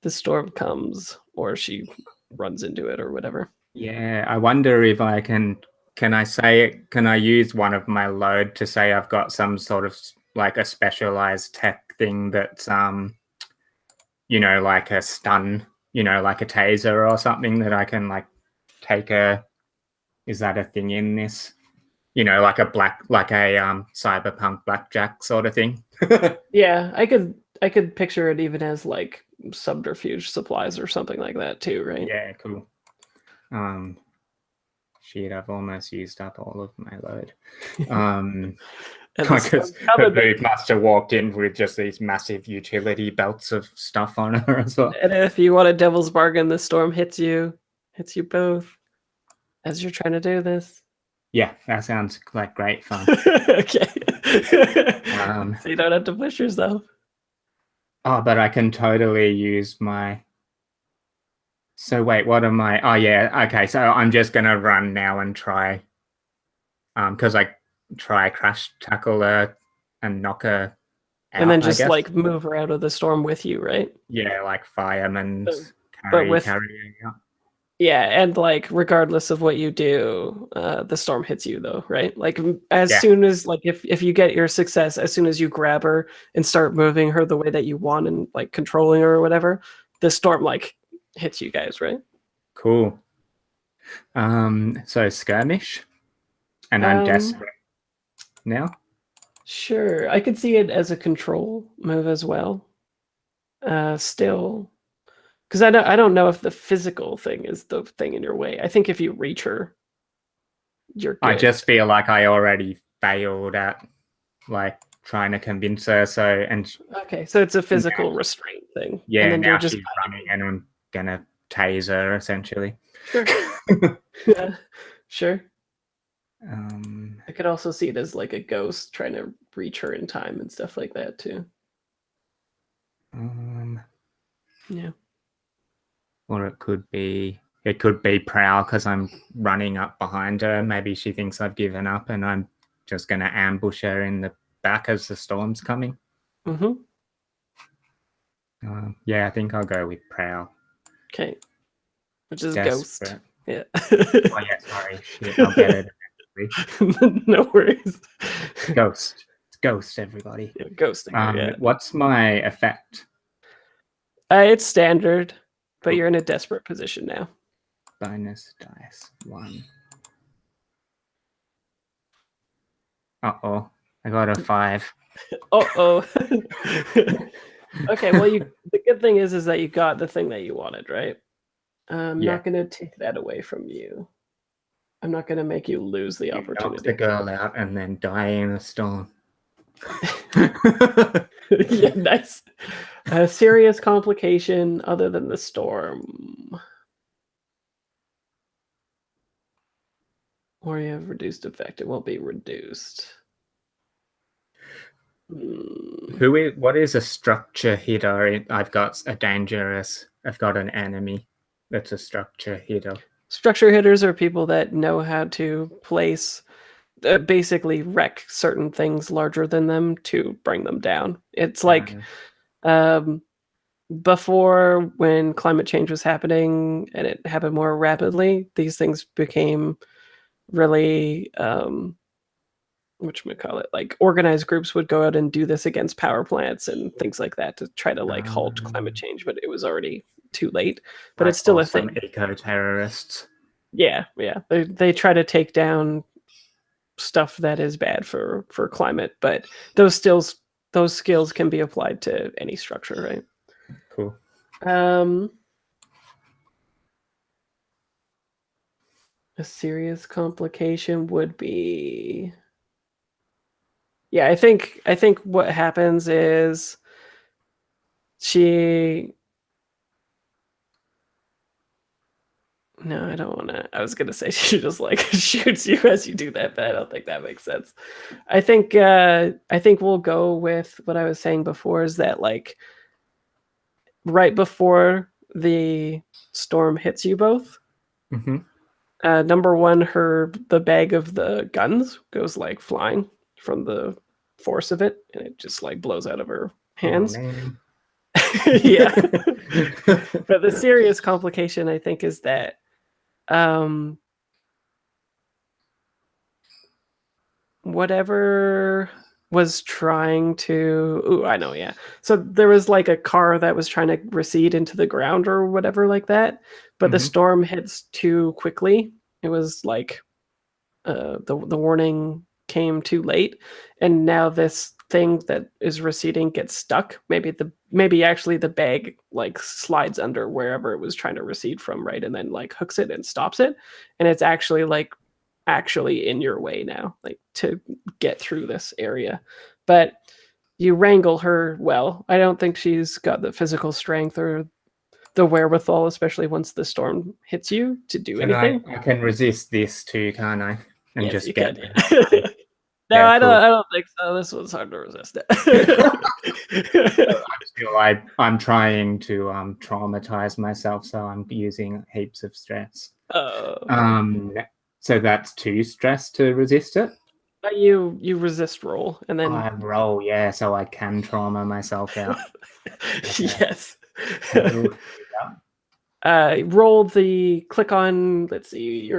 Speaker 2: the storm comes or she runs into it or whatever.
Speaker 1: Yeah, I wonder if I can I use one of my load to say I've got some sort of like a specialized tech thing that's like a stun, like a taser or something that I can like take is that a thing in this? Like a cyberpunk blackjack sort of thing.
Speaker 2: Yeah, I could picture it even as like subterfuge supplies or something like that too, right?
Speaker 1: Yeah, cool. Shit, I've almost used up all of my load.
Speaker 2: And the
Speaker 1: Because
Speaker 2: storm's coming,
Speaker 1: the boot must have walked in with just these massive utility belts of stuff on her as well.
Speaker 2: and if you want a devil's bargain, the storm hits you both as you're trying to do this.
Speaker 1: Yeah, that sounds like great fun.
Speaker 2: Okay. So you don't have to push yourself.
Speaker 1: Oh, but I can totally use my... So wait, what am I... Oh, yeah, okay, so I'm just going to run now and try... Because I try crash tackle her and knock her out,
Speaker 2: And then just,
Speaker 1: I guess.
Speaker 2: like, move her out of the storm with you, right?
Speaker 1: Yeah, like firemen
Speaker 2: but with-
Speaker 1: carrying out.
Speaker 2: Yeah, and, like, regardless of what you do, the storm hits you, though, right? Like, as soon as, like, if you get your success, as soon as you grab her and start moving her the way that you want and, like, controlling her or whatever, the storm, like, hits you guys, right?
Speaker 1: Cool. So skirmish, and I'm desperate now.
Speaker 2: Sure, I could see it as a control move as well. Still, because I don't know if the physical thing is the thing in your way. I think if you reach her, you're good.
Speaker 1: I just feel like I already failed at like trying to convince her. So
Speaker 2: okay, so it's a physical restraint thing.
Speaker 1: Yeah,
Speaker 2: and then
Speaker 1: now
Speaker 2: you're just
Speaker 1: she's running, and I'm gonna tase her essentially.
Speaker 2: Sure. Yeah, sure. I could also see it as like a ghost trying to reach her in time and stuff like that too. Yeah.
Speaker 1: Or it could be prowl because I'm running up behind her. Maybe she thinks I've given up, and I'm just gonna ambush her in the back as the storm's coming. Yeah, I think I'll go with prowl.
Speaker 2: Okay. Which is
Speaker 1: Desperate.
Speaker 2: ghost. Yeah.
Speaker 1: Oh yeah, sorry. Shit, I'll get it.
Speaker 2: No worries.
Speaker 1: Ghost. It's ghost, everybody.
Speaker 2: Yeah, ghosting. Yeah.
Speaker 1: What's my effect?
Speaker 2: It's standard, but you're in a desperate position now.
Speaker 1: Bonus dice 1. Uh-oh. I got a 5.
Speaker 2: Uh-oh. Okay, well, the good thing is that you got the thing that you wanted, right? I'm not going to take that away from you. I'm not going to make you lose the opportunity.
Speaker 1: Knock the girl out and then die in a storm.
Speaker 2: Yeah, nice. A serious complication other than the storm. Or you have reduced effect. It won't be reduced.
Speaker 1: What is a structure hitter? I've got an enemy that's a structure hitter.
Speaker 2: Structure hitters are people that know how to place, basically wreck certain things larger than them to bring them down. It's like before, when climate change was happening and it happened more rapidly, these things became really whatchamacallit, like organized groups would go out and do this against power plants and things like that to try to like halt climate change, but it was already too late. But it's still a thing.
Speaker 1: Eco-terrorists.
Speaker 2: Yeah. They try to take down stuff that is bad for climate, but those skills can be applied to any structure, right?
Speaker 1: Cool.
Speaker 2: A serious complication would be... Yeah, I think what happens is she... No, I don't want to. I was gonna say she just like shoots you as you do that, but I don't think that makes sense. I think we'll go with what I was saying before, is that like right before the storm hits you both, number one, the bag of the guns goes like flying from the force of it, and it just like blows out of her hands.
Speaker 1: Oh, man.
Speaker 2: Yeah. But the serious complication, I think, is that whatever was trying to... Ooh, I know, yeah. So there was like a car that was trying to recede into the ground or whatever like that, but the storm hits too quickly. It was like the warning came too late, and now this thing that is receding gets stuck. Maybe actually the bag like slides under wherever it was trying to recede from, right? And then like hooks it and stops it. And it's actually in your way now, like to get through this area. But you wrangle her well. I don't think she's got the physical strength or the wherewithal, especially once the storm hits you, to do anything.
Speaker 1: I can resist this too, can't I? And
Speaker 2: Yes,
Speaker 1: just
Speaker 2: you
Speaker 1: get
Speaker 2: can.
Speaker 1: there.
Speaker 2: No,
Speaker 1: Yeah,
Speaker 2: I
Speaker 1: cool.
Speaker 2: don't think so. This one's hard to resist.
Speaker 1: I'm trying to traumatize myself, so I'm using heaps of stress.
Speaker 2: Okay.
Speaker 1: So that's 2 stress to resist it.
Speaker 2: You resist roll, and then
Speaker 1: I roll, yeah, so I can trauma myself out.
Speaker 2: yes.
Speaker 1: Yeah.
Speaker 2: Roll the click on. Let's see.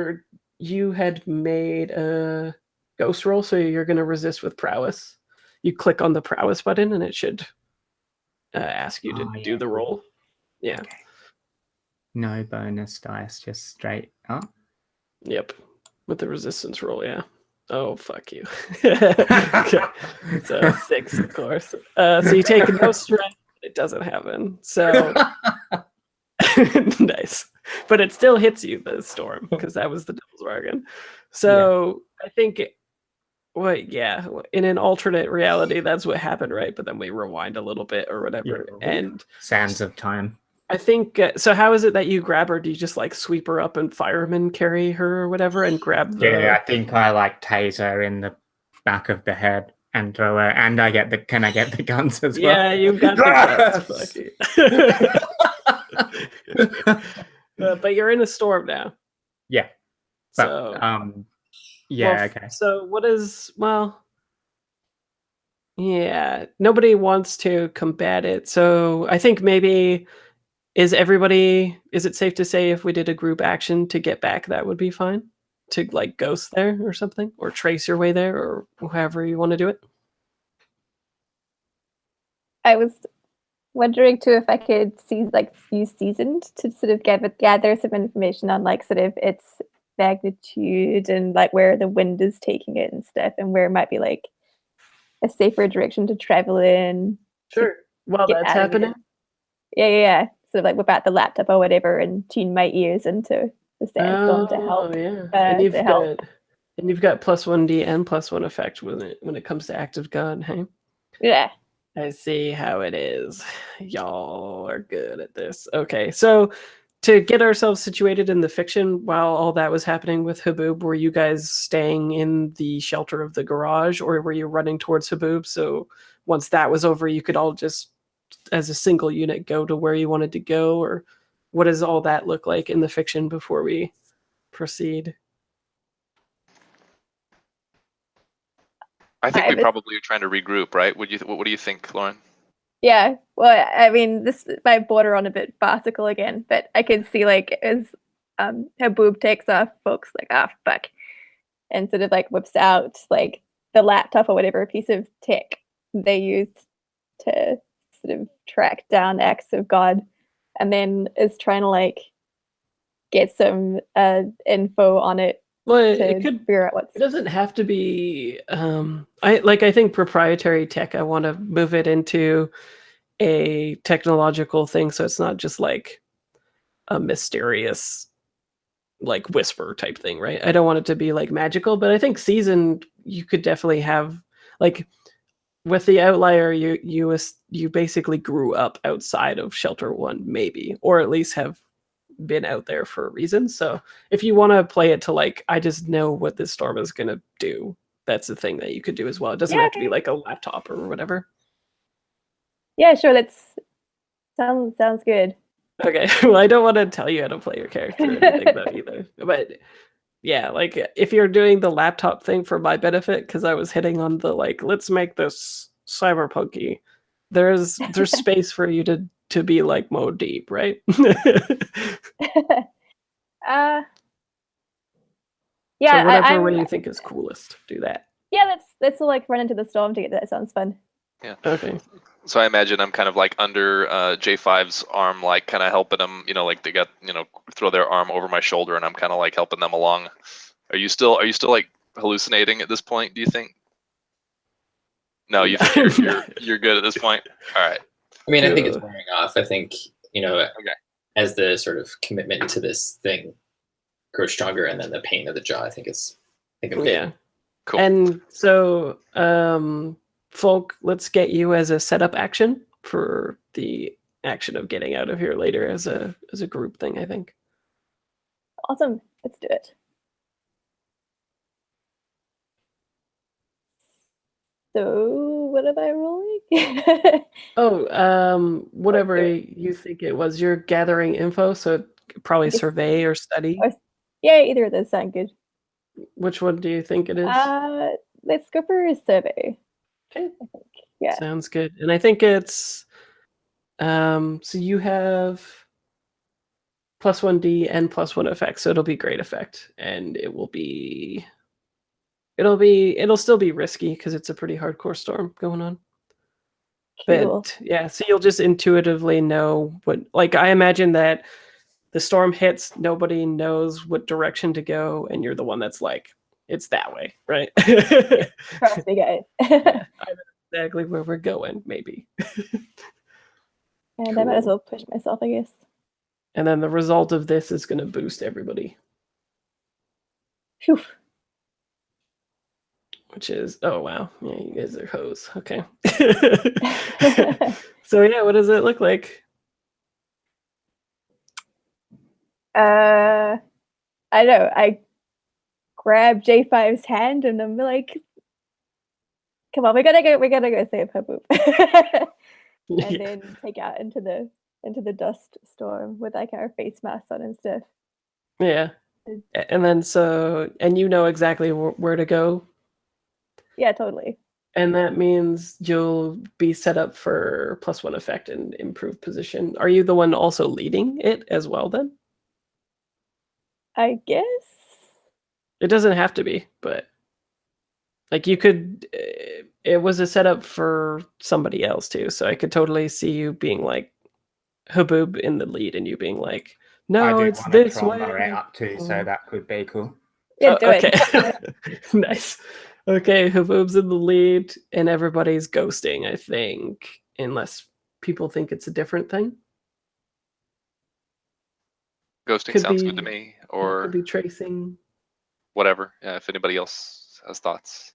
Speaker 2: You had made a ghost roll, so you're going to resist with prowess. You click on the prowess button, and it should ask you to do the roll. Yeah.
Speaker 1: Okay. No bonus dice, just straight up.
Speaker 2: Yep. With the resistance roll, yeah. Oh, fuck you. Okay. So 6, of course. So you take no strength. It doesn't happen. So nice. But it still hits you, the storm, because that was the devil's bargain. So I think, in an alternate reality, that's what happened, right? But then we rewind a little bit or whatever.
Speaker 1: Yeah.
Speaker 2: And
Speaker 1: sands of time.
Speaker 2: I think, so how is it that you grab her? Do you just like sweep her up and firemen carry her or whatever and grab the...
Speaker 1: Yeah, I think I like tase her in the back of the head and throw her, and can I get the guns as well?
Speaker 2: Yeah, you've got the guns. But you're in a storm now.
Speaker 1: Yeah. But, okay.
Speaker 2: So what is, nobody wants to combat it. So I think maybe... Is it safe to say if we did a group action to get back, that would be fine? To like ghost there or something? Or trace your way there, or however you want to do it?
Speaker 4: I was wondering too if I could use seasoned to sort of gather some information on like sort of its magnitude and like where the wind is taking it and stuff, and where it might be like a safer direction to travel in.
Speaker 2: Sure. Well, that's happening.
Speaker 4: Yeah. So like whip out the laptop or whatever and tune my ears into the sandstorm to help.
Speaker 2: Yeah.
Speaker 4: And
Speaker 2: you've got +1d and +1 effect when it comes to Act of God, hey?
Speaker 4: Yeah.
Speaker 2: I see how it is. Y'all are good at this. Okay, so to get ourselves situated in the fiction while all that was happening with Haboob, were you guys staying in the shelter of the garage, or were you running towards Haboob? So once that was over, you could all just, as a single unit, go to where you wanted to go? Or what does all that look like in the fiction before we proceed?
Speaker 5: I think we probably are trying to regroup, right? What do you think, Lauren?
Speaker 4: Yeah, well, I mean, this might border on a bit farcical again, but I can see like as Haboob takes off, folks like, fuck, and sort of like whips out like the laptop or whatever piece of tech they used to sort of track down acts of God, and then is trying to like get some info on it.
Speaker 2: Well, it could figure out it doesn't have to be I think proprietary tech, I want to move it into a technological thing, so it's not just like a mysterious like whisper type thing, right? I don't want it to be like magical, but I think seasoned, you could definitely have like with the outlier, you basically grew up outside of Shelter 1, maybe, or at least have been out there for a reason. So if you want to play it to like, I just know what this storm is going to do, that's the thing that you could do as well. It doesn't have to be like a laptop or whatever.
Speaker 4: Yeah, sure. Sounds good.
Speaker 2: Okay. Well, I don't want to tell you how to play your character or anything though either. But yeah, like if you're doing the laptop thing for my benefit, because I was hitting on the like, let's make this cyberpunky, there's space for you to be like Mo Deep, right?
Speaker 4: Yeah.
Speaker 2: So whatever way you think is coolest, do that.
Speaker 4: Yeah, let's like run into the storm together. That sounds fun.
Speaker 5: Yeah.
Speaker 2: Okay.
Speaker 5: So I imagine I'm kind of like under J5's arm, like kind of helping them, like they got, throw their arm over my shoulder and I'm kind of like helping them along. Are you still like hallucinating at this point, do you think? No, you think you're good at this point? All right.
Speaker 3: I mean, I think it's wearing off. I think,
Speaker 5: Okay.
Speaker 3: as the sort of commitment to this thing grows stronger, and then the pain of the jaw, I think I'm good.
Speaker 2: Yeah.
Speaker 5: Cool.
Speaker 2: And so, Folk, let's get you as a setup action for the action of getting out of here later as a group thing, I think.
Speaker 4: Awesome. Let's do it. So what am I rolling?
Speaker 2: Whatever you think it was. You're gathering info, so probably survey or study.
Speaker 4: Yeah, either of those sound good.
Speaker 2: Which one do you think it is?
Speaker 4: Let's go for a survey.
Speaker 2: Okay.
Speaker 4: I think. Yeah.
Speaker 2: Sounds good. And I think it's so you have +1d and +1 effect, so it'll be great effect, and it'll still be risky because it's a pretty hardcore storm going on.
Speaker 4: Cool.
Speaker 2: But yeah, so you'll just intuitively know what, like, I imagine that the storm hits, nobody knows what direction to go, and you're the one that's like, it's that way, right?
Speaker 4: Trust me, guys.
Speaker 2: Yeah, I know exactly where we're going, maybe.
Speaker 4: And I might as well push myself, I guess.
Speaker 2: And then the result of this is going to boost everybody.
Speaker 4: Phew.
Speaker 2: Which is, oh wow, yeah, you guys are hoes. Okay. So yeah, what does it look like?
Speaker 4: I don't know. I grab J5's hand and I'm like, "Come on, we gotta go save her poop." And then take out into the dust storm with like our face masks on and stuff.
Speaker 2: Yeah. And then and you know exactly where to go.
Speaker 4: Yeah, totally.
Speaker 2: And that means you'll be set up for +1 effect and improved position. Are you the one also leading it as well then?
Speaker 4: I guess.
Speaker 2: It doesn't have to be, but like you could, it was a setup for somebody else too. So I could totally see you being like Haboob in the lead and you being like, no, it's this way.
Speaker 1: Out too, so that could be cool.
Speaker 4: Yeah, do
Speaker 2: okay.
Speaker 4: it.
Speaker 2: Nice. Okay, Haboob's in the lead and everybody's ghosting, I think, unless people think it's a different thing.
Speaker 5: Ghosting sounds good to me, or
Speaker 2: could be tracing.
Speaker 5: Whatever. Yeah, if anybody else has thoughts.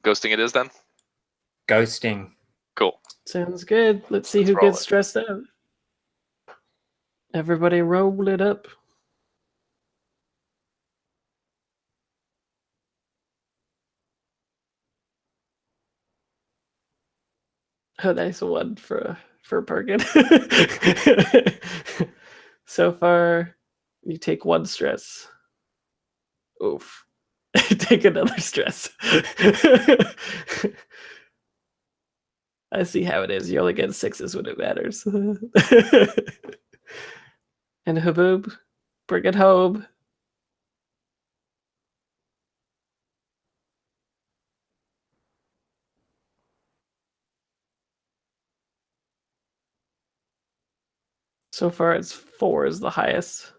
Speaker 5: Ghosting it is then?
Speaker 1: Ghosting.
Speaker 5: Cool.
Speaker 2: Sounds good. Let's see who gets stressed out. Everybody roll it up. Oh, nice one for Perkin. So far, you take 1 stress. Oof. Take another stress. I see how it is. You only get 6s when it matters. And Haboob, bring it home. So far, it's 4 is the highest.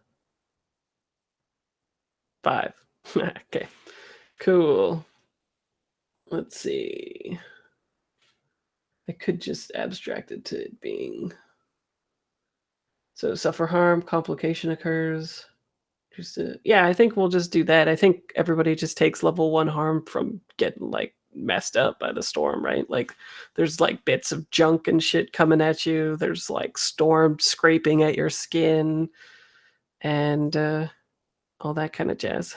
Speaker 2: 5. Okay. Cool. Let's see. I could just abstract it to it being. So suffer harm, complication occurs. Yeah, I think we'll just do that. I think everybody just takes level 1 harm from getting like messed up by the storm, right? Like there's like bits of junk and shit coming at you. There's like storm scraping at your skin and all that kind of jazz.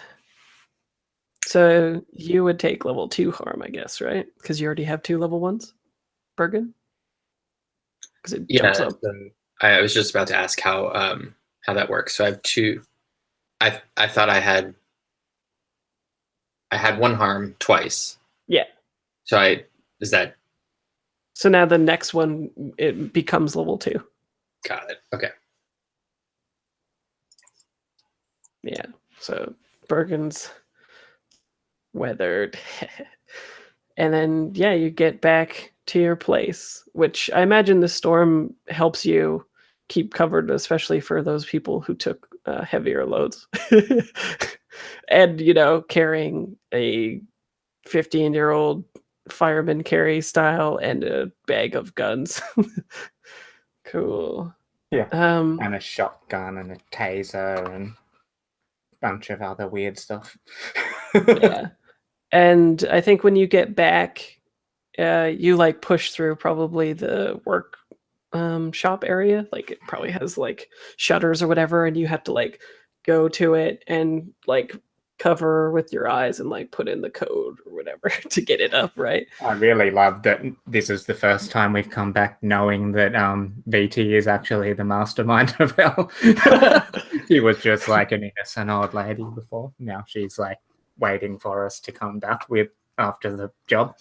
Speaker 2: So you would take level 2 harm, I guess, right? Because you already have 2 level 1s, Bergen? Because it jumps up.
Speaker 3: I was just about to ask how that works. So I have 2. I thought I had 1 harm twice.
Speaker 2: Yeah.
Speaker 3: So is that?
Speaker 2: So now the next one, it becomes level 2.
Speaker 3: Got it. Okay.
Speaker 2: Yeah. So Bergen's weathered. And then, yeah, you get back to your place, which I imagine the storm helps you keep covered, especially for those people who took heavier loads. And, you know, carrying a 15-year-old fireman carry style and a bag of guns. Cool.
Speaker 1: Yeah.
Speaker 2: Um,
Speaker 1: And a shotgun and a taser and a bunch of other weird stuff.
Speaker 2: yeah. And I think when you get back, you like push through probably the work shop area. Like it probably has like shutters or whatever, and you have to like go to it and like cover with your eyes and like put in the code or whatever to get it up, right?
Speaker 1: I really love that this is the first time we've come back knowing that VT is actually the mastermind of hell. She was just like an innocent old lady before. Now she's like waiting for us to come back with after the job.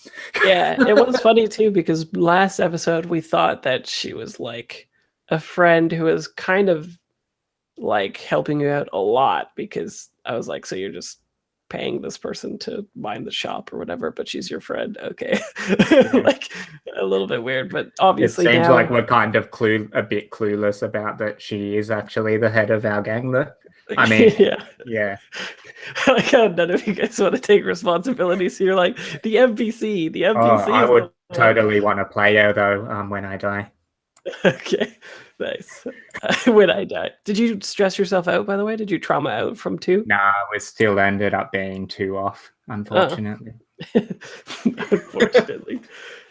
Speaker 2: Yeah, it was funny too because last episode we thought that she was like a friend who was kind of like helping you out a lot because I was like, so you're just paying this person to mind the shop or whatever, but she's your friend. Okay. Like a little bit weird, but obviously
Speaker 1: it seems
Speaker 2: now,
Speaker 1: like we're kind of a bit clueless about that she is actually the head of our gang though. I mean, yeah.
Speaker 2: Like how none of you guys want to take responsibility. So you're like, the NPC.
Speaker 1: I
Speaker 2: is
Speaker 1: would
Speaker 2: the
Speaker 1: totally want to play her though when I die.
Speaker 2: Okay, nice. When I die. Did you stress yourself out, by the way? Did you trauma out from 2?
Speaker 1: Nah, we still ended up being 2 off, unfortunately.
Speaker 2: Unfortunately.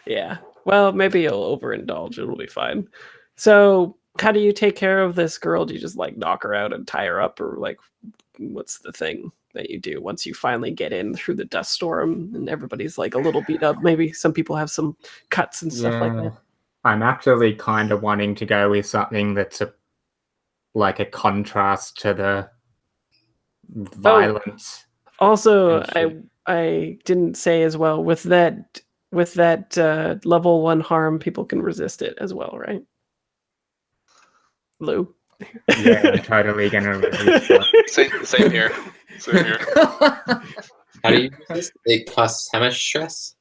Speaker 2: Yeah. Well, maybe you'll overindulge. It'll be fine. So how do you take care of this girl? Do you just like knock her out and tie her up, or like what's the thing that you do once you finally get in through the dust storm and everybody's like a little beat up? Maybe some people have some cuts and stuff like that.
Speaker 1: I'm actually kind of wanting to go with something that's like a contrast to the violence.
Speaker 2: Also, I didn't say as well with that level 1 harm, people can resist it as well, right? Lou?
Speaker 1: Yeah, I'm totally gonna resist that.
Speaker 5: Same here. Same here.
Speaker 3: How do you resist? It costs how much stress?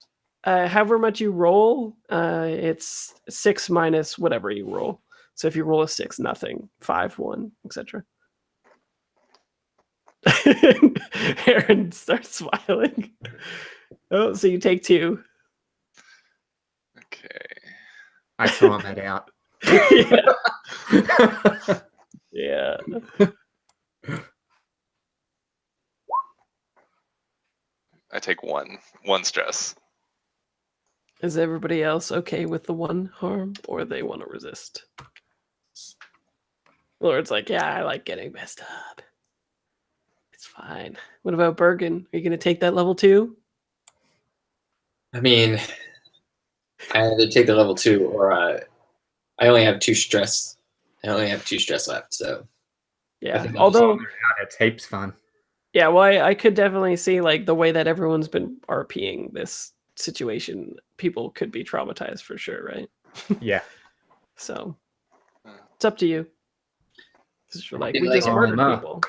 Speaker 2: However much you roll, it's 6 minus whatever you roll. So if you roll a 6, nothing. 5, 1, etc. Aaron starts smiling. Oh, so you take 2.
Speaker 5: Okay.
Speaker 1: I saw that out.
Speaker 2: Yeah.
Speaker 5: I take one stress.
Speaker 2: Is everybody else okay with the 1 harm, or they want to resist? Lord's like, yeah, I like getting messed up. It's fine. What about Bergen? Are you going to take that level 2?
Speaker 3: I mean, I either take the level 2 or I only have 2 stress. I only have 2 stress left, so
Speaker 2: yeah. Although
Speaker 1: it's heaps fun.
Speaker 2: Yeah, well, I could definitely see like the way that everyone's been RPing this situation. People could be traumatized for sure, right?
Speaker 1: Yeah.
Speaker 2: So it's up to you. You're like, we
Speaker 3: like
Speaker 2: just murdered people.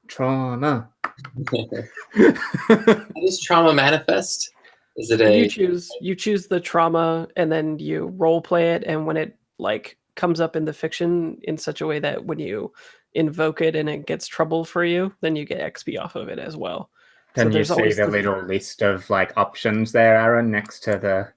Speaker 1: Trauma.
Speaker 3: How does trauma manifest? Is it a
Speaker 2: you choose the trauma and then you role play it, and when it like comes up in the fiction in such a way that when you invoke it and it gets trouble for you, then you get XP off of it as well.
Speaker 1: Can you see the little list of like options there, Aaron, next to the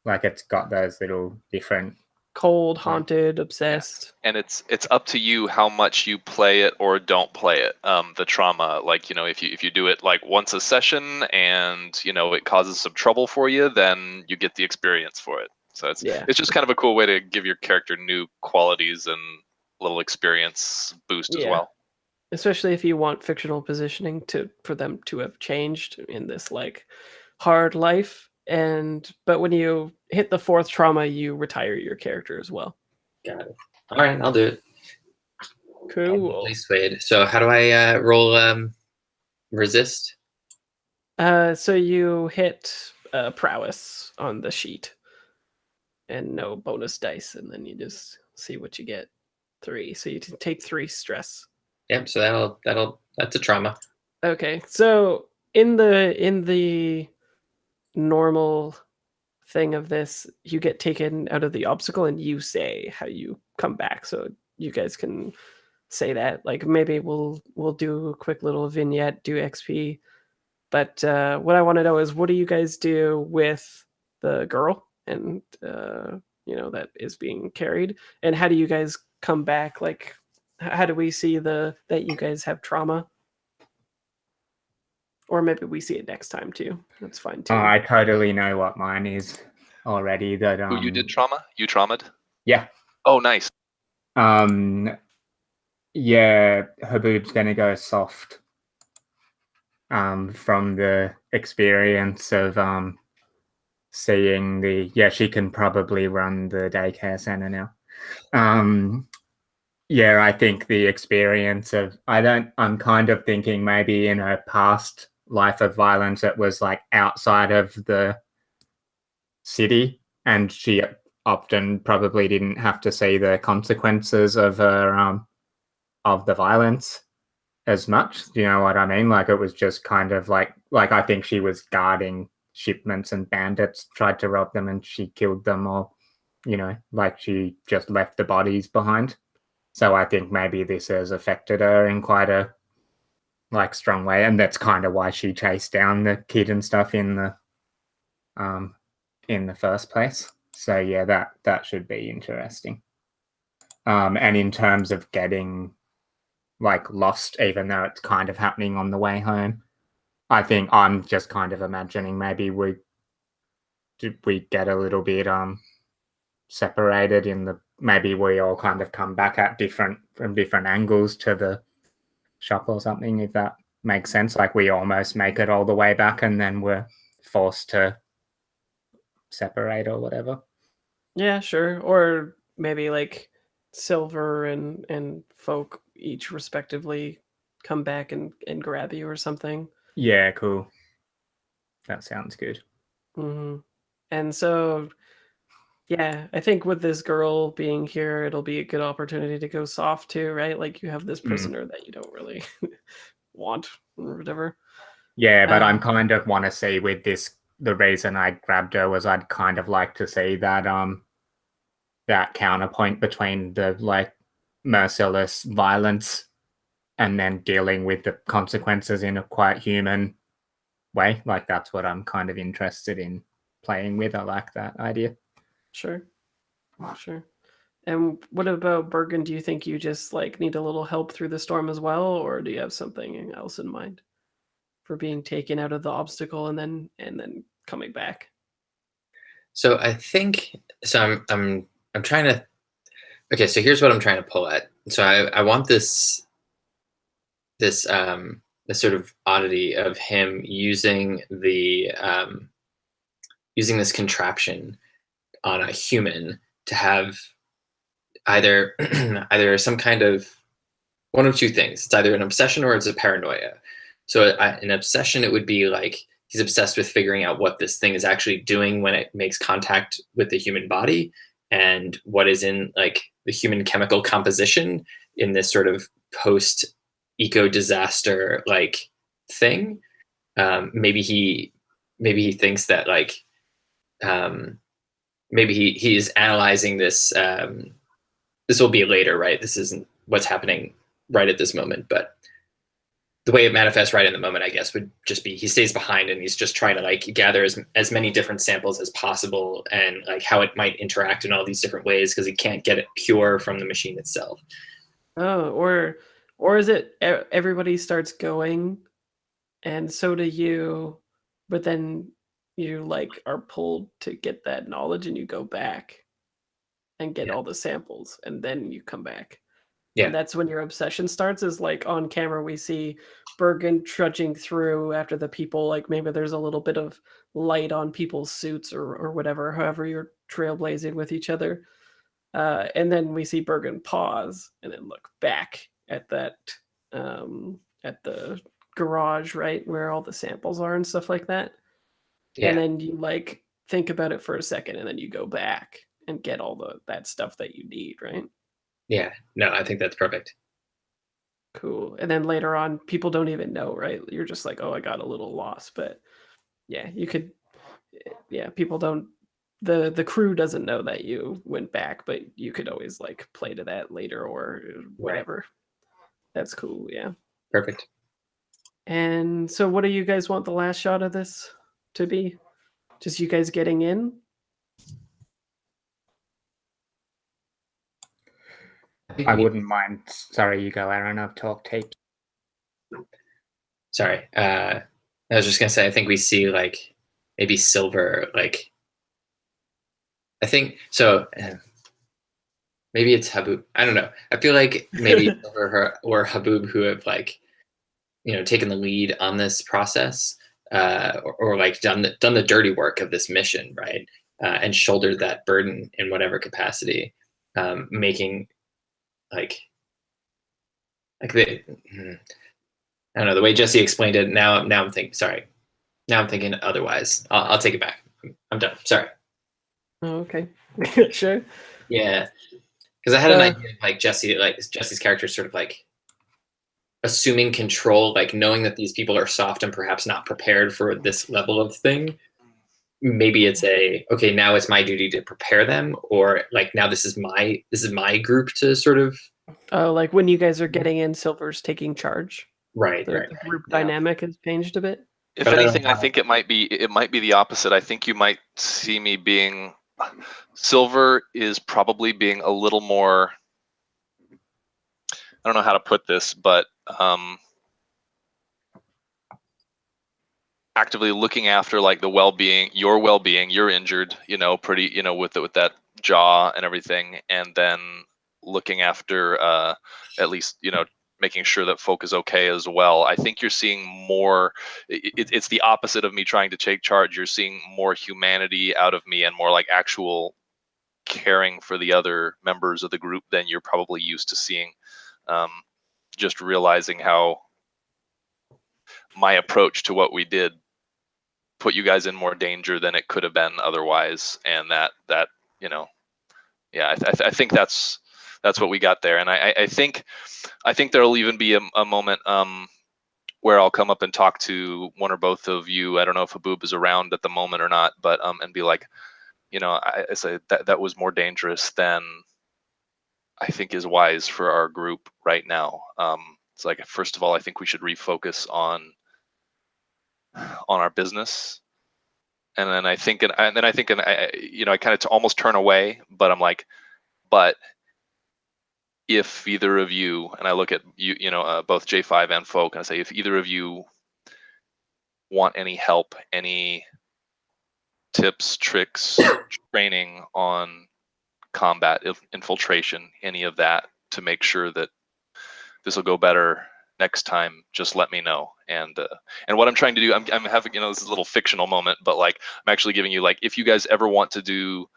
Speaker 1: like it's got those little different
Speaker 2: cold, haunted, obsessed.
Speaker 5: Yeah. And it's up to you how much you play it or don't play it. The trauma, like, you know, if you do it like once a session and, you know, it causes some trouble for you, then you get the experience for it. So it's just kind of a cool way to give your character new qualities and little experience boost as well.
Speaker 2: Especially if you want fictional positioning for them to have changed in this like hard life. But when you hit the 4th trauma, you retire your character as well.
Speaker 3: Got it. All right, I'll do it.
Speaker 2: Cool.
Speaker 3: Swayed. So how do I roll resist?
Speaker 2: So you hit prowess on the sheet and no bonus dice, and then you just see what you get. 3. So you can take 3 stress.
Speaker 3: Yep, so that's a trauma.
Speaker 2: Okay. So in the normal thing of this, you get taken out of the obstacle and you say how you come back, so you guys can say that. Like maybe we'll do a quick little vignette, do XP. But what I want to know is, what do you guys do with the girl and that is being carried, and how do you guys come back? Like, how do we see that you guys have trauma? Or maybe we see it next time too. That's fine too.
Speaker 1: Oh, I totally know what mine is already. That
Speaker 5: Who you did trauma? You traumatized?
Speaker 1: Yeah.
Speaker 5: Oh, nice.
Speaker 1: Yeah, her boob's gonna go soft. From the experience of seeing she can probably run the daycare center now. Yeah, I think the experience of I'm kind of thinking maybe in her past life of violence it was like outside of the city, and she often probably didn't have to see the consequences of her of the violence as much. Do you know what I mean? Like it was just kind of like I think she was guarding shipments and bandits tried to rob them and she killed them, or like she just left the bodies behind. So I think maybe this has affected her in quite a strong way, and that's kind of why she chased down the kid and stuff in the first place. So yeah, that should be interesting. And in terms of getting lost, even though it's kind of happening on the way home, I think I'm just kind of imagining maybe we get a little bit separated maybe we all kind of come back from different angles to the shop or something, if that makes sense. Like we almost make it all the way back and then we're forced to separate or whatever.
Speaker 2: Yeah, sure. Or maybe like Silver and Folk each respectively come back and grab you or something.
Speaker 1: Yeah, cool. That sounds good.
Speaker 2: Mm-hmm. And so, yeah, I think with this girl being here, it'll be a good opportunity to go soft too, right? Like you have this prisoner that you don't really want or whatever.
Speaker 1: Yeah, but I'm kind of want to see with this, the reason I grabbed her was I'd kind of like to see that that counterpoint between the merciless violence and then dealing with the consequences in a quite human way. Like that's what I'm kind of interested in playing with. I like that idea.
Speaker 2: Sure. And what about Bergen? Do you think you just need a little help through the storm as well, or do you have something else in mind for being taken out of the obstacle and then coming back?
Speaker 3: So I think I'm trying to. Okay, so here's what I'm trying to pull at. So I want this sort of oddity of him using using this contraption on a human to have either some kind of one of two things. It's either an obsession or it's a paranoia. So an obsession, it would be like he's obsessed with figuring out what this thing is actually doing when it makes contact with the human body, and what is in the human chemical composition in this sort of post eco disaster thing. Maybe he thinks that maybe he's analyzing this. This will be later, right? This isn't what's happening right at this moment, but the way it manifests right in the moment, I guess, would just be he stays behind and he's just trying to gather as many different samples as possible, and how it might interact in all these different ways, because he can't get it pure from the machine itself.
Speaker 2: Oh, or is it everybody starts going, and so do you, but then you are pulled to get that knowledge and you go back and get all the samples and then you come back.
Speaker 3: Yeah.
Speaker 2: And that's when your obsession starts, is on camera we see Bergen trudging through after the people, maybe there's a little bit of light on people's suits or whatever, however you're trailblazing with each other. And then we see Bergen pause and then look back at that, at the garage, right, where all the samples are and stuff like that. Yeah. And then you think about it for a second and then you go back and get all that stuff that you need, right?
Speaker 3: Yeah, no, I think that's perfect.
Speaker 2: Cool. And then later on, people don't even know, right? You're just like, oh, I got a little lost. But yeah, you could, people don't, the crew doesn't know that you went back, but you could always play to that later or whatever. That's cool. Yeah.
Speaker 3: Perfect.
Speaker 2: And so, what do you guys want the last shot of this to be? Just you guys getting in?
Speaker 1: I wouldn't mind. Sorry, you go, Aaron. I've talked heaps.
Speaker 3: Sorry. I was just gonna say, I think we see like maybe Silver, like I think so. Maybe it's Haboob. I don't know. I feel like maybe Silver or Haboob who have like, taken the lead on this process, or like done the dirty work of this mission, right? And shouldered that burden in whatever capacity, making like the. I don't know, the way Jesse explained it. Now I'm thinking. Sorry. Now I'm thinking otherwise. I'll take it back. I'm done. Sorry.
Speaker 2: Oh, okay. Sure.
Speaker 3: Yeah, because I had an idea of like Jesse's character sort of like assuming control, like knowing that these people are soft and perhaps not prepared for this level of thing. Maybe it's okay, now it's my duty to prepare them, or like now this is my group to sort of.
Speaker 2: Oh, like when you guys are getting in, Silver's taking charge.
Speaker 3: Right.
Speaker 2: The group dynamic has changed a bit.
Speaker 5: If anything, I think it might be the opposite. I think you might see me being Silver is probably being a little more. I don't know how to put this, but actively looking after like the well-being. You're injured, pretty, with that jaw and everything, and then looking after at least making sure that folk is okay as well. I think you're seeing more. It's the opposite of me trying to take charge. You're seeing more humanity out of me and more like actual caring for the other members of the group than you're probably used to seeing. Just realizing how my approach to what we did put you guys in more danger than it could have been otherwise, and that I think that's what we got there. And I think there'll even be a moment where I'll come up and talk to one or both of you. I don't know if Haboob is around at the moment or not, but and be like, I say that was more dangerous than I think is wise for our group right now. It's like, first of all, I think we should refocus on our business. And then I think, I kind of almost turn away, but I'm like, but if either of you, and I look at you, both J5 and Folk, and I say, if either of you want any help, any tips, tricks, training on combat, infiltration, any of that to make sure that this will go better next time, just let me know. And what I'm trying to do, I'm having, this is a little fictional moment, but like I'm actually giving you, like, if you guys ever want to do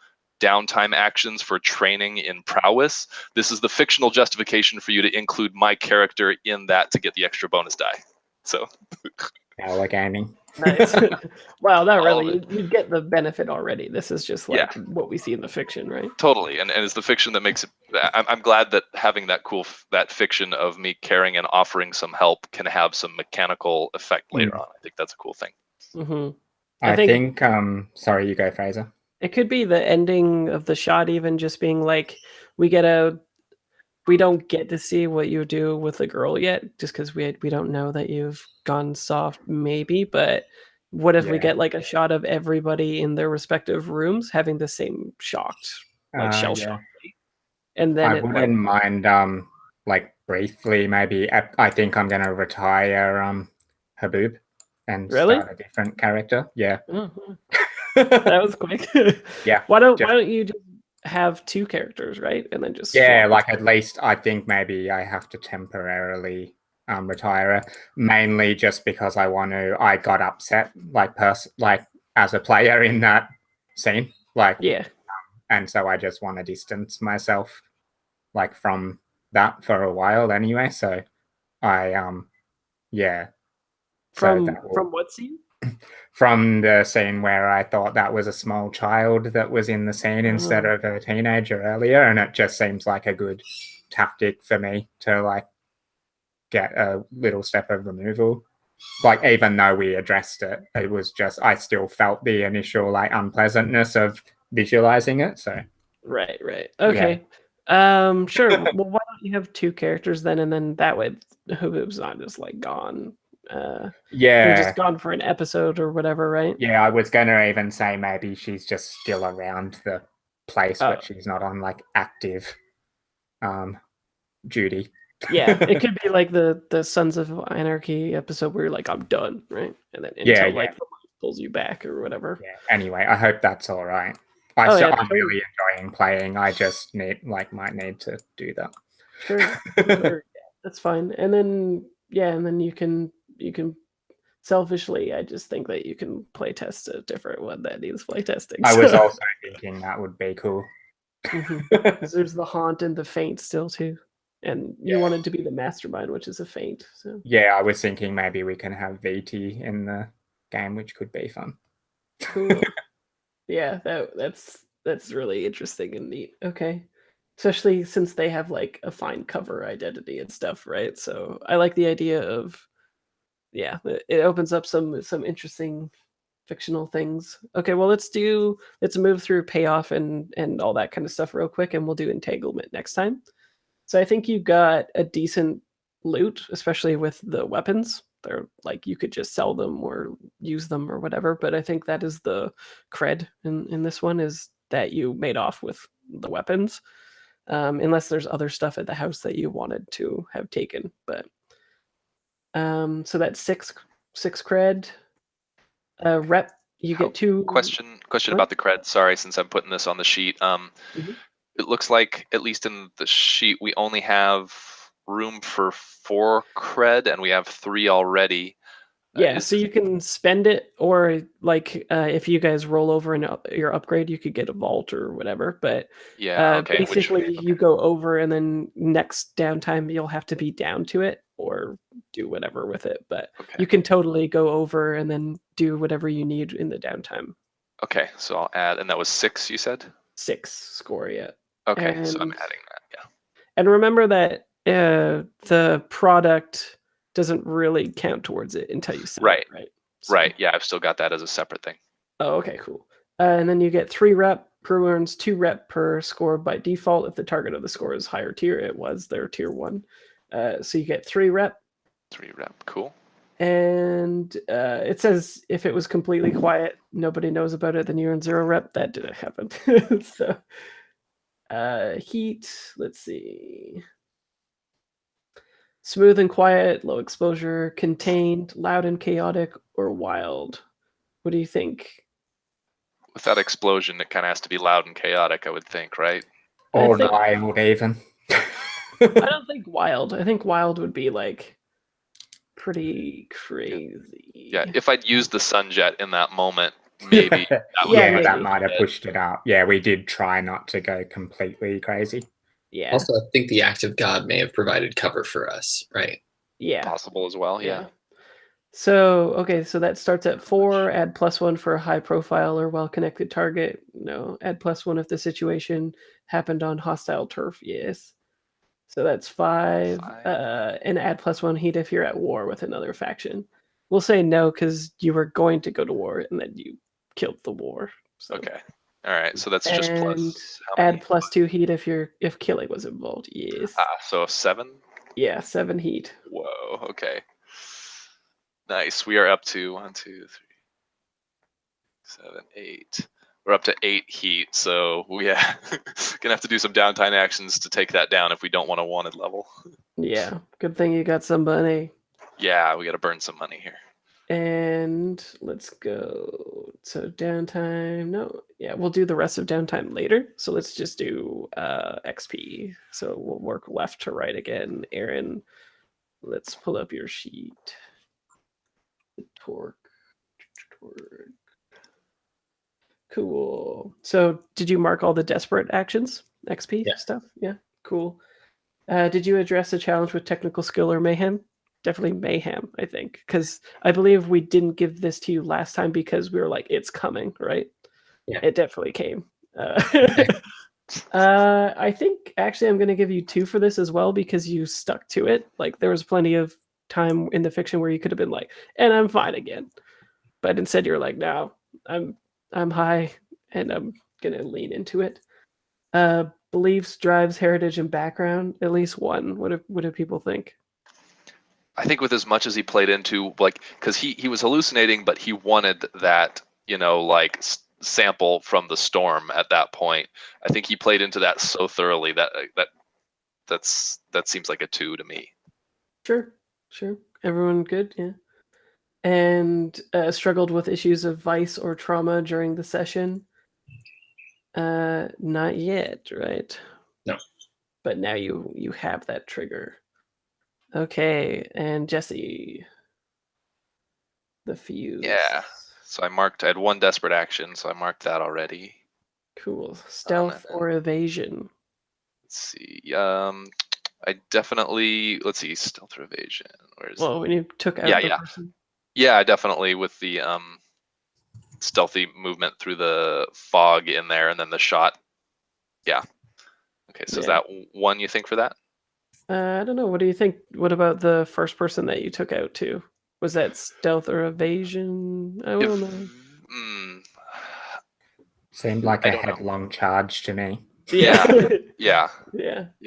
Speaker 5: downtime actions for training in prowess, this is the fictional justification for you to include my character in that to get the extra bonus die. So
Speaker 1: Power gaming.
Speaker 2: Nice. Wow, that really, you get the benefit already. This is just like what we see in the fiction, right?
Speaker 5: Totally. And it's the fiction that makes it. I'm glad that having that fiction of me caring and offering some help can have some mechanical effect later on. I think that's a cool thing.
Speaker 2: Mm-hmm.
Speaker 1: I think sorry, you go, Fraser.
Speaker 2: It could be the ending of the shot, even just being like, we don't get to see what you do with the girl yet, just because we don't know that you've gone soft, maybe. But what if we get like a shot of everybody in their respective rooms having the same shocked, like shell shock, and then
Speaker 1: I wouldn't mind like briefly maybe. I think I'm gonna retire Haboob and start a different character. Yeah.
Speaker 2: Mm-hmm. That was quick.
Speaker 1: Yeah.
Speaker 2: Why don't you just have two characters, right? And then just
Speaker 1: like at least I think maybe I have to temporarily retire, mainly just because I got upset like as a player in that scene, and so I just want to distance myself like from that for a while anyway. So I
Speaker 2: from what scene?
Speaker 1: From the scene where I thought that was a small child that was in the scene instead of a teenager earlier, and it just seems like a good tactic for me to like get a little step of removal. Like, even though we addressed it, it was just I still felt the initial like unpleasantness of visualizing it. So
Speaker 2: right. Okay. Sure. Well, why don't you have 2 characters then, and then that way Hubub's not just like gone. They're
Speaker 1: Yeah,
Speaker 2: just gone for an episode or whatever, right?
Speaker 1: yeah. I was gonna even say maybe she's just still around the place,
Speaker 2: Oh.
Speaker 1: but she's not on like active duty.
Speaker 2: Yeah, it could be like the Sons of Anarchy episode where you're like, I'm done, right? And then
Speaker 1: Yeah,
Speaker 2: until
Speaker 1: yeah.
Speaker 2: like the life pulls you back or whatever.
Speaker 1: Yeah. Anyway, I hope that's all right.
Speaker 2: Oh, yeah,
Speaker 1: I'm
Speaker 2: totally.
Speaker 1: really enjoying playing. I just might need to do that.
Speaker 2: Sure, sure. Yeah, that's fine. And then you can selfishly, I just think that you can play test a different one that needs play testing.
Speaker 1: I was also thinking that would be cool.
Speaker 2: Because there's the haunt and the faint still too. And you wanted to be the mastermind, which is a feint. So
Speaker 1: Yeah, I was thinking maybe we can have VT in the game, which could be fun.
Speaker 2: cool. Yeah, that's really interesting and neat. Okay. Especially since they have like a fine cover identity and stuff, right? So I like the idea of it opens up some interesting fictional things. Okay, well let's move through payoff and all that kind of stuff real quick, and we'll do entanglement next time. So I think you got a decent loot, especially with the weapons. They're like you could just sell them or use them or whatever. But I think that is the cred in this one, is that you made off with the weapons. Unless there's other stuff at the house that you wanted to have taken. But so that's six cred. Rep, you get 2.
Speaker 5: Question about the cred. Sorry, since I'm putting this on the sheet. It looks like, at least in the sheet, we only have room for 4 cred, and we have 3 already.
Speaker 2: Yeah, so you can spend it, or like if you guys roll over in your upgrade, you could get a vault or whatever. But
Speaker 5: yeah, okay.
Speaker 2: basically, you go over, and then next downtime, you'll have to be down to it or do whatever with it. But you can totally go over and then do whatever you need in the downtime.
Speaker 5: Okay, so I'll add, and that was 6, you said?
Speaker 2: 6 score, yeah.
Speaker 5: Okay, so I'm adding that, yeah.
Speaker 2: And remember that the product doesn't really count towards it until you sell it, right? So,
Speaker 5: right, yeah, I've still got that as a separate thing.
Speaker 2: Oh, okay, cool. And then you get 3 rep per earns 2 rep per score by default. If the target of the score is higher tier, it was their tier 1. So you get 3 rep.
Speaker 5: 3 rep, cool.
Speaker 2: And it says if it was completely quiet, nobody knows about it, then you earn 0 rep. That didn't happen. So heat, let's see. Smooth and quiet, low exposure, contained, loud and chaotic, or wild. What do you think?
Speaker 5: With that explosion, it kind of has to be loud and chaotic, I would think, right?
Speaker 1: Or wild, even.
Speaker 2: I don't think wild. I think wild would be like pretty crazy.
Speaker 5: Yeah, if I'd used the Sunjet in that moment, maybe.
Speaker 1: That might have pushed it up. Yeah, we did try not to go completely crazy.
Speaker 2: Yeah.
Speaker 3: Also, I think the Act of God may have provided cover for us, right?
Speaker 2: Yeah.
Speaker 5: Possible as well, yeah.
Speaker 2: So, okay, so that starts at 4, add +1 for a high profile or well-connected target. No, add +1 if the situation happened on hostile turf, yes. So that's 5. And add +1 heat if you're at war with another faction. We'll say no because you were going to go to war and then you killed the war. So.
Speaker 5: Okay. All right. So that's just plus.
Speaker 2: Add +2 heat if killing was involved. Yes.
Speaker 5: So 7.
Speaker 2: Yeah, 7 heat.
Speaker 5: Whoa. Okay. Nice. We are up to 1, 2, 3, 7, 8. We're up to 8 heat. So gonna have to do some downtime actions to take that down if we don't want a wanted level.
Speaker 2: Yeah. Good thing you got some money.
Speaker 5: Yeah, we got to burn some money here.
Speaker 2: And let's go. So downtime. No, yeah, we'll do the rest of downtime later. So let's just do XP. So we'll work left to right again. Aaron, let's pull up your sheet. Torque. Cool. So did you mark all the desperate actions? XP stuff? Yeah, cool. Did you address the challenge with technical skill or mayhem? Definitely mayhem, I think, because I believe we didn't give this to you last time because we were like, it's coming, right?
Speaker 3: Yeah.
Speaker 2: It definitely came. I think actually I'm going to give you 2 for this as well because you stuck to it. Like there was plenty of time in the fiction where you could have been like, and I'm fine again. But instead you're like, no, I'm high and I'm going to lean into it. Beliefs, drives, heritage, and background. At least one. What do people think?
Speaker 5: I think with as much as he played into, like, because he was hallucinating, but he wanted that, like sample from the storm at that point. I think he played into that so thoroughly that seems like a 2 to me.
Speaker 2: Sure. Everyone good? Yeah. And struggled with issues of vice or trauma during the session. Not yet, right?
Speaker 3: No.
Speaker 2: But now you have that trigger. Okay, and Jesse, the fuse.
Speaker 5: Yeah. So I had one desperate action, so I marked that already.
Speaker 2: Cool. Stealth or evasion.
Speaker 5: Let's see. I definitely, let's see, stealth or evasion. Where's
Speaker 2: Well, when you took out the person.
Speaker 5: Yeah, I definitely with the stealthy movement through the fog in there and then the shot. Yeah. Okay, so is that one you think for that?
Speaker 2: I don't know. What do you think? What about the first person that you took out too? Was that stealth or evasion? I don't know.
Speaker 1: Seemed like a headlong charge to me.
Speaker 5: Yeah.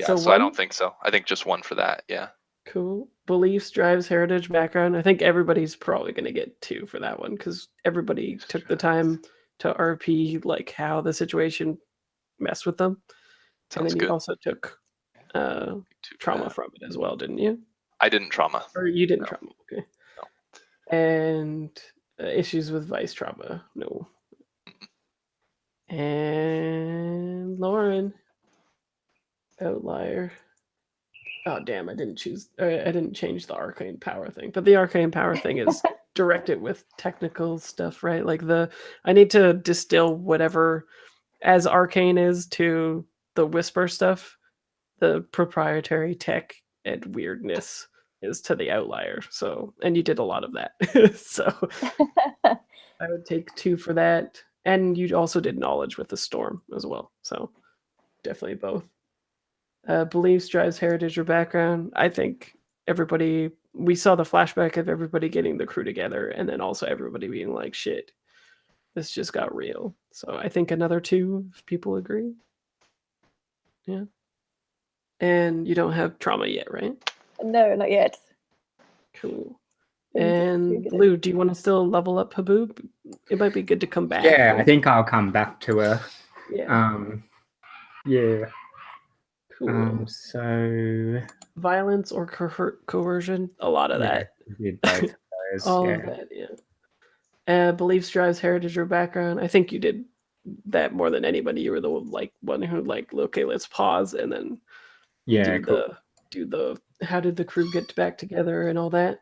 Speaker 5: So I don't think so. I think just one for that. Yeah.
Speaker 2: Cool. Beliefs, drives, heritage, background. I think everybody's probably going to get 2 for that one because everybody took the time to RP like how the situation messed with them. And then you also took trauma from it as well, didn't you?
Speaker 5: I didn't trauma.
Speaker 2: Or you didn't trauma. Okay. No. And issues with vice trauma. No. And Lauren, outlier. Oh damn! I didn't change the arcane power thing, but the arcane power thing is directed with technical stuff, right? Like I need to distill whatever as arcane is to the whisper stuff. The proprietary tech and weirdness is to the outlier. So, and you did a lot of that. So I would take 2 for that. And you also did knowledge with the storm as well. So definitely both. Beliefs, drives, heritage, or background. I think we saw the flashback of everybody getting the crew together and then also everybody being like, shit, this just got real. So I think another 2 if people agree. Yeah. And you don't have trauma yet, right?
Speaker 4: No, not yet.
Speaker 2: Cool. And Lou, do you want to still level up Haboob? It might be good to come back.
Speaker 1: Yeah, I think I'll come back to her.
Speaker 2: Yeah.
Speaker 1: Yeah.
Speaker 2: Cool.
Speaker 1: So
Speaker 2: violence or coercion, a lot of that.
Speaker 1: We did both of those.
Speaker 2: All of that, yeah. Beliefs, drives, heritage, or background. I think you did that more than anybody. You were the one who okay, let's pause and then do the how did the crew get back together and all that.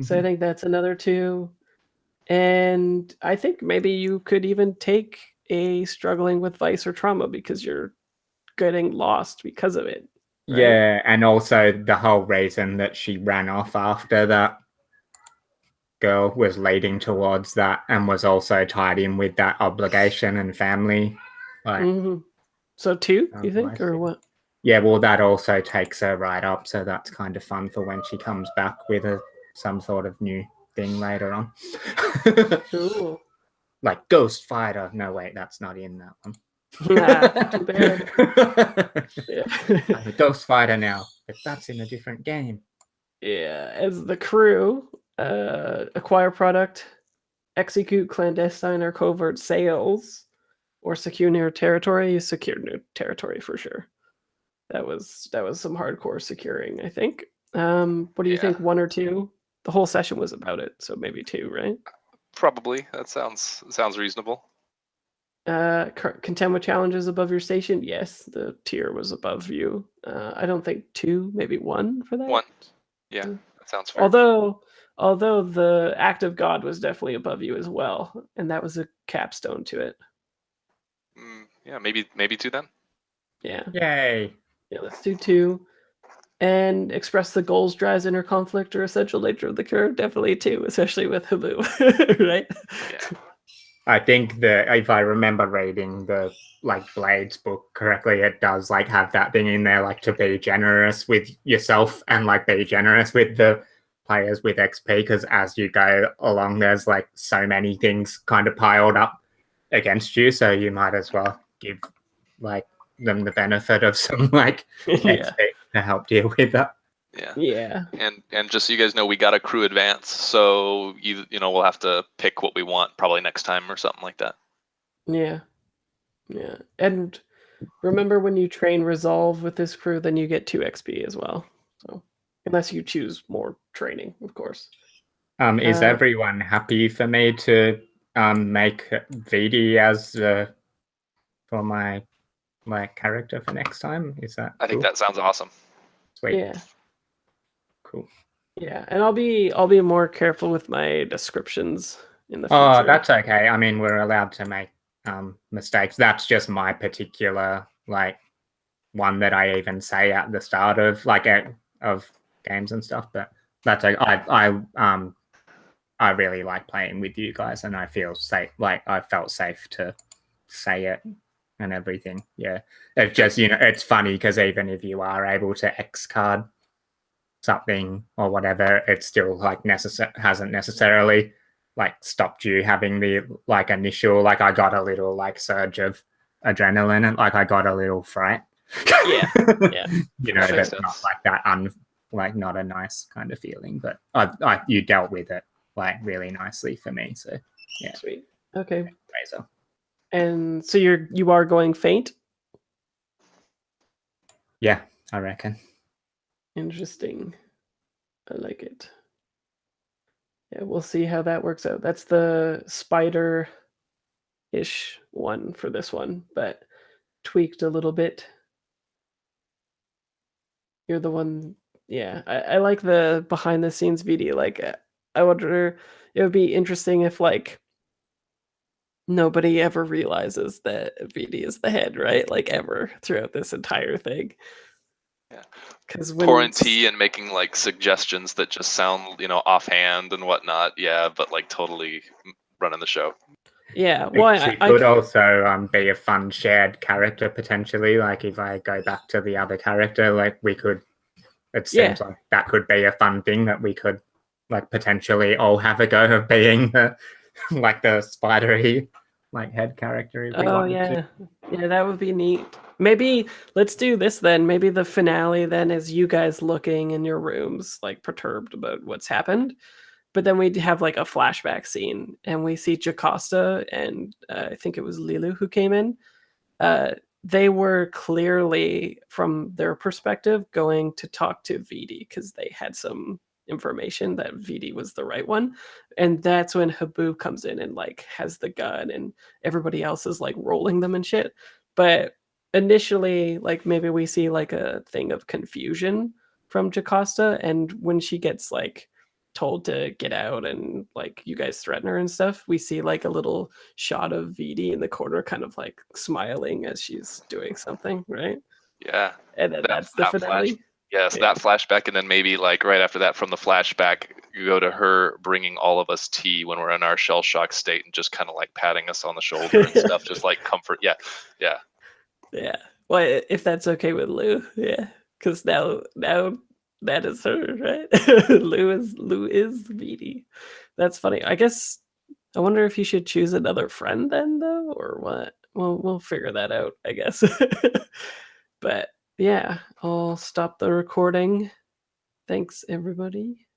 Speaker 2: So I think that's another 2. And I think maybe you could even take a struggling with vice or trauma because you're getting lost because of it.
Speaker 1: Right? Yeah, and also the whole reason that she ran off after that girl was leading towards that and was also tied in with that obligation and family.
Speaker 2: So 2, you think, or what?
Speaker 1: Yeah, well, that also takes her right up, so that's kind of fun for when she comes back with some sort of new thing later on.
Speaker 2: Cool.
Speaker 1: Like Ghost Fighter. No, wait, that's not in that one.
Speaker 2: Too bad.
Speaker 1: I'm a Ghost Fighter now, but that's in a different game.
Speaker 2: Yeah, as the crew, acquire product, execute clandestine or covert sales, or secure new territory. You secured new territory for sure. That was some hardcore securing, I think. What do you think? 1 or 2? The whole session was about it, so maybe 2, right?
Speaker 5: Probably. That sounds reasonable.
Speaker 2: Contend with challenges above your station. Yes, the tier was above you. I don't think 2, maybe 1 for that.
Speaker 5: 1. Yeah, that sounds fair.
Speaker 2: Although the act of God was definitely above you as well, and that was a capstone to it.
Speaker 5: Yeah, maybe 2 then.
Speaker 2: Yeah.
Speaker 1: Yay.
Speaker 2: Yeah, let's do 2. And express the goals, drives, inner conflict, or essential nature of the curve. Definitely 2, especially with Haboob, right?
Speaker 5: Yeah.
Speaker 1: I think that if I remember reading the Blades book correctly, it does have that thing in there to be generous with yourself and be generous with the players with XP, because as you go along, there's so many things kind of piled up against you, so you might as well give them the benefit of some like
Speaker 2: Yeah.
Speaker 1: XP to help deal with that.
Speaker 5: Yeah.
Speaker 2: Yeah.
Speaker 5: And just so you guys know, we got a crew advance, so you know we'll have to pick what we want probably next time or something like that.
Speaker 2: Yeah. Yeah. And remember, when you train resolve with this crew, then you get 2 XP as well. So unless you choose more training, of course.
Speaker 1: Is everyone happy for me to make VD as for my character for next time? Is that
Speaker 5: I think
Speaker 1: cool?
Speaker 5: that sounds awesome.
Speaker 1: Sweet.
Speaker 2: Yeah.
Speaker 1: Cool.
Speaker 2: Yeah, and I'll be more careful with my descriptions in the future.
Speaker 1: Oh, that's okay. I mean, we're allowed to make mistakes. That's just my particular like one that I even say at the start of of games and stuff. But that's okay. I really like playing with you guys, and I feel safe. Like I felt safe to say it and everything. Yeah, it's just it's funny because even if you are able to X card something or whatever, it's still like hasn't necessarily like stopped you having the like initial like I got a little like surge of adrenaline and like I got a little fright.
Speaker 2: Yeah. Yeah.
Speaker 1: That's
Speaker 5: makes
Speaker 1: not
Speaker 5: sense.
Speaker 1: like that like not a nice kind of feeling, but I you dealt with it like really nicely for me. So yeah.
Speaker 2: Sweet. Okay.
Speaker 1: Razor.
Speaker 2: And so you are going faint?
Speaker 1: Yeah, I reckon.
Speaker 2: Interesting. I like it. Yeah, we'll see how that works out. That's the spider-ish one for this one, but tweaked a little bit. You're the one. Yeah, I like the behind the scenes video. Like, I wonder, it would be interesting if like nobody ever realizes that VD is the head, right? Like ever throughout this entire thing.
Speaker 5: Yeah.
Speaker 2: Because
Speaker 5: Pouring tea and making like suggestions that just sound offhand and whatnot. Yeah, but like totally running the show.
Speaker 2: Yeah, well,
Speaker 1: She could also be a fun shared character potentially. Like if I go back to the other character, like we could. It seems like that could be a fun thing that we could like potentially all have a go of being the like the spidery like head character. If we wanted to.
Speaker 2: Yeah, that would be neat. Maybe let's do this then. Maybe the finale then is you guys looking in your rooms, like perturbed about what's happened. But then we'd have like a flashback scene, and we see Jocasta and I think it was Lilu who came in. They were clearly, from their perspective, going to talk to VD because they had some information that VD was the right one. And that's when Habu comes in and like has the gun, and everybody else is like rolling them and shit. But initially, like maybe we see like a thing of confusion from Jocasta, and when she gets like told to get out and like you guys threaten her and stuff, we see like a little shot of VD in the corner kind of like smiling as she's doing something, right?
Speaker 5: Yeah.
Speaker 2: And then that's the finale.
Speaker 5: Yes, that flashback, and then maybe like right after that from the flashback, you go to her bringing all of us tea when we're in our shell shock state and just kind of like patting us on the shoulder and stuff, just like comfort. Yeah.
Speaker 2: Well, if that's okay with Lou, yeah, because now that is her, right? Lou is VD. That's funny. I guess I wonder if you should choose another friend then, though, or what? Well, we'll figure that out, I guess. But yeah, I'll stop the recording. Thanks, everybody.